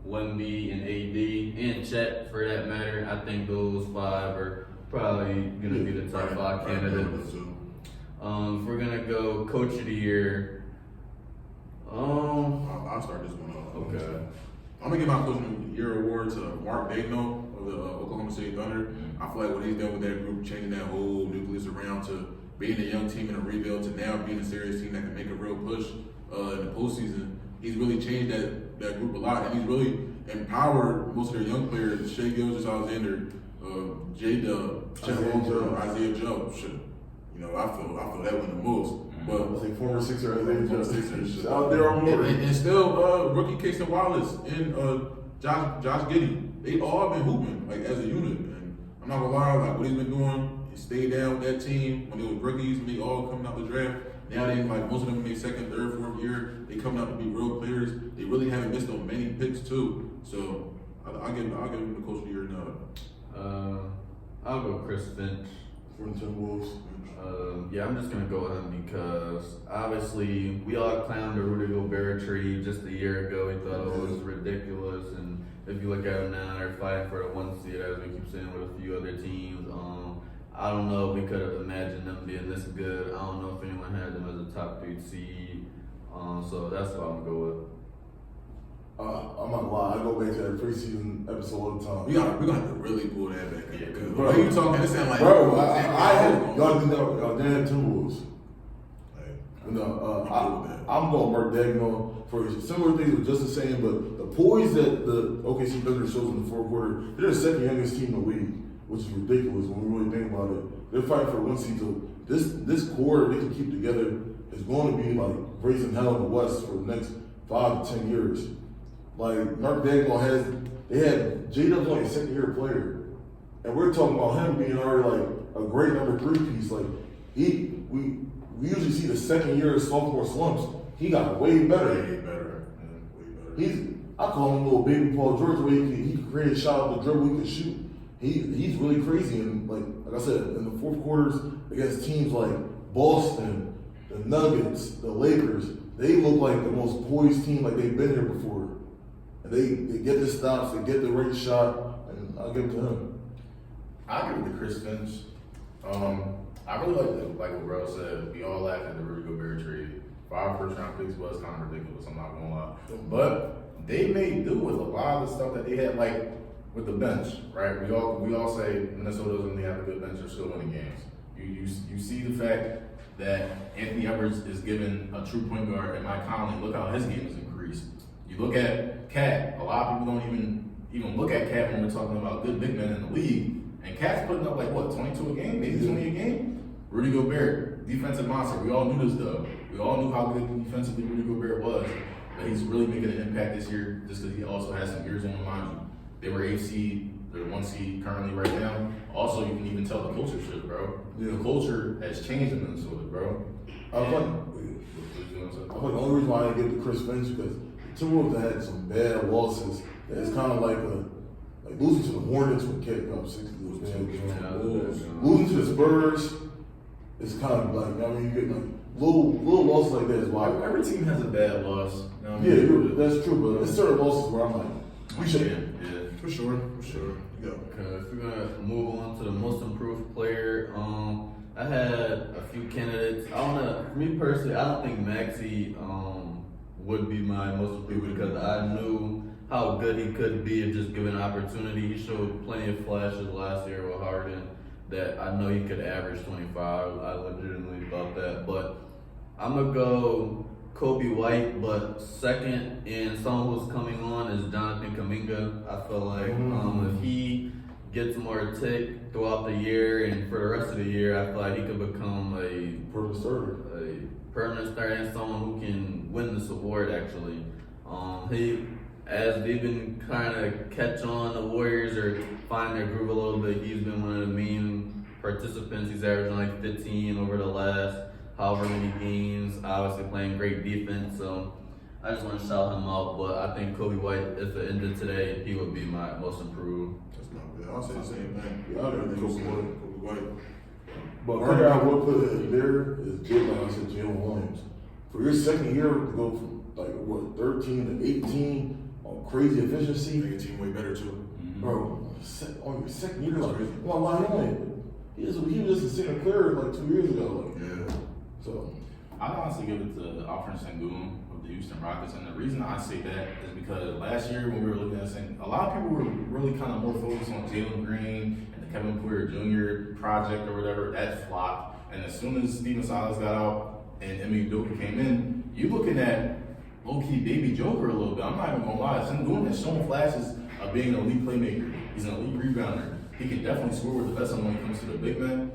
Wemby and AD and Chet for that matter. I think those 5 are probably gonna be the top 5 candidates. If we're gonna go Coach of the Year, I'll start this one off. Okay. I'm gonna give my Coach of the Year award to Mark Daigneault of the Oklahoma City Thunder. I feel like what he's done with that group, changing that whole nucleus around to being a young team in a rebuild to now being a serious team that can make a real push in the postseason. He's really changed that group a lot, and he's really empowered most of their young players. Shea Gilgeous-Alexander, J-Dub, Chet Holmgren, Isaiah Joe. You know, I feel that one the most. But I think former Sixer, Sixers out there on more. And still, rookie Casey Wallace and Josh Giddey, they all been hooping like as a unit. And I'm not gonna lie, like what he's been doing, he stayed down with that team when they were rookies and they all coming out the draft. Now they like most of them in their second, third, fourth year, they coming out to be real players. They really haven't missed on many picks too. So I'll give him the coach of the year now. I'll go Chris Finch. For the Timberwolves. Yeah, I'm just gonna go with him because obviously we all clowned the Rudy Gobert trade just a year ago. We thought it was ridiculous, and if you look at them now, they're fighting for the 1 seed, as we keep saying, with a few other teams. I don't know if we could have imagined them being this good. I don't know if anyone had them as a top 3 seed. So that's what I'm gonna go with. I'm not gonna lie, I go back to that preseason episode all the time. We're gonna have to really pull that back. Yeah, Because the bro. way you talking, it sound like Bro, I had y'all didn't know y'all didn't have Timberwolves. I'm I'm going Mark Dagnall for similar things with Justin saying, but the poise that the OKC Thunder shows in the fourth quarter, they're the second youngest team in the league, which is ridiculous when we really think about it. They're fighting for the 1 seed. So this core they can keep together is going to be like raising hell in the West for the next 5 to 10 years. Like Mark Dagnall they had J-Dub's only a second-year player, and we're talking about him being already like a great number 3 piece. Like we usually see the second year of sophomore slumps. He got way better. way better. I call him little baby Paul George, where he can create a shot off the dribble, he can shoot. He's really crazy, and like I said, in the fourth quarters against teams like Boston, the Nuggets, the Lakers, they look like the most poised team, like they've been here before. And they get the stops, they get the right shot, and I'll give it to him. I give it to Chris Finch. I really like what Bro said. We all laughed at the Rudy Gobert trade. 5 first-round picks was kind of ridiculous. I'm not gonna lie, but they made do with a lot of the stuff that they had, like with the bench, right? We all say Minnesota's when they have a good bench, they're still winning games. You see the fact that Anthony Edwards is given a true point guard, and Mike Conley. Look how his game has increased. You look at Cat. A lot of people don't even look at Cat when we're talking about good big men in the league. And Cat's putting up like what, 22 a game, maybe 20 a game. Rudy Gobert, defensive monster. We all knew this though. We all knew how good defensively Rudy Gobert was. But he's really making an impact this year just because he also has some years on the mind. They were 8 seed, they're 1 seed currently right now. Also, you can even tell the culture shift, bro. Yeah. The culture has changed in Minnesota, bro. I feel like the only reason why I didn't give it to Chris Finch because the Timberwolves had some bad losses. It's kind of like losing to the Hornets when Cat got 60 was bad. Losing to the Spurs is kind of like, I mean, you get like little losses like that is why. Every team has a bad loss. You know what I Yeah, mean? that's true, but there's certain losses where I'm like, we should. Yeah. For sure. Yeah. Okay, if we're gonna move on to the most improved player, I had a few candidates. For me personally, I don't think Maxey would be my most improved because I knew how good he could be if just given an opportunity. He showed plenty of flashes last year with Harden that I know he could average 25. I legitimately thought that, but I'm gonna go Kobe White, but second, and someone who's coming on is Jonathan Kuminga. I feel like if he gets more tick throughout the year and for the rest of the year, I feel like he could become a permanent starter and someone who can win this award. Actually, as they've been kind of catch on the Warriors or find their groove a little bit, he's been one of the main participants. He's averaging like 15 over the last however many games, obviously playing great defense, so I just want to shout him out. But I think Kobe White, if it ended today, he would be my most improved. That's not bad. I'll say the same thing. Yeah, I think Kobe Kobe White. But the player I would put in there is Jalen Williams. For your second year to go from 13 to 18 on crazy efficiency, Make a team way better too. bro. On your second year, he was just a second player like 2 years ago. Yeah. So I'd honestly give it to Alfred Sengun of the Houston Rockets, and the reason I say that is because last year when we were looking at saying, a lot of people were really kind of more focused on Jalen Green and the Kevin Porter Jr. project or whatever. That flopped, and as soon as Steven Silas got out and Emmy Udoka came in, you looking at low-key baby Joker a little bit. I'm not even gonna lie. Sengun has shown flashes of being an elite playmaker. He's an elite rebounder. He can definitely score with the best when it comes to the big man.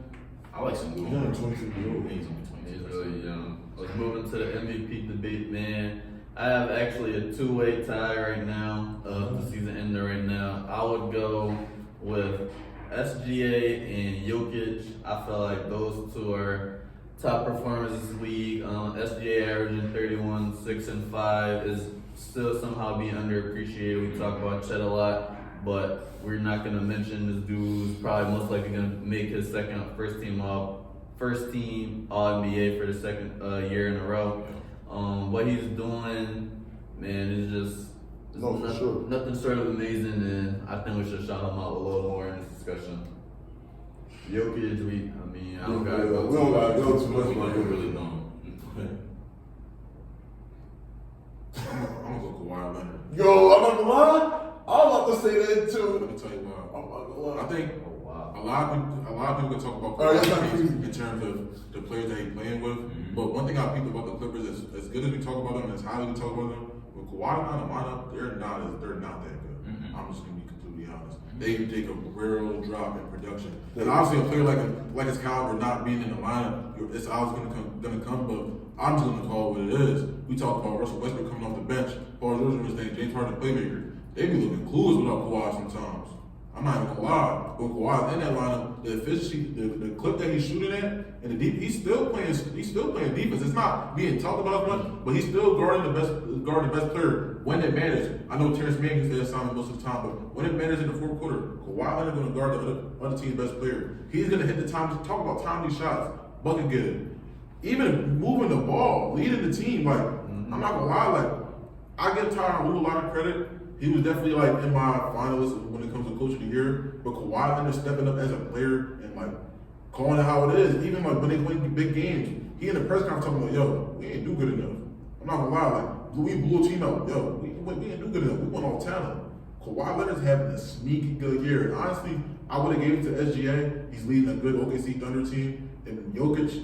I like Sengun. he's only 26 years old. He's only He's 26. really young. Let's move into the MVP debate, man. I have actually a two-way tie right now of the season ender right now. I would go with SGA and Jokic, I feel like those two are top performers in this league. SGA averaging 31, 6 and 5 is still somehow being underappreciated. We talk about Chet a lot, but we're not gonna mention this dude's probably most likely gonna make his first team All NBA for the second year in a row. What he's doing, man, is just nothing short of amazing, and I think we should shout him out a little more in this discussion. Jokic, I don't gotta go. We don't gotta go too much. We really don't. I'm gonna go Kawhi Leonard. Yo, I'm not gonna lie. I'm about to say that Let too. me tell you why. I'm not gonna lie. I think Oh, wow. a lot of people can talk about All right, that's not Kawhi easy. in terms of the players that he's playing with. But one thing I peeped about the Clippers is as good as we talk about them, as highly we talk about them, with Kawhi not in the lineup, they're not that good. I'm just gonna be completely honest. They take a real drop in production. And obviously a player like his caliber not being in the lineup, it's always gonna come, but I'm just gonna call it what it is. We talked about Russell Westbrook coming off the bench, Paul George was saying James Harden playmaker. They be looking clueless without Kawhi sometimes. I'm not even gonna lie. When Kawhi's in that lineup, the efficiency, the clip that he's shooting at, and the deep, he's still playing defense. It's not being talked about as much, but he's still guarding the best player when it matters. I know Terrence Mann gets that assignment most of the time, but when it matters in the fourth quarter, Kawhi Leonard's gonna guard the other team's best player. He's gonna hit the time. Talk about timely shots, bucket getter, even moving the ball, leading the team. Like I'm not gonna lie, like I give Tyronn Lue a lot of credit. He was definitely like in my finalists when it comes to coach of the year. But Kawhi Leonard stepping up as a player and like calling it how it is. Even like when they win big games, he in the press conference talking about, yo, we ain't do good enough. I'm not gonna lie, like we blew a team out. Yo, we ain't do good enough. We won all talent. Kawhi Leonard's having a sneaky good year. And honestly, I would have gave it to SGA. He's leading a good OKC Thunder team. And Jokic is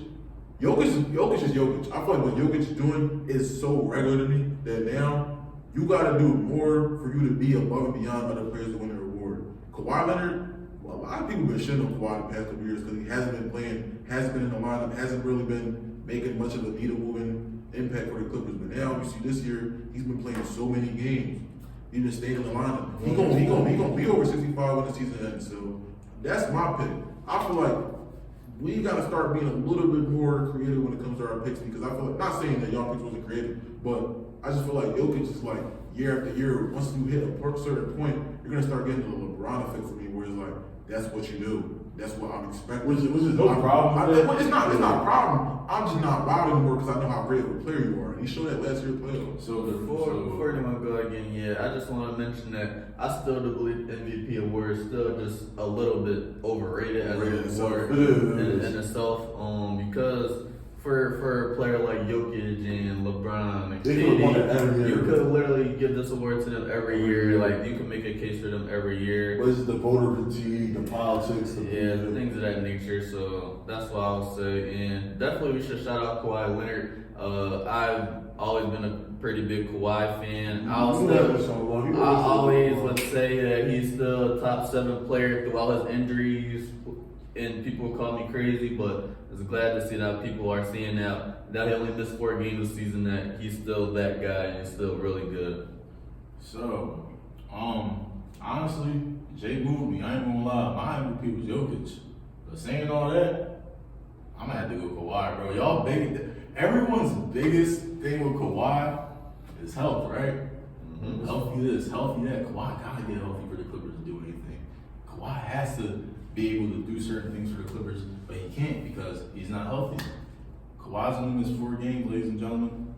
Jokic. I feel like what Jokic is doing is so regular to me that now you got to do more for you to be above and beyond other players to win a reward. Kawhi Leonard, well, a lot of people have been shitting on Kawhi the past couple years because he hasn't been playing, hasn't been in the lineup, hasn't really been making much of a needle moving impact for the Clippers. But now you see this year, he's been playing so many games. He's been staying in the lineup. He gonna be over 65 when the season ends. So that's my pick. I feel like we got to start being a little bit more creative when it comes to our picks because I feel like, not saying that y'all picks wasn't creative, but I just feel like Jokic is like year after year, once you hit a certain point, you're going to start getting the LeBron effect for me where it's like, that's what you do. That's what I'm expecting. Which is no problem. It's not a problem. I'm just not wild anymore because I know how great of a player you are. And he showed that last year's playoffs. So before anyone go again, I just want to mention that I still do believe the MVP award is still just a little bit overrated as an award in itself. Because for a player like Jokic and LeBron and KD, you could literally give this award to them every year. Like you can make a case for them every year. What is the voter fatigue, the politics, the things of that nature. So that's what I would say. And definitely we should shout out Kawhi Leonard. I've always been a pretty big Kawhi fan. I always would say that he's still a top 7 player through all his injuries. And people call me crazy, but it's glad to see that people are seeing that he only missed 4 games this season, that he's still that guy and he's still really good. So, honestly, Jay moved me. I ain't gonna lie. My MVP was Jokic. But saying all that, I'm gonna have to go Kawhi, bro. Everyone's biggest thing with Kawhi is health, right? Mm-hmm. Healthy this, healthy that. Kawhi gotta get healthy for the Clippers to do anything. Kawhi has to be able to do certain things for the Clippers, but he can't because he's not healthy. Kawhi's only missed 4 games, ladies and gentlemen.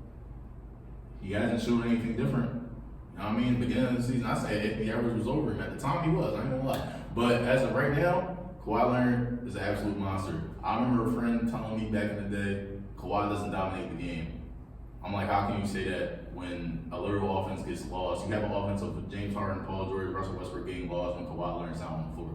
He hasn't showed anything different. You know what I mean? Beginning of the season, I said if the average was over him. At the time, he was. I ain't gonna lie. But as of right now, Kawhi Leonard is an absolute monster. I remember a friend telling me back in the day, Kawhi doesn't dominate the game. I'm like, how can you say that when a literal offense gets lost? You have an offense of James Harden, Paul George, Russell Westbrook getting lost when Kawhi Leonard's out on the floor.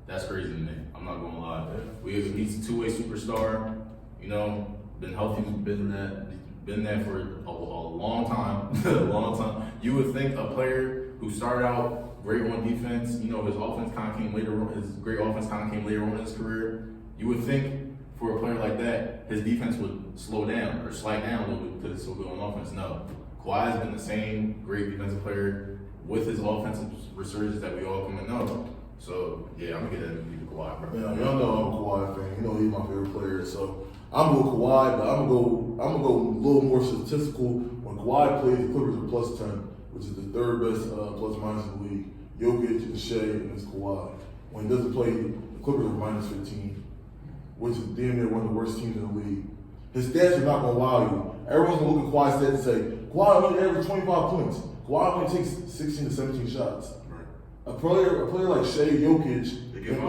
That's crazy to me. I'm not gonna lie. He's a 2-way superstar. You know, been healthy, been there for a long time. A long time. You would think a player who started out great on defense, you know, his offense kind of came later on. His great offense kind of came later on in his career. You would think for a player like that, his defense would slow down or slide down a little bit because it's so good on offense. No, Kawhi has been the same great defensive player with his offensive resurgence that we all come to know. So yeah, I'm gonna get that MVP to Kawhi, bro. Yeah, y'all know I'm a Kawhi fan. You know he's my favorite player. So I'm going Kawhi, but I'm gonna go a little more statistical. When Kawhi plays, the Clippers are plus 10, which is the third best plus minus in the league. Jokic and Shea and it's Kawhi. When he doesn't play, the Clippers are minus 15, which is damn near one of the worst teams in the league. His stats are not gonna wow you. Everyone's gonna look at Kawhi's stats and say, Kawhi only averaged 25 points. Kawhi only takes 16 to 17 shots. Right. A player like Shea, Jokic, They and get even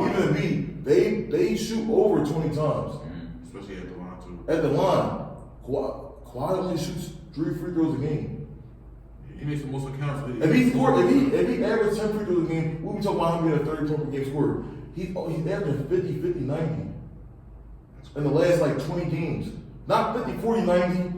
Embiid, they shoot over 20 times. Especially at the line too. At the line, Kawhi only shoots 3 free throws a game. He makes the most accounts. If he averaged 10 free throws a game, we'll be talking about him being a 30 point per game scorer. He's averaging 50, 50, 90 in the last like 20 games. Not 50, 40, 90.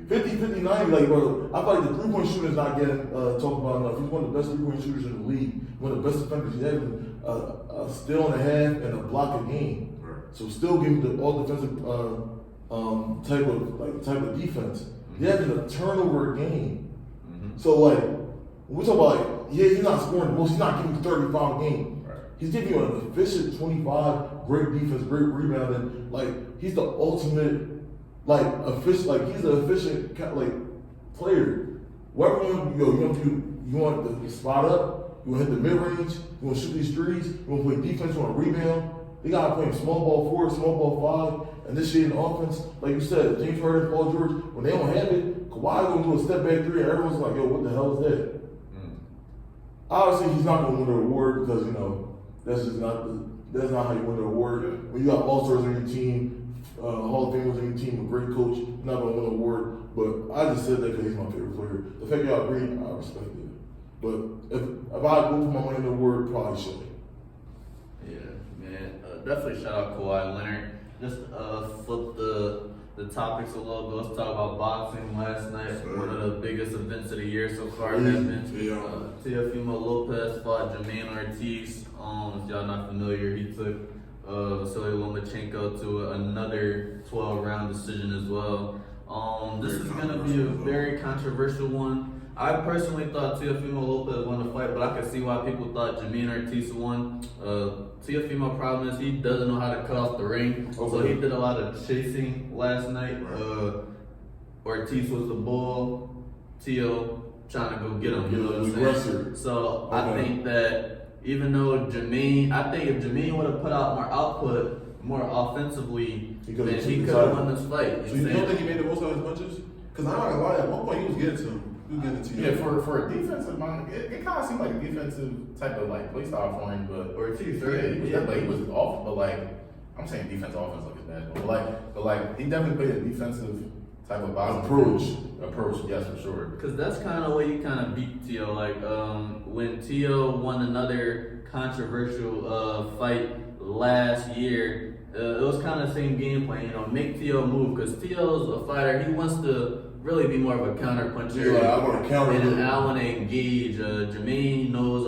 50, 50, 90, like, bro, I feel like the three-point shooter is not getting talked about enough. He's one of the best three-point shooters in the league, one of the best defenders. He's having a steal and a half and a block a game. Right. So still giving the all defensive type of defense. He's having a turnover a game. So like, when we talk about like, yeah, he's not scoring the most. He's not giving 35 a game. Right. He's giving you an efficient 25, great defense, great rebounding. Like he's the ultimate. Like he's an efficient player. Wherever you want to go, you want the spot up, you want to hit the mid range, you want to shoot these threes, you want to play defense, you want to rebound. They gotta play small ball 4, small ball 5, and this shit in offense. Like you said, James Harden, Paul George, when they don't have it, Kawhi gonna do a step back 3, and everyone's like, yo, what the hell is that? Obviously, he's not gonna win the award because that's not how you win the award. When you got all stars on your team. Hall of Famers on your team, a great coach, not going to win an award, but I just said that because he's my favorite player. The fact y'all agree, I respect it. But if I go for my money in the award, probably should. Yeah, man. Definitely shout out Kawhi Leonard. Just flip the topics a little bit. Let's talk about boxing last night. Sure. One of the biggest events of the year so far. Teofimo Lopez fought Jermaine Ortiz. If y'all not familiar, he took Vasily Lomachenko to another 12-round decision as well. This is going to be a very controversial one. I personally thought Teofimo Lopez won the fight, but I could see why people thought Jermaine Ortiz won. Teofimo problem is he doesn't know how to cut off the ring, so he did a lot of chasing last night. Ortiz was the bull, Teo trying to go get him. You know what I'm saying? So I think that even though if Jermaine would have put out more output, more offensively, then he could have won this fight. So you don't think he made the most out of his punches? Because I'm not gonna lie, at one point he was getting to him. Yeah, for a defensive mind, it kind of seemed like a defensive type of like play style for him, but Ortiz, he was off, but like I'm saying defense offense like his bad, but like he definitely played a defensive type of boxing approach, yes, for sure. Because that's kind of what you kind of beat Teo. Like when Teo won another controversial fight last year, it was kind of the same game plan. Make Teo move because Teo's a fighter. He wants to really be more of a counter puncher. Yeah, I want to counter. And I want to engage. Jermaine knows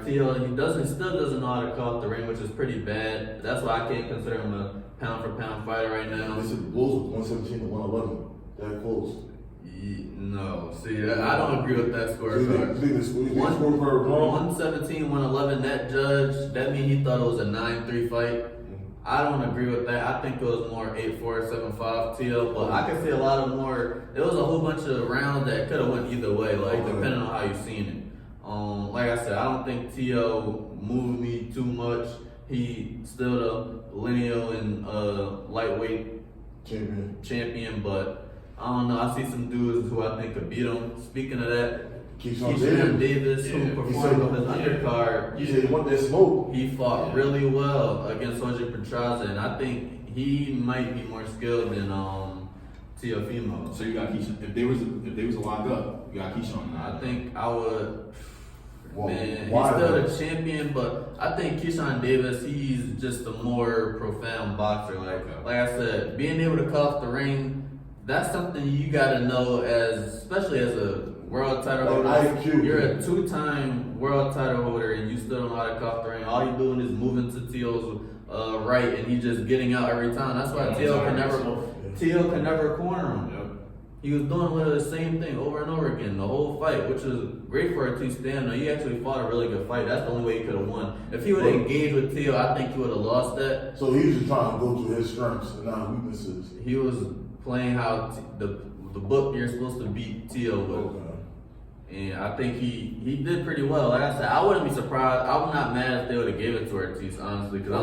Teo. He still doesn't know how to cut off the ring, which is pretty bad. That's why I can't consider him a pound for pound fighter right now. They said the Bulls was 117 to 111. That close. No, see, I don't agree with that score. 117, 111, that judge, that means he thought it was a 9-3 fight. I don't agree with that. I think it was more 8-4, 7-5 Teo, but I can see a lot of more. It was a whole bunch of rounds that could have went either way, depending on how you've seen it. Like I said, I don't think Teo moved me too much. He still the lineal and lightweight champion, but I don't know. I see some dudes who I think could beat him. Speaking of that, Keyshawn Davis, who performed on his undercard, he said he want that smoke. He fought really well against Sergio Petraza, and I think he might be more skilled than Teofimo. So you got Keyshawn. If they was a lock up, you got Keyshawn. I think I would. Man, he's why, still the champion, but I think Keyshawn Davis, he's just a more profound boxer. Like I said, being able to cut off the ring, that's something you gotta know especially as a world title holder. You're a 2-time world title holder and you still don't know how to cut off the ring. All you're doing is moving to Teo's right and he's just getting out every time. That's why Teo can never corner him. He was doing the same thing over and over again the whole fight, which was great for Ortiz stamina. He actually fought a really good fight. That's the only way he could have won. If he would have engaged with Teo, I think he would have lost that. So he was just trying to go to his strengths and not weaknesses. He was playing how the book you're supposed to beat Teo with. Okay. And I think he did pretty well. Like I said, I wouldn't be surprised. I'm not mad if they would have gave it to Ortiz, honestly, because